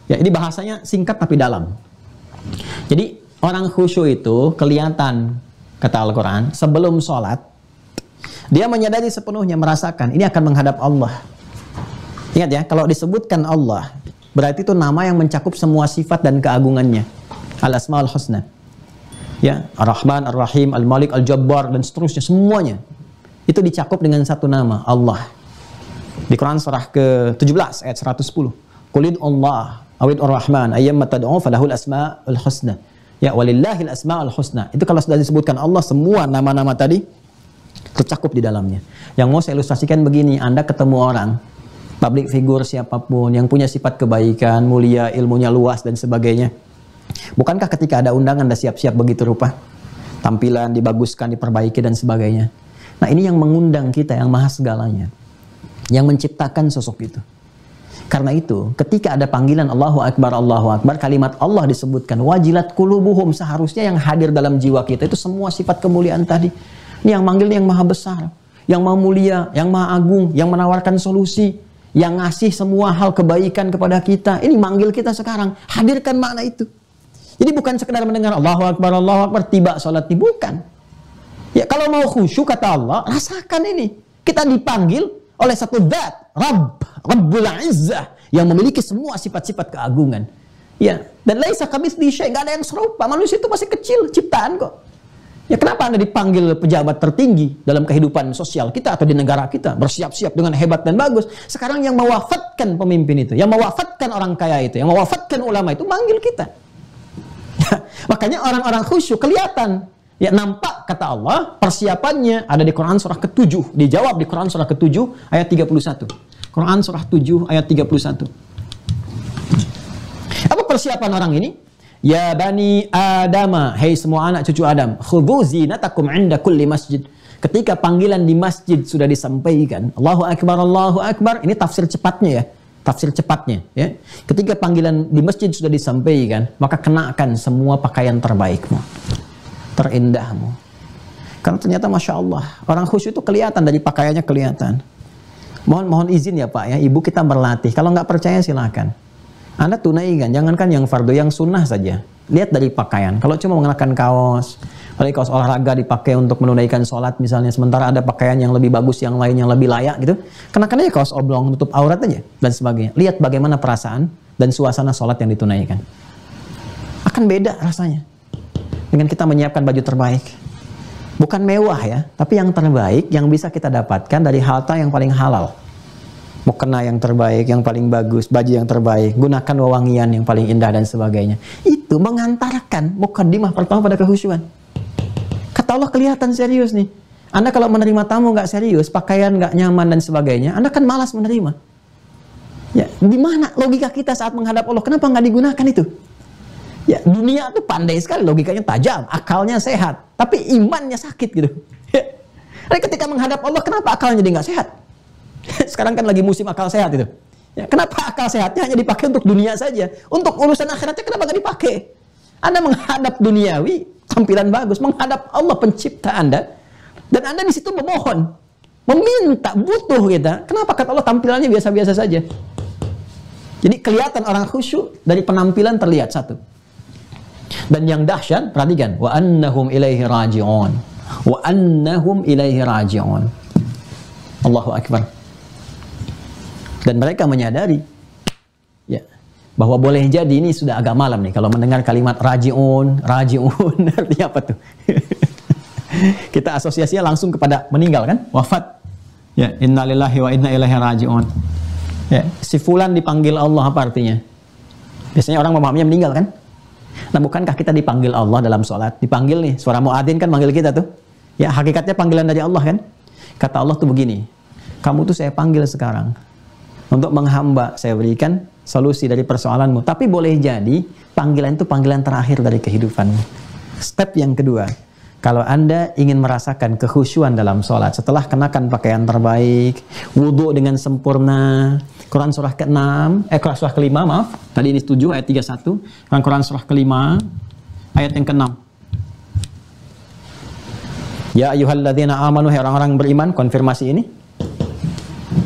Ya, ini bahasanya singkat tapi dalam. Jadi orang khusyuk itu kelihatan, kata Al-Quran, sebelum salat dia menyadari sepenuhnya, merasakan ini akan menghadap Allah. Ingat ya, kalau disebutkan Allah, berarti itu nama yang mencakup semua sifat dan keagungannya. Al-Asma'ul Husna. Ya, Ar-Rahman, Ar-Rahim, Al-Malik, Al-Jabbar, dan seterusnya, semuanya. Itu dicakup dengan satu nama, Allah. Di Quran surah ke-17, ayat 110. Qulid Allah, awid Ar-Rahman, ayyamma tad'u falahul asma'ul husna. Ya, walillahil asma'ul husna. Itu kalau sudah disebutkan Allah, semua nama-nama tadi tercakup di dalamnya. Yang mau saya ilustrasikan begini, Anda ketemu orang, public figure siapapun yang punya sifat kebaikan, mulia, ilmunya luas dan sebagainya. Bukankah ketika ada undangan Anda siap-siap begitu rupa? Tampilan dibaguskan, diperbaiki dan sebagainya. Nah, ini yang mengundang kita, yang maha segalanya, yang menciptakan sosok itu. Karena itu, ketika ada panggilan Allahu Akbar, kalimat Allah disebutkan, wajilat qulubuhum, seharusnya yang hadir dalam jiwa kita itu semua sifat kemuliaan tadi. Ini yang manggil yang maha besar, yang maha mulia, yang maha agung, yang menawarkan solusi, yang ngasih semua hal kebaikan kepada kita. Ini manggil kita sekarang, hadirkan makna itu. Jadi bukan sekedar mendengar Allahu Akbar, tiba sholat, bukan. Ya, kalau mau khusyuk kata Allah, rasakan ini. Kita dipanggil oleh satu zat, Rabbul Izzah, yang memiliki semua sifat-sifat keagungan. Ya, dan laisa kamitslihi syai', enggak ada yang serupa. Manusia itu masih kecil ciptaan kok. Ya, kenapa Anda dipanggil pejabat tertinggi dalam kehidupan sosial kita atau di negara kita, bersiap-siap dengan hebat dan bagus. Sekarang yang mewafatkan pemimpin itu, yang mewafatkan orang kaya itu, yang mewafatkan ulama itu manggil kita. Makanya orang-orang khusyuk kelihatan. Ya, nampak kata Allah, persiapannya ada di Quran surah ke-7, dijawab di Quran surah ke-7 ayat 31. Quran surah 7 ayat 31. Apa persiapan orang ini? Ya bani Adama, hei semua anak cucu Adam, khudhu zinatakum 'inda kulli masjid. Ketika panggilan di masjid sudah disampaikan, Allahu Akbar, ini tafsir cepatnya ya. Tafsir cepatnya ya. Ketika panggilan di masjid sudah disampaikan, maka kenakan semua pakaian terbaikmu, terindahmu. Karena ternyata Masya Allah, orang khusyuk itu kelihatan, dari pakaiannya kelihatan. Mohon izin ya Pak ya, Ibu kita berlatih. Kalau nggak percaya silakan. Anda tunaikan, jangankan yang fardu, yang sunnah saja. Lihat dari pakaian. Kalau cuma mengenakan kaos, apalagi kaos olahraga dipakai untuk menunaikan sholat misalnya, sementara ada pakaian yang lebih bagus, yang lain yang lebih layak gitu, kenakan aja kaos oblong, tutup aurat aja, dan sebagainya. Lihat bagaimana perasaan dan suasana sholat yang ditunaikan. Akan beda rasanya dengan kita menyiapkan baju terbaik. Bukan mewah ya, tapi yang terbaik yang bisa kita dapatkan dari harta yang paling halal. Mukena yang terbaik, yang paling bagus, baju yang terbaik, gunakan wewangian yang paling indah dan sebagainya. Itu mengantarkan mukaddimah pertama pada kehusyuan. Kata Allah kelihatan serius nih. Anda kalau menerima tamu nggak serius, pakaian nggak nyaman dan sebagainya, Anda kan malas menerima. Ya, di mana logika kita saat menghadap Allah? Kenapa nggak digunakan itu? Ya, dunia tuh pandai sekali, logikanya tajam, akalnya sehat, tapi imannya sakit gitu. Jadi ketika menghadap Allah, kenapa akalnya jadi nggak sehat? Sekarang kan lagi musim akal sehat itu. Ya, kenapa akal sehatnya hanya dipakai untuk dunia saja? Untuk urusan akhiratnya kenapa nggak dipakai? Anda menghadap duniawi, tampilan bagus, menghadap Allah pencipta Anda, dan Anda di situ memohon, meminta, butuh kita. Kenapa kata Allah tampilannya biasa-biasa saja? Jadi kelihatan orang khusyuk dari penampilan terlihat satu. Dan yang dahsyat, perhatikan, wa annahum ilaihi raji'un. Wa annahum ilaihi raji'un. Allahu Akbar. Dan mereka menyadari ya, bahwa boleh jadi ini sudah agak malam nih kalau mendengar kalimat raji'un, artinya apa tuh? Kita asosiasinya langsung kepada meninggal kan? Wafat. Ya, innalillahi wa inna ilaihi raji'un. Ya, si fulan dipanggil Allah, apa artinya? Biasanya orang memahaminya meninggal kan? Nah, bukankah kita dipanggil Allah dalam sholat? Dipanggil nih, suara muadzin kan manggil kita tuh. Ya, hakikatnya panggilan dari Allah kan? Kata Allah tuh begini, kamu tuh saya panggil sekarang untuk menghamba, saya berikan solusi dari persoalanmu. Tapi boleh jadi panggilan itu panggilan terakhir dari kehidupanmu. Step yang kedua, kalau Anda ingin merasakan kekhusyuan dalam sholat, setelah kenakan pakaian terbaik, wudhu dengan sempurna, Quran surah ke-6, Quran surah ke-5, maaf, tadi ini 7 ayat 31, Quran surah ke-5 ayat yang ke-6. Ya ayyuhalladzina amanu, orang-orang beriman, konfirmasi ini.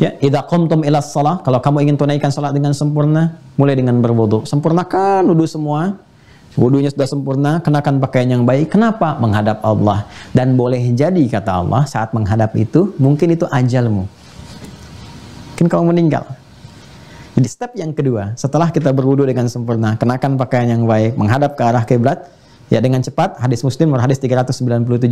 Ya, idza qumtum ilas shalah, kalau kamu ingin tunaikan salat dengan sempurna, mulai dengan berwudu. Sempurnakan wudu semua. Wudunya sudah sempurna, kenakan pakaian yang baik. Kenapa? Menghadap Allah. Dan boleh jadi kata Allah, saat menghadap itu, mungkin itu ajalmu. Mungkin kamu meninggal. Jadi step yang kedua, setelah kita berwudu dengan sempurna, kenakan pakaian yang baik, menghadap ke arah kiblat, ya dengan cepat. Hadis Muslim nomor hadis 397,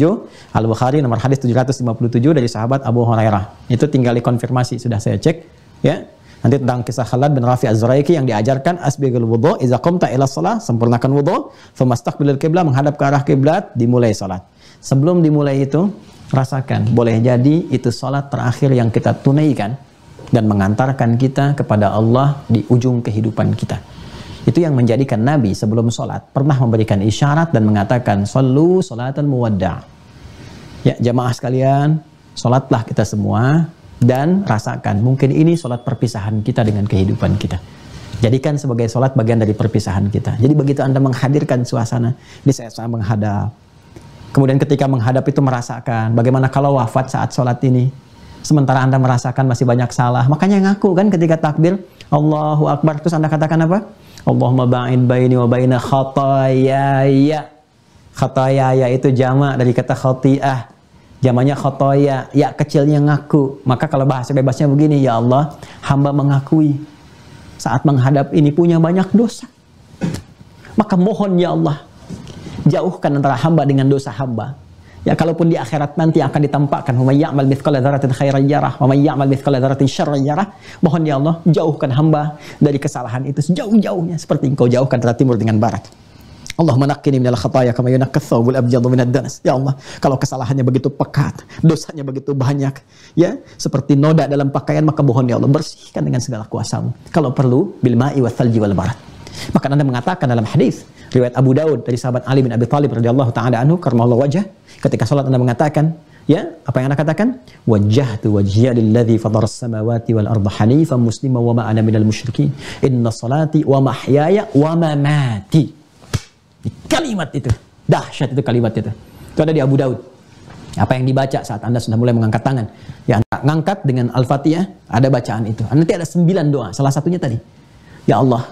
Al-Bukhari nomor hadis 757 dari sahabat Abu Hurairah. Itu tinggal dikonfirmasi, sudah saya cek ya. Nanti tentang kisah Khalad bin Rafi Az-Zuraiki yang diajarkan asbighul wudu, idza qumta ila shalah, sempurnakan wudu, famastaqbilul qiblah, menghadap ke arah kiblat, dimulai salat. Sebelum dimulai itu, rasakan, boleh jadi itu salat terakhir yang kita tunaikan dan mengantarkan kita kepada Allah di ujung kehidupan kita. Itu yang menjadikan Nabi sebelum sholat pernah memberikan isyarat dan mengatakan sallu sholatan muwadda'. Ya jamaah sekalian, sholatlah kita semua dan rasakan. Mungkin ini sholat perpisahan kita dengan kehidupan kita. Jadikan sebagai sholat bagian dari perpisahan kita. Jadi begitu Anda menghadirkan suasana, ini saya menghadap. Kemudian ketika menghadap itu merasakan bagaimana kalau wafat saat sholat ini. Sementara Anda merasakan masih banyak salah. Makanya ngaku kan ketika takbir, Allahu Akbar. Terus Anda katakan apa? Allahumma ba'id baini wa baina khataayaya. Khataayaya itu jamak dari kata khati'ah. Jamaknya khotoya, ya kecilnya ngaku. Maka kalau bahasa bebasnya begini, ya Allah, hamba mengakui saat menghadap ini punya banyak dosa. Maka mohon ya Allah, jauhkan antara hamba dengan dosa hamba. Ya kalaupun di akhirat nanti akan ditampakkan, wa may ya'mal mithqala dzarratin khairan yarah, wa may ya'mal mithqala dzarratin syarran yarah. Mohon ya Allah, jauhkan hamba dari kesalahan itu sejauh-jauhnya seperti Engkau jauhkan antara timur dengan barat. Allahumma naqqini minal khataaya kama yunaqqas thawbul abyadu minad danas. Ya Allah, kalau kesalahannya begitu pekat, dosanya begitu banyak, ya, seperti noda dalam pakaian, maka mohon ya Allah bersihkan dengan segala kuasa-Mu. Kalau perlu bil ma'i wal thalji wal barat. Maka Anda mengatakan dalam hadis riwayat Abu Daud dari sahabat Ali bin Abi Thalib radhiyallahu taala anhu karramallahu wajhah, ketika salat Anda mengatakan, ya, apa yang Anda katakan? Wajjahtu wajhiya lilladzi fatara as-samawati wal arda hanifan musliman wa ma ana minal musyrikin. Inna salati wa mahyaya wa mamati. Kalimat itu, dahsyat itu kalimat itu. Itu ada di Abu Daud. Apa yang dibaca saat Anda sudah mulai mengangkat tangan? Ya, Anda ngangkat dengan Al-Fatihah, ada bacaan itu. Nanti ada 9 doa, salah satunya tadi. Ya Allah,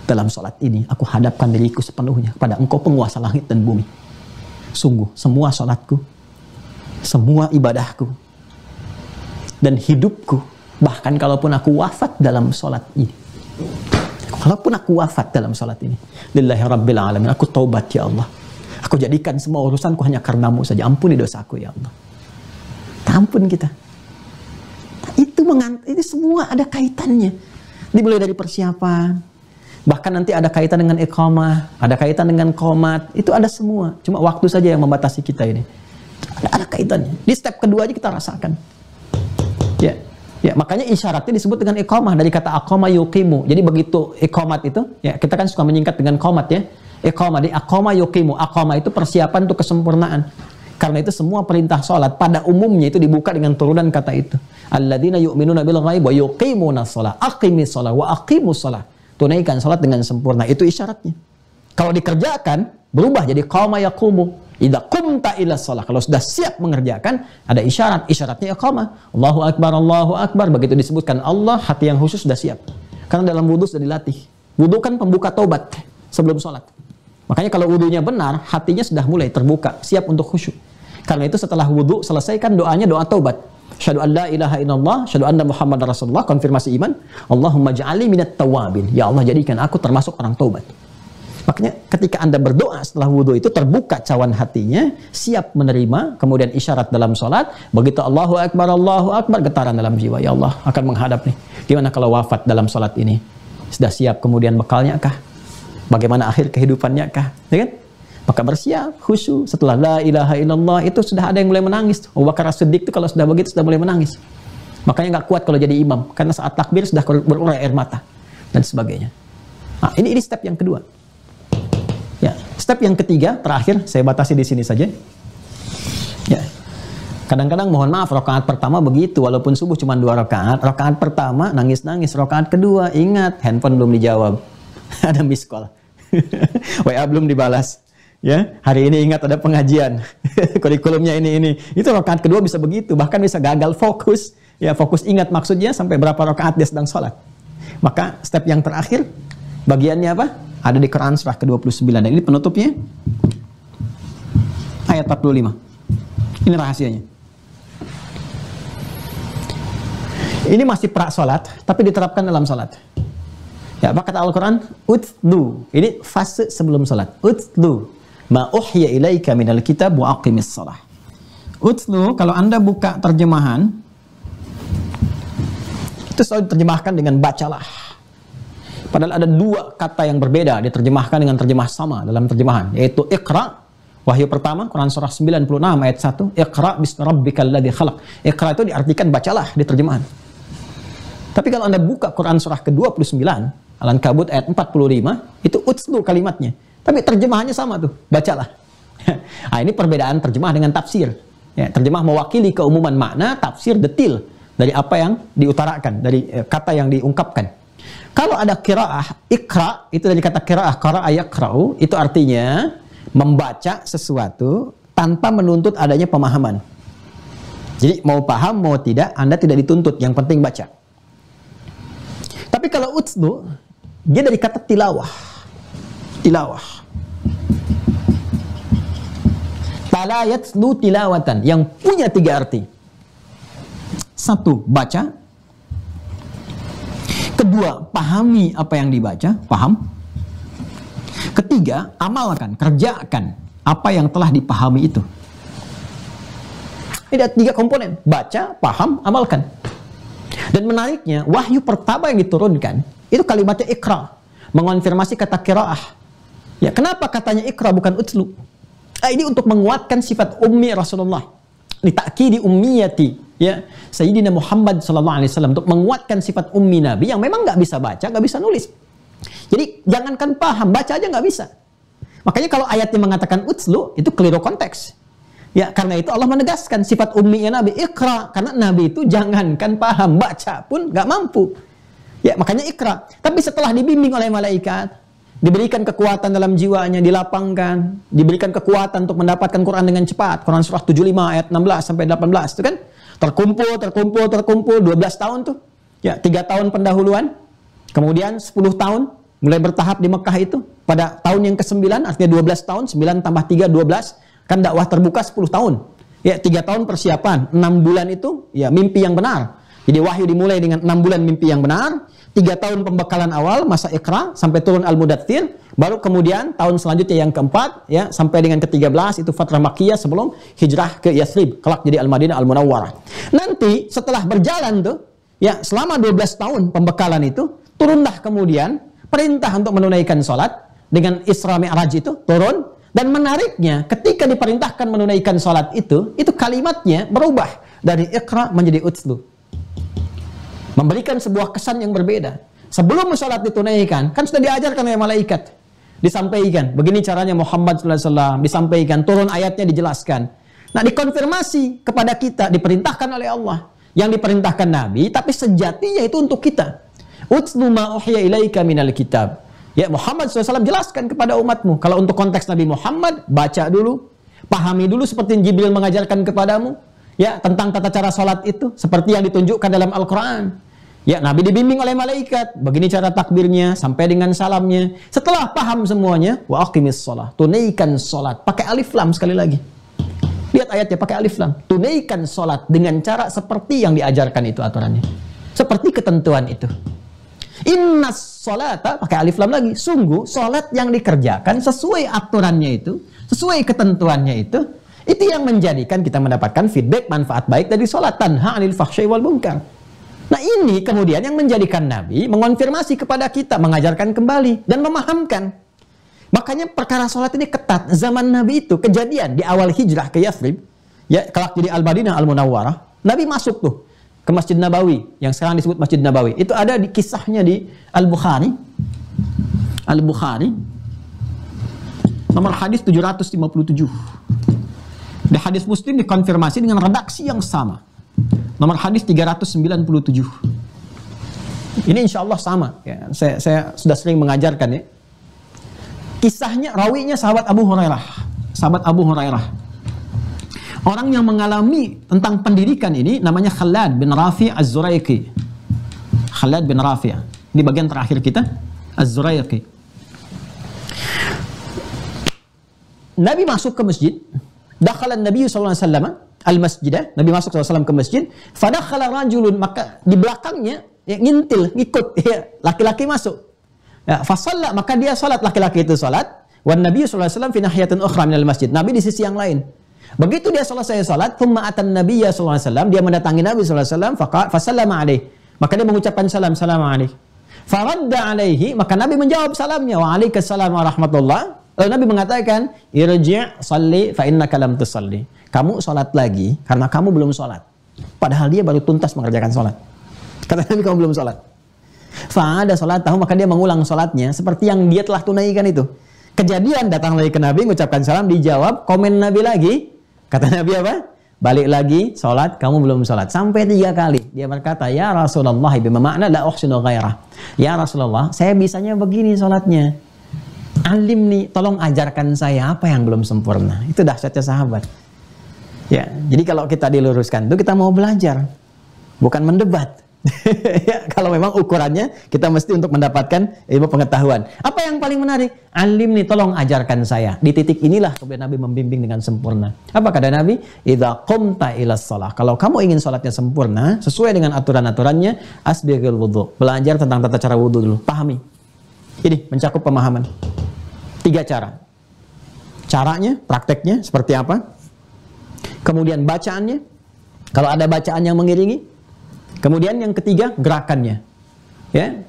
dalam sholat ini aku hadapkan diriku sepenuhnya kepada Engkau penguasa langit dan bumi. Sungguh, semua sholatku, semua ibadahku, dan hidupku, bahkan kalaupun aku wafat dalam sholat ini. Walaupun aku wafat dalam sholat ini, lillahi rabbil alamin, aku taubat ya Allah. Aku jadikan semua urusanku hanya karenamu saja. Ampuni dosaku ya Allah. Ampun kita. Nah, itu semua ada kaitannya. Dimulai dari persiapan. Bahkan nanti ada kaitan dengan iqamah, ada kaitan dengan qomat. Itu ada semua. Cuma waktu saja yang membatasi kita ini. Ada kaitannya. Di step kedua aja kita rasakan. Ya. Ya, makanya isyaratnya disebut dengan iqamah dari kata aqama yuqimu. Jadi begitu iqamat itu, ya kita kan suka menyingkat dengan qomat ya. Iqamah, di aqama yuqimu. Aqama itu persiapan untuk kesempurnaan. Karena itu semua perintah sholat pada umumnya itu dibuka dengan turunan kata itu. Alladzina yu'minuna bil ghaib wa yuqimuna shalah. Aqimis shalah wa aqimus shalah. Tunaikan sholat dengan sempurna. Itu isyaratnya. Kalau dikerjakan berubah jadi qama yaqumu. Idza qumta ila shalah, kalau sudah siap mengerjakan, ada isyarat, isyaratnya iqamah. Allahu akbar, Allahu akbar. Begitu disebutkan Allah, hati yang khusyuk sudah siap. Karena dalam wudu sudah dilatih. Wudu kan pembuka taubat sebelum sholat. Makanya kalau wudunya benar, hatinya sudah mulai terbuka, siap untuk khusyuk. Karena itu setelah wudu selesaikan doanya doa taubat. Syahadu an la ilaha illallah, syahadu anna Muhammadar Rasulullah, konfirmasi iman. Allahumma ja'alni minat tawabin. Ya Allah, jadikan aku termasuk orang taubat. Makanya ketika Anda berdoa setelah wudhu itu terbuka cawan hatinya, siap menerima, kemudian isyarat dalam sholat, begitu Allahu Akbar, getaran dalam jiwa, ya Allah akan menghadap nih. Gimana kalau wafat dalam sholat ini? Sudah siap kemudian bekalnya kah? Bagaimana akhir kehidupannya kah? Ya kan? Maka bersiap, khusyuk, setelah la ilaha illallah itu sudah ada yang mulai menangis. Abu Bakar As-Siddiq itu kalau sudah begitu sudah mulai menangis. Makanya nggak kuat kalau jadi imam, karena saat takbir sudah berurai air mata, dan sebagainya. Nah, ini step yang kedua. Ya, step yang ketiga, terakhir, saya batasi di sini saja. Ya, kadang-kadang mohon maaf, rakaat pertama begitu, walaupun subuh cuma 2 rakaat. Rakaat pertama nangis-nangis, rakaat kedua ingat handphone belum dijawab, ada miss call, WA belum dibalas. Ya, hari ini ingat ada pengajian, kurikulumnya ini. Itu rakaat kedua bisa begitu, bahkan bisa gagal fokus. Ya, fokus ingat maksudnya sampai berapa rakaat dia sedang sholat. Maka step yang terakhir, bagiannya apa? Ada di Quran surah ke-29, dan ini penutupnya ayat 45. Ini rahasianya. Ini masih pra salat tapi diterapkan dalam salat. Ya, apa kata Al-Quran? Utlu. Ini fase sebelum salat. Utlu ma uhya ilaika minal kitab wa aqimis shalah. Utlu, kalau Anda buka terjemahan itu selalu diterjemahkan dengan bacalah. Padahal ada 2 kata yang berbeda diterjemahkan dengan terjemah sama dalam terjemahan, yaitu Iqra, wahyu pertama, Quran surah 96 ayat 1, Iqra bismi rabbikal ladzi khalaq. Iqra itu diartikan bacalah di terjemahan. Tapi kalau Anda buka Quran surah ke-29, Al-Ankabut ayat 45, itu utslu kalimatnya. Tapi terjemahannya sama tuh, bacalah. Nah, ini perbedaan terjemah dengan tafsir. Ya, terjemah mewakili keumuman makna, tafsir detil. dari apa yang diutarakan, dari kata yang diungkapkan. Kalau ada qiraah, ikra, itu dari kata qiraah, qara'a yaqra'u, itu artinya membaca sesuatu tanpa menuntut adanya pemahaman. Jadi mau paham, mau tidak, Anda tidak dituntut, yang penting baca. Tapi kalau utslu, dia dari kata tilawah. Tilawah. Tala yatslu tilawatan, yang punya 3 arti. 1, baca. 2, pahami apa yang dibaca, paham. 3, amalkan, kerjakan apa yang telah dipahami itu. Ini ada 3 komponen, baca, paham, amalkan. Dan menariknya, wahyu pertama yang diturunkan, itu kalimatnya ikra, mengonfirmasi kata qiraah. Ya, kenapa katanya ikra bukan utslu? Ini untuk menguatkan sifat ummi Rasulullah. Litakidi ummiyati, ya, Sayyidina Muhammad SAW, untuk menguatkan sifat ummi Nabi yang memang nggak bisa baca, nggak bisa nulis. Jadi jangankan paham, baca aja nggak bisa. Makanya kalau ayatnya mengatakan utslu, itu keliru konteks. Ya, karena itu Allah menegaskan sifat umminya Nabi, ikra, karena Nabi itu jangankan paham, baca pun nggak mampu. Ya, makanya ikra. Tapi setelah dibimbing oleh malaikat, diberikan kekuatan dalam jiwanya, dilapangkan, diberikan kekuatan untuk mendapatkan Quran dengan cepat. Quran surah 75 ayat 16 sampai 18 itu kan terkumpul 12 tahun tuh. Ya, 3 tahun pendahuluan, kemudian 10 tahun mulai bertahap di Mekah itu. Pada tahun yang ke-9, artinya 12 tahun, 9 tambah 3 12, kan dakwah terbuka 10 tahun. Ya, 3 tahun persiapan, 6 bulan itu ya mimpi yang benar. Jadi wahyu dimulai dengan 6 bulan mimpi yang benar, 3 tahun pembekalan awal, masa Iqra, sampai turun Al-Mudaththir, baru kemudian tahun selanjutnya yang keempat, ya, sampai dengan ke-13, itu Fatrah Makkiyah sebelum hijrah ke Yathrib, kelak jadi Al-Madinah Al-Munawwarah. Nanti setelah berjalan tuh, ya, selama 12 tahun pembekalan itu, turunlah kemudian perintah untuk menunaikan sholat, dengan Isra Mi'raj itu turun, dan menariknya, ketika diperintahkan menunaikan sholat itu kalimatnya berubah dari Iqra menjadi utslu. Memberikan sebuah kesan yang berbeda. Sebelum sholat ditunaikan, kan sudah diajarkan oleh malaikat. Disampaikan, begini caranya Muhammad SAW, disampaikan, turun ayatnya dijelaskan. Nah, dikonfirmasi kepada kita, diperintahkan oleh Allah. Yang diperintahkan Nabi, tapi sejatinya itu untuk kita. Utslu ma uhiya ilaika minal kitab. Ya, Muhammad SAW jelaskan kepada umatmu. Kalau untuk konteks Nabi Muhammad, baca dulu, pahami dulu seperti Jibril mengajarkan kepadamu. Ya, tentang tata cara sholat itu, seperti yang ditunjukkan dalam Al-Quran. Ya, Nabi dibimbing oleh malaikat, begini cara takbirnya, sampai dengan salamnya. Setelah paham semuanya, wa aqimis sholat, tunaikan sholat. Pakai alif lam sekali lagi. Lihat ayatnya, pakai alif lam. Tunaikan sholat dengan cara seperti yang diajarkan itu aturannya. Seperti ketentuan itu. Innas sholata, pakai alif lam lagi. Sungguh, sholat yang dikerjakan sesuai aturannya itu, sesuai ketentuannya itu yang menjadikan kita mendapatkan feedback, manfaat baik dari sholat. Tanha 'anil fahsya'i wal munkar. Nah, ini kemudian yang menjadikan Nabi mengonfirmasi kepada kita, mengajarkan kembali dan memahamkan. Makanya perkara sholat ini ketat. Zaman Nabi itu kejadian di awal hijrah ke Yathrib, ya, kelak jadi Al-Madinah Al-Munawwarah. Nabi masuk tuh ke Masjid Nabawi, yang sekarang disebut Masjid Nabawi. Itu ada di kisahnya di Al-Bukhari. Al-Bukhari nomor hadis 757. Di hadis Muslim dikonfirmasi dengan redaksi yang sama. Nomor hadis 397. Ini insya Allah sama. Ya, saya sudah sering mengajarkan ya. Kisahnya, rawinya sahabat Abu Hurairah. Sahabat Abu Hurairah. Orang yang mengalami tentang pendidikan ini namanya Khalad bin Rafi' Az-Zuraiqi. Khalad bin Rafi'. Ini bagian terakhir kita. Az-Zuraiqi. Nabi masuk ke masjid. Dakhala Nabi sallallahu alaihi wasallam al-masjidah. Nabi masuk SAW ke masjid. Fadakhala rajulun, maka di belakangnya ya, ngintil, ngikut ya, laki-laki masuk. Ya, fasalla, maka dia salat, laki-laki itu salat. Wan Nabi sallallahu alaihi wasallam fi nahiyatin ukhra minal masjid. Nabi di sisi yang lain. Begitu dia selesai salat, thumma atan Nabi sallallahu alaihi wasallam, dia mendatangi Nabi sallallahu alaihi wasallam, fasallama alaihi. Maka dia mengucapkan salam, salamu alaihi. Faradda alaihi, maka Nabi menjawab salamnya, wa alaikassalam wa rahmatullah. Lalu Nabi mengatakan, irji' salli fa innaka lam tusalli. Kamu sholat lagi karena kamu belum sholat. Padahal dia baru tuntas mengerjakan sholat. Kata Nabi, kamu belum sholat. Fa'ada sholat tahu, maka dia mengulang sholatnya seperti yang dia telah tunaikan itu. Kejadian datang lagi ke Nabi, mengucapkan salam, dijawab, komen Nabi lagi. Kata Nabi apa? balik lagi, sholat, kamu belum sholat. Sampai 3 kali. Dia berkata, ya Rasulullah, bima makna la uhsinu ghairah. Ya Rasulullah, saya bisanya begini sholatnya. Alim nih, tolong ajarkan saya apa yang belum sempurna. Itu dahsyatnya sahabat. Ya, jadi kalau kita diluruskan itu kita mau belajar, bukan mendebat. Ya, kalau memang ukurannya kita mesti untuk mendapatkan ilmu pengetahuan. Apa yang paling menarik? Alim nih, tolong ajarkan saya. Di titik inilah kemudian Nabi membimbing dengan sempurna. Apa kata Nabi? Idza qumta ilas shalah. Kalau kamu ingin sholatnya sempurna sesuai dengan aturan-aturannya, asbighil wudu. Belajar tentang tata cara wudu dulu, pahami. Ini mencakup pemahaman. 3 cara. Caranya, prakteknya seperti apa? Kemudian bacaannya, kalau ada bacaan yang mengiringi. Kemudian yang ketiga, gerakannya. Ya,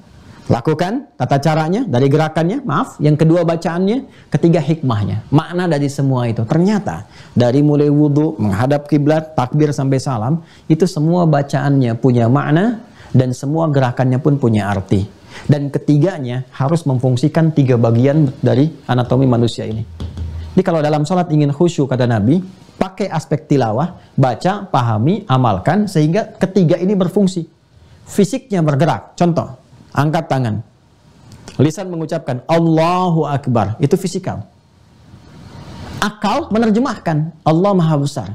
lakukan tata caranya dari gerakannya, maaf. Yang kedua bacaannya, ketiga hikmahnya. Makna dari semua itu. Ternyata dari mulai wudu, menghadap kiblat, takbir sampai salam, itu semua bacaannya punya makna dan semua gerakannya pun punya arti. Dan ketiganya harus memfungsikan 3 bagian dari anatomi manusia ini. Jadi kalau dalam sholat ingin khusyuk, kata Nabi, pakai aspek tilawah, baca, pahami, amalkan, sehingga ketiga ini berfungsi. Fisiknya bergerak, contoh, angkat tangan. Lisan mengucapkan, Allahu Akbar, itu fisikal. Akal menerjemahkan, Allah Maha Besar.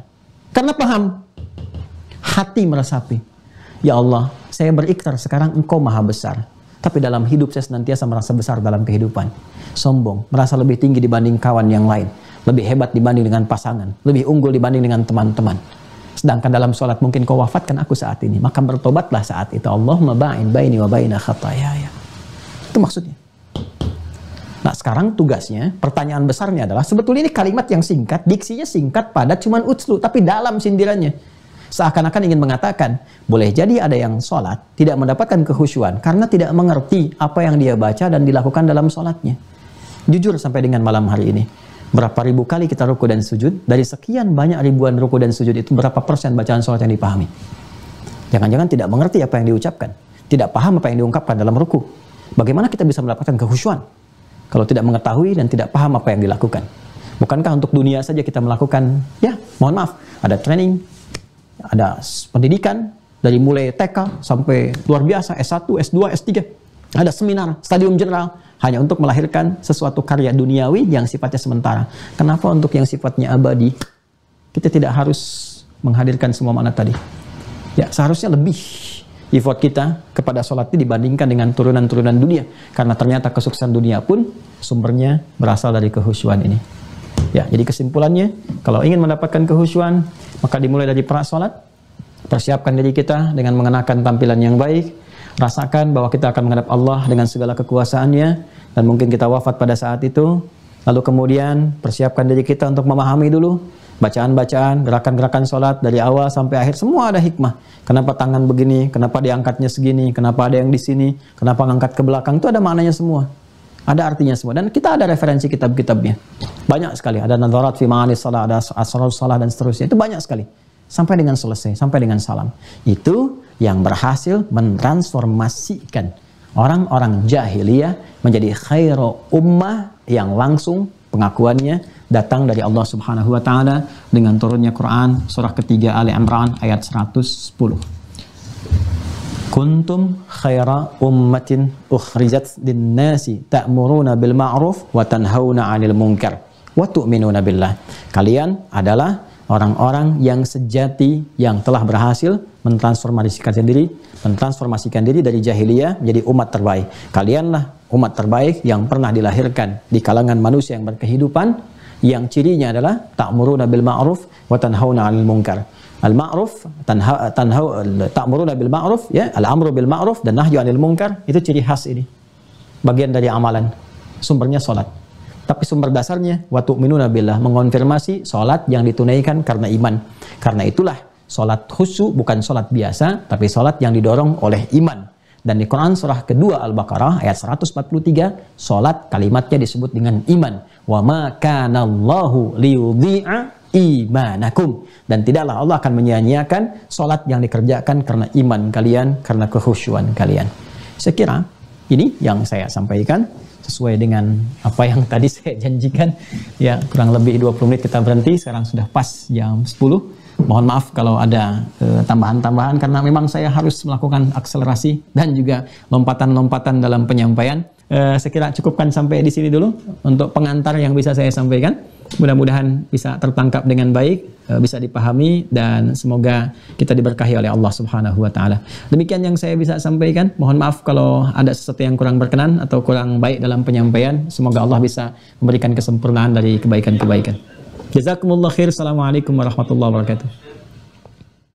Karena paham, hati meresapi, ya Allah, saya berikrar sekarang Engkau Maha Besar. Tapi dalam hidup saya senantiasa merasa besar dalam kehidupan. Sombong, merasa lebih tinggi dibanding kawan yang lain. Lebih hebat dibanding dengan pasangan. Lebih unggul dibanding dengan teman-teman. Sedangkan dalam sholat mungkin kau wafatkan aku saat ini. Maka bertobatlah saat itu. Allahumma ba'in baini wa baina khatayaya. Itu maksudnya. Nah sekarang tugasnya, pertanyaan besarnya adalah, sebetulnya ini kalimat yang singkat, diksinya singkat, padat, cuman utslu. Tapi dalam sindirannya. Seakan-akan ingin mengatakan, boleh jadi ada yang sholat tidak mendapatkan kehusyuan karena tidak mengerti apa yang dia baca dan dilakukan dalam sholatnya. Jujur sampai dengan malam hari ini, berapa ribu kali kita ruku dan sujud, dari sekian banyak ribuan ruku dan sujud itu berapa persen bacaan sholat yang dipahami? Jangan-jangan tidak mengerti apa yang diucapkan, tidak paham apa yang diungkapkan dalam ruku. Bagaimana kita bisa mendapatkan kehusyuan kalau tidak mengetahui dan tidak paham apa yang dilakukan? Bukankah untuk dunia saja kita melakukan, ya mohon maaf, ada training, ada pendidikan dari mulai TK sampai luar biasa, S1, S2, S3. Ada seminar, stadium general, hanya untuk melahirkan sesuatu karya duniawi yang sifatnya sementara. Kenapa untuk yang sifatnya abadi, kita tidak harus menghadirkan semua makna tadi? Ya, seharusnya lebih effort kita kepada sholat ini dibandingkan dengan turunan-turunan dunia. Karena ternyata kesuksesan dunia pun sumbernya berasal dari kehusyuan ini. Ya, jadi kesimpulannya, kalau ingin mendapatkan kehusyuan, maka dimulai dari pra-sholat. Persiapkan diri kita dengan mengenakan tampilan yang baik. Rasakan bahwa kita akan menghadap Allah dengan segala kekuasaannya. Dan mungkin kita wafat pada saat itu. Lalu kemudian persiapkan diri kita untuk memahami dulu bacaan-bacaan, gerakan-gerakan sholat dari awal sampai akhir. Semua ada hikmah. Kenapa tangan begini, kenapa diangkatnya segini, kenapa ada yang di sini, kenapa ngangkat ke belakang. Itu ada maknanya semua. Ada artinya semua. Dan kita ada referensi kitab-kitabnya. Banyak sekali. Ada nadharat fi ma'anis salah, ada asrar salah dan seterusnya. Itu banyak sekali. Sampai dengan selesai, sampai dengan salam. Itu yang berhasil mentransformasikan orang-orang jahiliyah menjadi khairu ummah yang langsung pengakuannya datang dari Allah Subhanahu wa taala dengan turunnya Quran surah ketiga Ali Imran ayat 110. Kuntum khaira ummatin ukhrijat lin-nasi ta'muruna bil ma'ruf wa tanhauna 'anil munkar wa tu'minuna billah. Kalian adalah orang-orang yang sejati yang telah berhasil mentransformasikan diri dari jahiliyah menjadi umat terbaik. Kalianlah umat terbaik yang pernah dilahirkan di kalangan manusia yang berkehidupan, yang cirinya adalah ta'muruna bil ma'ruf wa tanhauna 'anil munkar. Al-ma'ruf, ta'muruna bil ma'ruf, ya, al-amru bil ma'ruf dan nahyu 'anil munkar, itu ciri khas ini. Bagian dari amalan. Sumbernya salat. Tapi sumber dasarnya wa tu'minuna billah, mengonfirmasi salat yang ditunaikan karena iman. Karena itulah salat khusyuk bukan salat biasa, tapi salat yang didorong oleh iman. Dan di Quran surah kedua Al-Baqarah ayat 143, salat kalimatnya disebut dengan iman. Wa ma kana Allahu liyudhi'a imanakum, dan tidaklah Allah akan menyia-nyiakan salat yang dikerjakan karena iman kalian, karena kekhusyuan kalian. Saya kira ini yang saya sampaikan sesuai dengan apa yang tadi saya janjikan. Ya, kurang lebih 20 menit kita berhenti, sekarang sudah pas jam 10. Mohon maaf kalau ada tambahan-tambahan karena memang saya harus melakukan akselerasi dan juga lompatan-lompatan dalam penyampaian. Saya kira cukupkan sampai di sini dulu untuk pengantar yang bisa saya sampaikan. Mudah-mudahan bisa tertangkap dengan baik, bisa dipahami, dan semoga kita diberkahi oleh Allah Subhanahu wa Ta'ala. Demikian yang saya bisa sampaikan. Mohon maaf kalau ada sesuatu yang kurang berkenan atau kurang baik dalam penyampaian. Semoga Allah bisa memberikan kesempurnaan dari kebaikan-kebaikan. Jazakumullah khair. Assalamualaikum warahmatullahi wabarakatuh.